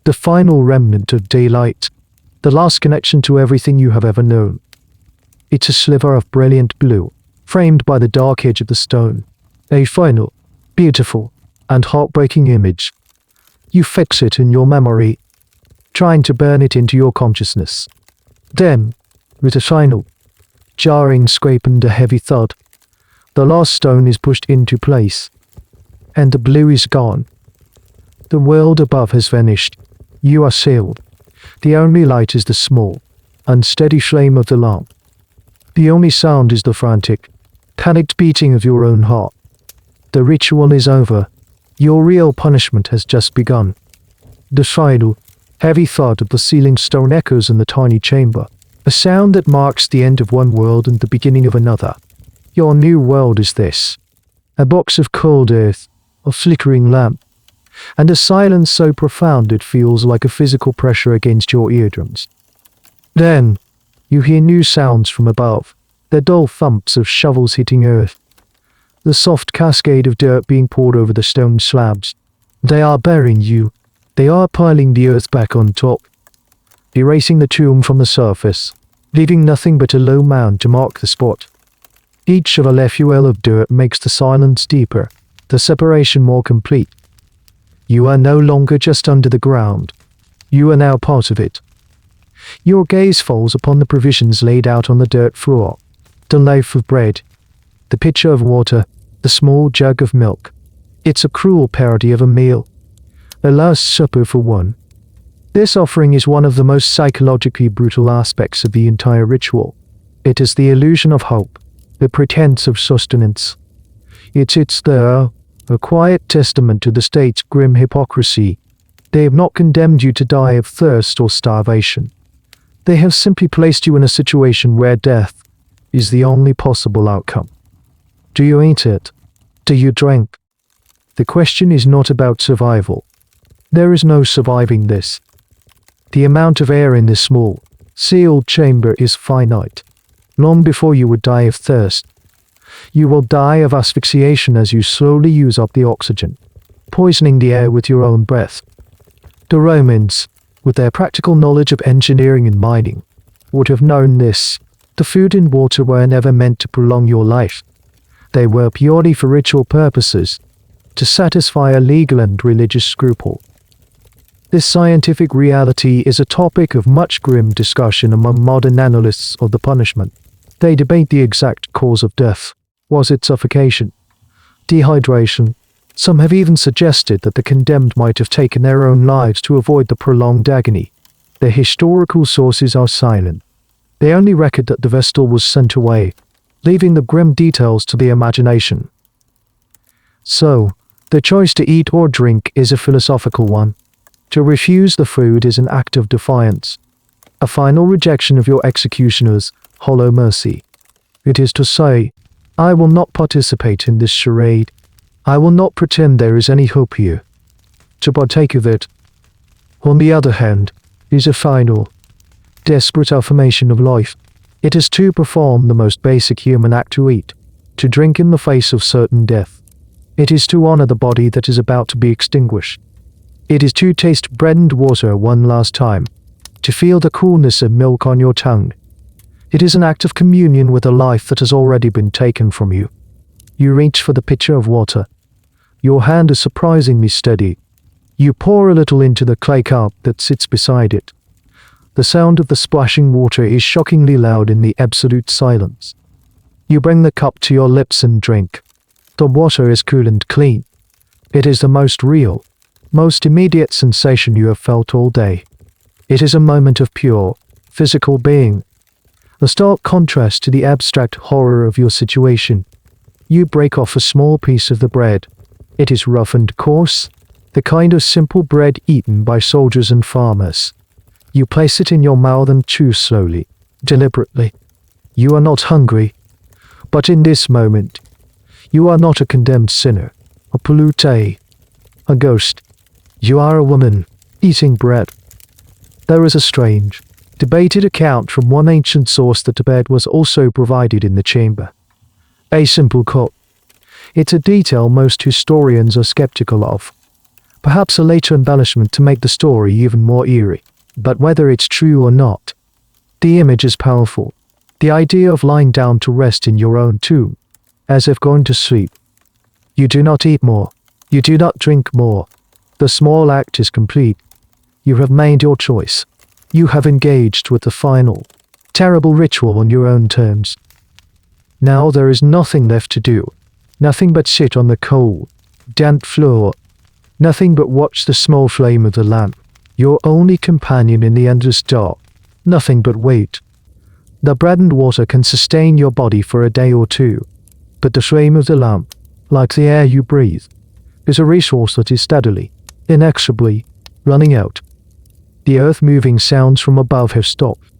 the final remnant of daylight, the last connection to everything you have ever known. It's a sliver of brilliant blue, framed by the dark edge of the stone. A final, beautiful, and heartbreaking image. You fix it in your memory, trying to burn it into your consciousness. Then, with a final, jarring scrape and a heavy thud, the last stone is pushed into place, and the blue is gone. The world above has vanished. You are sealed. The only light is the small, unsteady flame of the lamp. The only sound is the frantic, panicked beating of your own heart. The ritual is over. Your real punishment has just begun. The final, heavy thud of the sealing stone echoes in the tiny chamber, a sound that marks the end of one world and the beginning of another. Your new world is this: a box of cold earth, a flickering lamp, and a silence so profound it feels like a physical pressure against your eardrums. Then, you hear new sounds from above, the dull thumps of shovels hitting earth, the soft cascade of dirt being poured over the stone slabs. They are burying you. They are piling the earth back on top, erasing the tomb from the surface, leaving nothing but a low mound to mark the spot. Each shovelful of dirt makes the silence deeper, the separation more complete. You are no longer just under the ground. You are now part of it. Your gaze falls upon the provisions laid out on the dirt floor, the loaf of bread, the pitcher of water, the small jug of milk. It's a cruel parody of a meal, a last supper for one. This offering is one of the most psychologically brutal aspects of the entire ritual. It is the illusion of hope, the pretense of sustenance. It's there, a quiet testament to the state's grim hypocrisy. They have not condemned you to die of thirst or starvation. They have simply placed you in a situation where death is the only possible outcome. Do you eat it? Do you drink? The question is not about survival. There is no surviving this. The amount of air in this small, sealed chamber is finite. Long before you would die of thirst, you will die of asphyxiation as you slowly use up the oxygen, poisoning the air with your own breath. The Romans, with their practical knowledge of engineering and mining, would have known this. The food and water were never meant to prolong your life. They were purely for ritual purposes, to satisfy a legal and religious scruple. This scientific reality is a topic of much grim discussion among modern analysts of the punishment. They debate the exact cause of death. Was it suffocation? Dehydration? Some have even suggested that the condemned might have taken their own lives to avoid the prolonged agony. The historical sources are silent. They only record that the Vestal was sent away, leaving the grim details to the imagination. So, the choice to eat or drink is a philosophical one. To refuse the food is an act of defiance, a final rejection of your executioner's hollow mercy. It is to say, I will not participate in this charade. I will not pretend there is any hope here. To partake of it, on the other hand, is a final, desperate affirmation of life. It is to perform the most basic human act to eat, to drink in the face of certain death. It is to honor the body that is about to be extinguished. It is to taste bread and water one last time, to feel the coolness of milk on your tongue. It is an act of communion with a life that has already been taken from you. You reach for the pitcher of water. Your hand is surprisingly steady. You pour a little into the clay cup that sits beside it. The sound of the splashing water is shockingly loud in the absolute silence. You bring the cup to your lips and drink. The water is cool and clean. It is the most real, most immediate sensation you have felt all day. It is a moment of pure, physical being. A stark contrast to the abstract horror of your situation. You break off a small piece of the bread. It is rough and coarse, the kind of simple bread eaten by soldiers and farmers. You place it in your mouth and chew slowly, deliberately. You are not hungry, but in this moment, you are not a condemned sinner, a pollute, a ghost. You are a woman, eating bread. There is a strange, debated account from one ancient source that the bed was also provided in the chamber. A simple cot. It's a detail most historians are skeptical of. Perhaps a later embellishment to make the story even more eerie. But whether it's true or not, the image is powerful. The idea of lying down to rest in your own tomb, as if going to sleep. You do not eat more. You do not drink more. The small act is complete. You have made your choice. You have engaged with the final, terrible ritual on your own terms. Now there is nothing left to do. Nothing but sit on the cold, damp floor. Nothing but watch the small flame of the lamp. Your only companion in the endless dark. Nothing but wait. The bread and water can sustain your body for a day or two, but the flame of the lamp, like the air you breathe, is a resource that is steadily, inexorably, running out. The earth-moving sounds from above have stopped.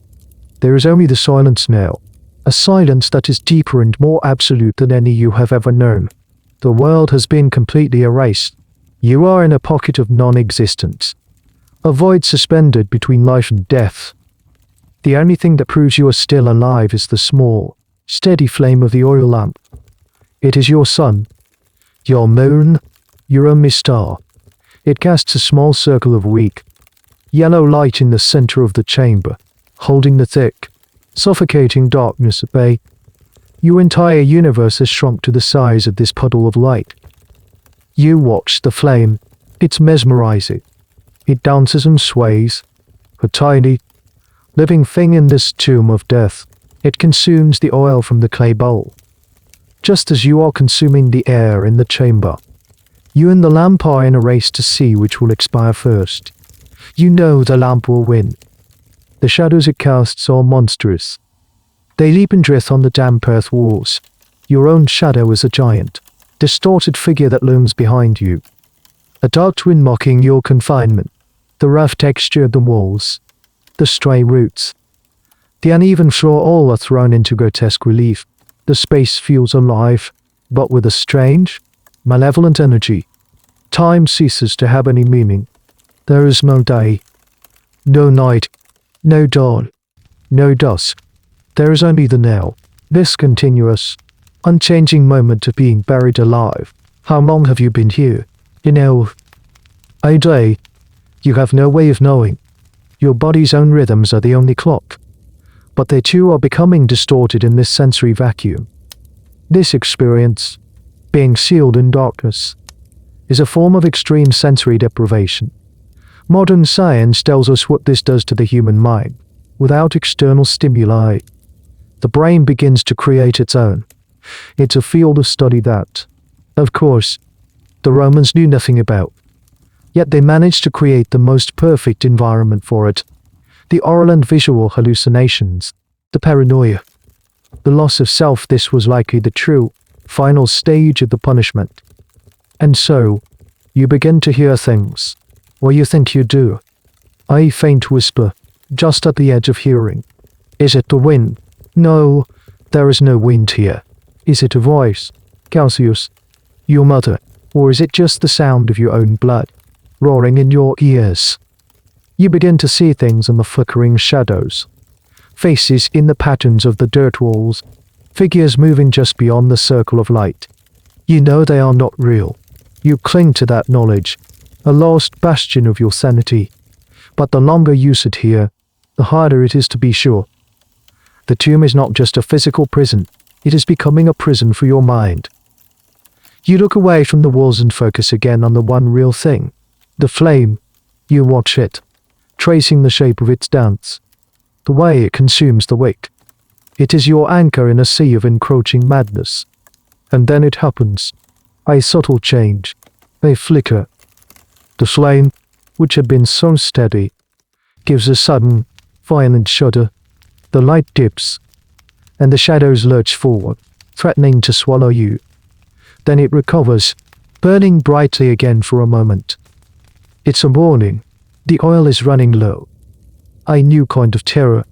There is only the silence now, a silence that is deeper and more absolute than any you have ever known. The world has been completely erased. You are in a pocket of non-existence. A void suspended between life and death. The only thing that proves you are still alive is the small, steady flame of the oil lamp. It is your sun, your moon, your only star. It casts a small circle of weak, yellow light in the center of the chamber, holding the thick, suffocating darkness at bay. Your entire universe has shrunk to the size of this puddle of light. You watch the flame. It's mesmerizing. It dances and sways, a tiny, living thing in this tomb of death. It consumes the oil from the clay bowl, just as you are consuming the air in the chamber. You and the lamp are in a race to see which will expire first. You know the lamp will win. The shadows it casts are monstrous. They leap and drift on the damp earth walls. Your own shadow is a giant, distorted figure that looms behind you. A dark twin mocking your confinement. The rough texture of the walls, the stray roots, the uneven floor, all are thrown into grotesque relief. The space feels alive, but with a strange, malevolent energy. Time ceases to have any meaning. There is no day, no night, no dawn, no dusk. There is only the now, this continuous, unchanging moment of being buried alive. How long have you been here? A day. You have no way of knowing. Your body's own rhythms are the only clock. But they too are becoming distorted in this sensory vacuum. This experience, being sealed in darkness, is a form of extreme sensory deprivation. Modern science tells us what this does to the human mind. Without external stimuli, the brain begins to create its own. It's a field of study that, of course, the Romans knew nothing about. Yet they managed to create the most perfect environment for it. The oral and visual hallucinations, the paranoia, the loss of self. This was likely the true, final stage of the punishment. And so, you begin to hear things, or you think you do. A faint whisper, just at the edge of hearing. Is it the wind? No, there is no wind here. Is it a voice? Calcius, your mother, or is it just the sound of your own blood, roaring in your ears? You begin to see things in the flickering shadows. Faces in the patterns of the dirt walls, figures moving just beyond the circle of light. You know they are not real. You cling to that knowledge, a lost bastion of your sanity. But the longer you sit here, the harder it is to be sure. The tomb is not just a physical prison, it is becoming a prison for your mind. You look away from the walls and focus again on the one real thing, the flame. You watch it, tracing the shape of its dance, the way it consumes the wick. It is your anchor in a sea of encroaching madness. And then it happens. A subtle change, a flicker. The flame, which had been so steady, gives a sudden, violent shudder. The light dips, and the shadows lurch forward, threatening to swallow you. Then it recovers, burning brightly again for a moment. It's a warning. The oil is running low. A new kind of terror,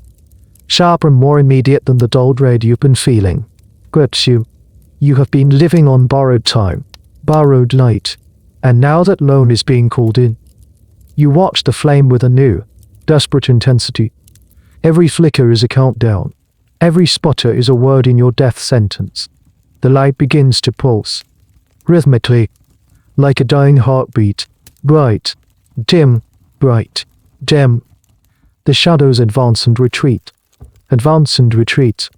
sharper and more immediate than the dull dread you've been feeling, grips you. You have been living on borrowed time, borrowed light, and now that loan is being called in, you watch the flame with a new, desperate intensity. Every flicker is a countdown. Every sputter is a word in your death sentence. The light begins to pulse, rhythmically, like a dying heartbeat. Bright, dim, bright, dim. The shadows advance and retreat. Advance and retreat.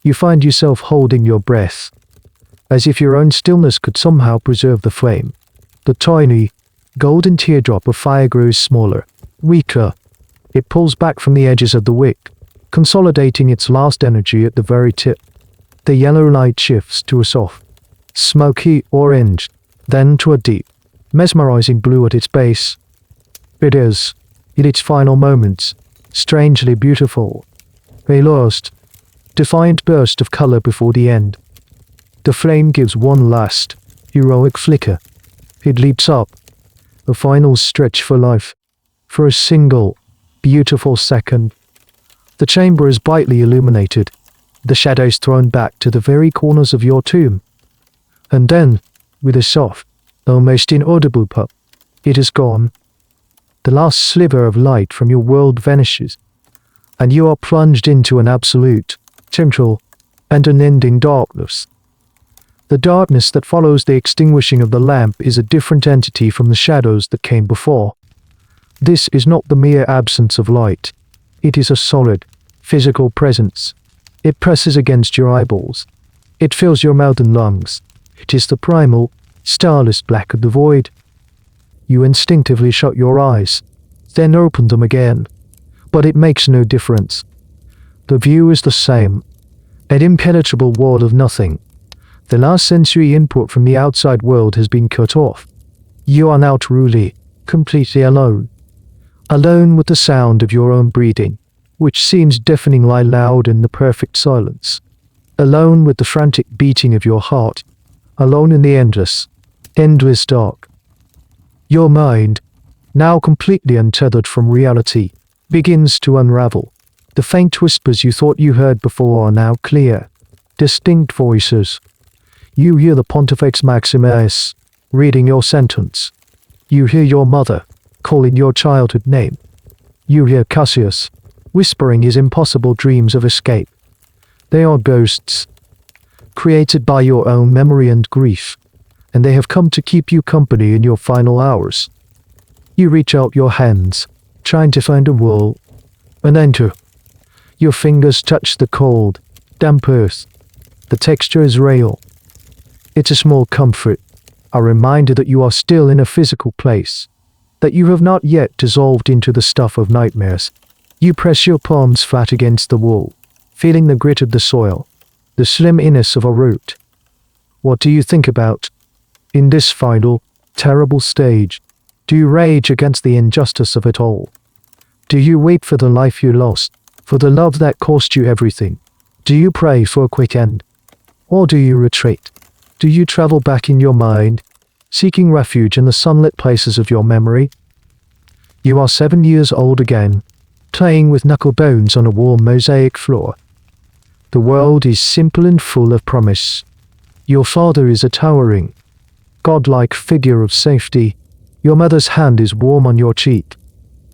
You find yourself holding your breath, as if your own stillness could somehow preserve the flame. The tiny, golden teardrop of fire grows smaller, weaker. It pulls back from the edges of the wick, consolidating its last energy at the very tip. The yellow light shifts to a soft, smoky orange, then to a deep, mesmerizing blue at its base. It is, in its final moments, strangely beautiful. A lost, defiant burst of color before the end. The flame gives one last, heroic flicker. It leaps up, a final stretch for life, for a single, beautiful second. The chamber is brightly illuminated, the shadows thrown back to the very corners of your tomb. And then, with a soft, almost inaudible pop, it is gone. The last sliver of light from your world vanishes, and you are plunged into an absolute, temporal, and unending darkness. The darkness that follows the extinguishing of the lamp is a different entity from the shadows that came before. This is not the mere absence of light. It is a solid, physical presence. It presses against your eyeballs. It fills your mouth and lungs. It is the primal, starless black of the void. You instinctively shut your eyes, then open them again. But it makes no difference. The view is the same. An impenetrable wall of nothing. The last sensory input from the outside world has been cut off. You are now truly, completely alone. Alone with the sound of your own breathing, which seems deafeningly loud in the perfect silence. Alone with the frantic beating of your heart. Alone in the endless dark. Your mind, now completely untethered from reality, begins to unravel. The faint whispers you thought you heard before are now clear, distinct voices. You hear the Pontifex Maximus reading your sentence. You hear your mother calling your childhood name. You hear Cassius whispering his impossible dreams of escape. They are ghosts, created by your own memory and grief, and they have come to keep you company in your final hours. You reach out your hands, trying to find a wall, and enter. Your fingers touch the cold, damp earth. The texture is real. It's a small comfort, a reminder that you are still in a physical place, that you have not yet dissolved into the stuff of nightmares. You press your palms flat against the wall, feeling the grit of the soil, the slim inness of a root. What do you think about? In this final, terrible stage, do you rage against the injustice of it all? Do you weep for the life you lost, For the love that cost you everything. Do you pray for a quick end? Or do you retreat? Do you travel back in your mind, seeking refuge in the sunlit places of your memory? You are 7 years old again, playing with knuckle bones on a warm mosaic floor. The world is simple and full of promise. Your father is a towering, godlike figure of safety. Your mother's hand is warm on your cheek.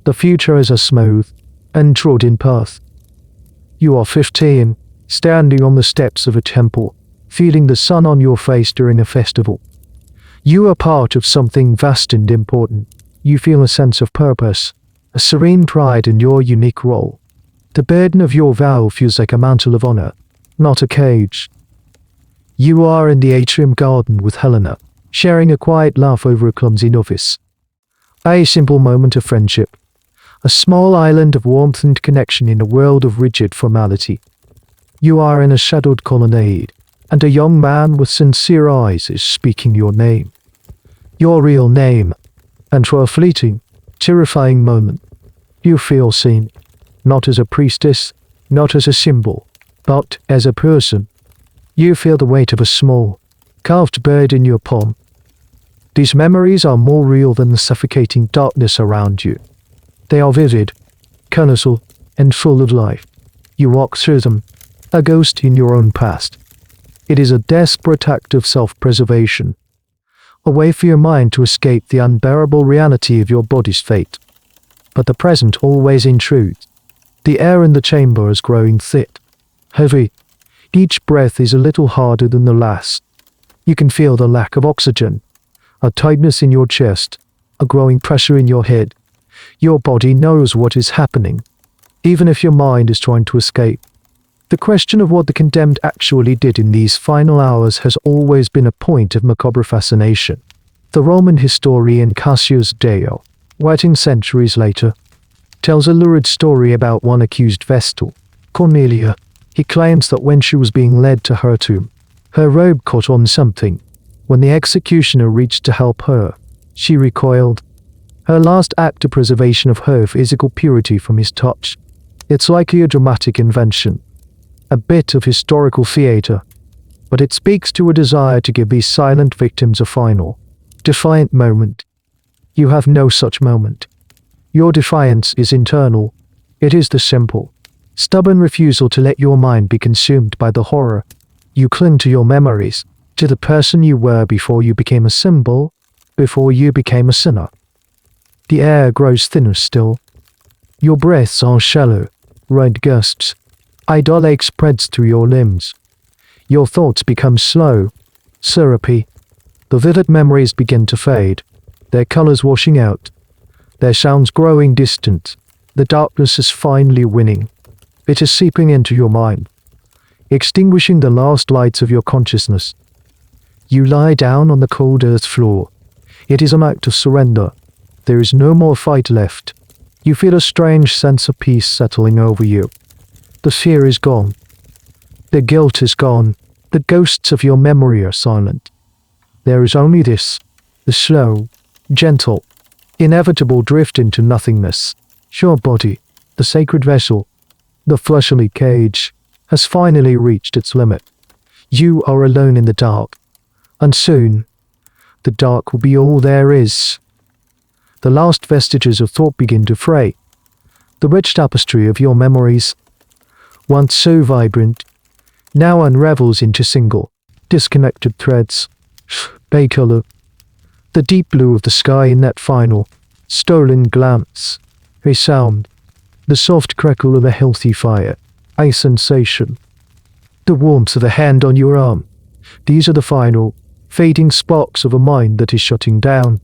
The future is a smooth and trodden path. You are 15, standing on the steps of a temple, feeling the sun on your face during a festival. You are part of something vast and important. You feel a sense of purpose, a serene pride in your unique role. The burden of your vow feels like a mantle of honor, not a cage. You are in the atrium garden with Helena, sharing a quiet laugh over a clumsy novice. A simple moment of friendship. A small island of warmth and connection in a world of rigid formality. You are in a shadowed colonnade, and a young man with sincere eyes is speaking your name. Your real name. And for a fleeting, terrifying moment, you feel seen, not as a priestess, not as a symbol, but as a person. You feel the weight of a small, carved bird in your palm. These memories are more real than the suffocating darkness around you. They are vivid, colorful, and full of life. You walk through them, a ghost in your own past. It is a desperate act of self-preservation, a way for your mind to escape the unbearable reality of your body's fate. But the present always intrudes. The air in the chamber is growing thick, heavy. Each breath is a little harder than the last. You can feel the lack of oxygen, a tightness in your chest, a growing pressure in your head. Your body knows what is happening, even if your mind is trying to escape. The question of what the condemned actually did in these final hours has always been a point of macabre fascination. The Roman historian Cassius Dio, writing centuries later, tells a lurid story about one accused Vestal, Cornelia. He claims that when she was being led to her tomb, her robe caught on something. When the executioner reached to help her, she recoiled. Her last act of preservation of her physical purity from his touch. It's likely a dramatic invention, a bit of historical theatre, but it speaks to a desire to give these silent victims a final, defiant moment. You have no such moment. Your defiance is internal. It is the simple, stubborn refusal to let your mind be consumed by the horror. You cling to your memories, to the person you were before you became a symbol, before you became a sinner. The air grows thinner still. Your breaths are shallow, red gusts. Idle ache spreads through your limbs. Your thoughts become slow, syrupy. The vivid memories begin to fade, their colors washing out, their sounds growing distant. The darkness is finally winning. It is seeping into your mind, extinguishing the last lights of your consciousness. You lie down on the cold earth floor. It is an act of surrender. There is no more fight left. You feel a strange sense of peace settling over you. The fear is gone. The guilt is gone. The ghosts of your memory are silent. There is only this, the slow, gentle, inevitable drift into nothingness. Your body, the sacred vessel, the fleshly cage, has finally reached its limit. You are alone in the dark, and soon, the dark will be all there is. The last vestiges of thought begin to fray. The rich tapestry of your memories, once so vibrant, now unravels into single, disconnected threads. Bay color, the deep blue of the sky in that final, stolen glance. A sound, the soft crackle of a healthy fire. A sensation, the warmth of a hand on your arm. These are the final, fading sparks of a mind that is shutting down.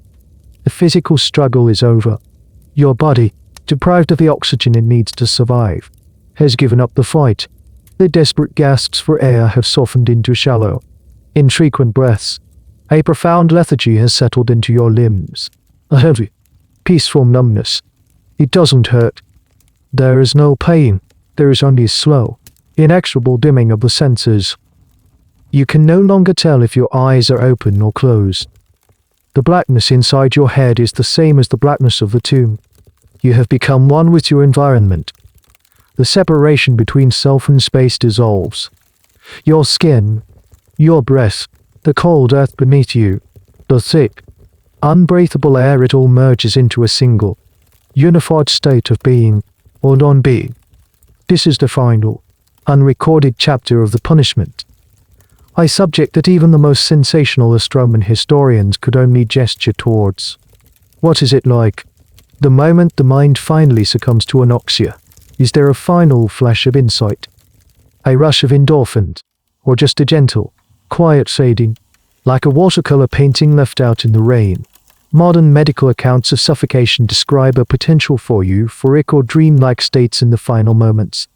The physical struggle is over. Your body, deprived of the oxygen it needs to survive, has given up the fight. The desperate gasps for air have softened into shallow, infrequent breaths. A profound lethargy has settled into your limbs. A heavy, peaceful numbness. It doesn't hurt. There is no pain. There is only a slow, inexorable dimming of the senses. You can no longer tell if your eyes are open or closed. The blackness inside your head is the same as the blackness of the tomb. You have become one with your environment. The separation between self and space dissolves. Your skin, your breath, the cold earth beneath you, the thick, unbreathable air, it all merges into a single, unified state of being, or non-being. This is the final, unrecorded chapter of the punishment. A subject that even the most sensational astronomer historians could only gesture towards. What is it like? The moment the mind finally succumbs to anoxia, is there a final flash of insight? A rush of endorphins? Or just a gentle, quiet fading, like a watercolor painting left out in the rain? Modern medical accounts of suffocation describe a potential for euphoric or dream-like states in the final moments,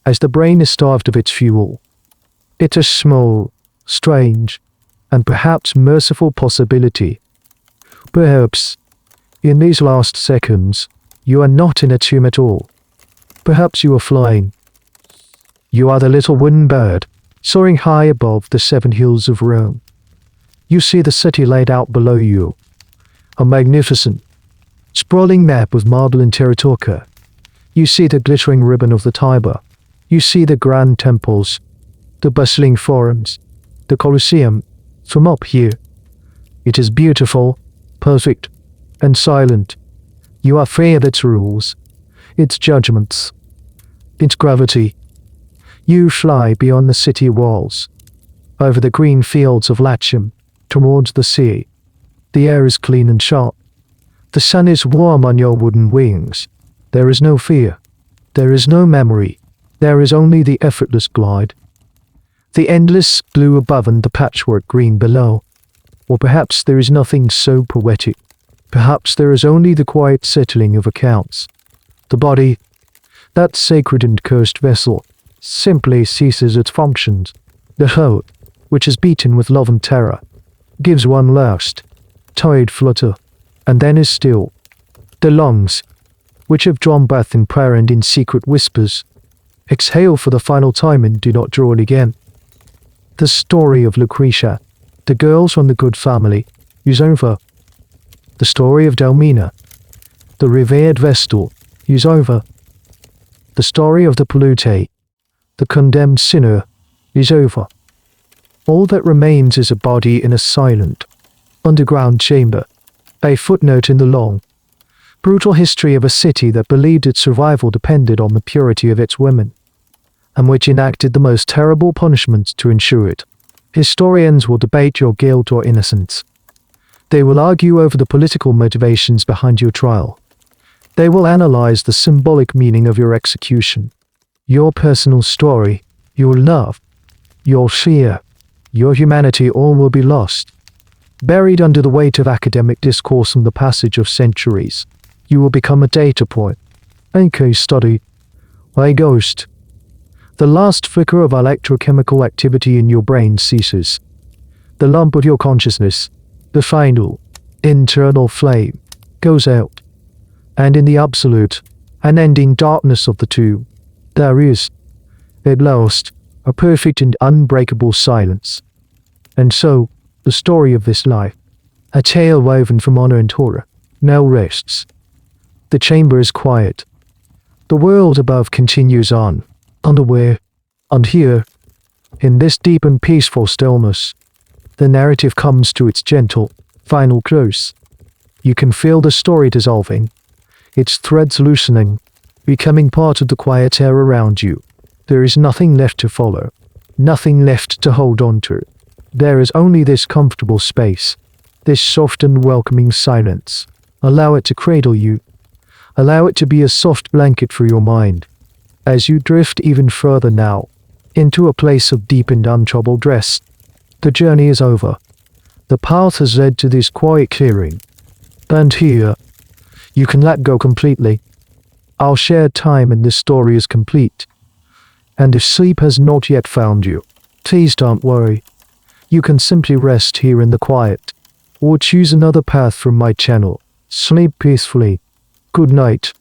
as the brain is starved of its fuel. It's a small, strange, and perhaps merciful possibility. Perhaps, in these last seconds, you are not in a tomb at all. Perhaps you are flying. You are the little wooden bird, soaring high above the 7 hills of Rome. You see the city laid out below you, a magnificent, sprawling map of marble and terracotta. You see the glittering ribbon of the Tiber. You see the grand temples, the bustling forums, the Colosseum. From up here, it is beautiful, perfect, and silent. You are free of its rules, its judgments, its gravity. You fly beyond the city walls, over the green fields of Latium, towards the sea. The air is clean and sharp. The sun is warm on your wooden wings. There is no fear. There is no memory. There is only the effortless glide. The endless blue above and the patchwork green below. Or perhaps there is nothing so poetic. Perhaps there is only the quiet settling of accounts. The body, that sacred and cursed vessel, simply ceases its functions. The heart, which is beaten with love and terror, gives one last, tired flutter, and then is still. The lungs, which have drawn breath in prayer and in secret whispers, exhale for the final time and do not draw it again. The story of Lucretia, the girls from the good family, is over. The story of Delmina, the revered Vestal, is over. The story of the Polluted, the condemned sinner, is over. All that remains is a body in a silent, underground chamber, a footnote in the long, brutal history of a city that believed its survival depended on the purity of its women, and which enacted the most terrible punishments to ensure it. Historians will debate your guilt or innocence. They will argue over the political motivations behind your trial. They will analyze the symbolic meaning of your execution. Your personal story, your love, your fear, your humanity, all will be lost. Buried under the weight of academic discourse and the passage of centuries, you will become a data point, a case study, a ghost. The last flicker of electrochemical activity in your brain ceases. The lump of your consciousness, the final, internal flame, goes out. And in the absolute, unending darkness of the tomb, there is, at last, a perfect and unbreakable silence. And so, the story of this life, a tale woven from honor and horror, now rests. The chamber is quiet. The world above continues on, unaware, and here, in this deep and peaceful stillness, the narrative comes to its gentle, final close. You can feel the story dissolving, its threads loosening, becoming part of the quiet air around you. There is nothing left to follow, nothing left to hold on to. There is only this comfortable space, this soft and welcoming silence. Allow it to cradle you. Allow it to be a soft blanket for your mind. As you drift even further now, into a place of deep and untroubled rest, the journey is over. The path has led to this quiet clearing. And here, you can let go completely. Our shared time in this story is complete. And if sleep has not yet found you, please don't worry. You can simply rest here in the quiet, or choose another path from my channel. Sleep peacefully. Good night.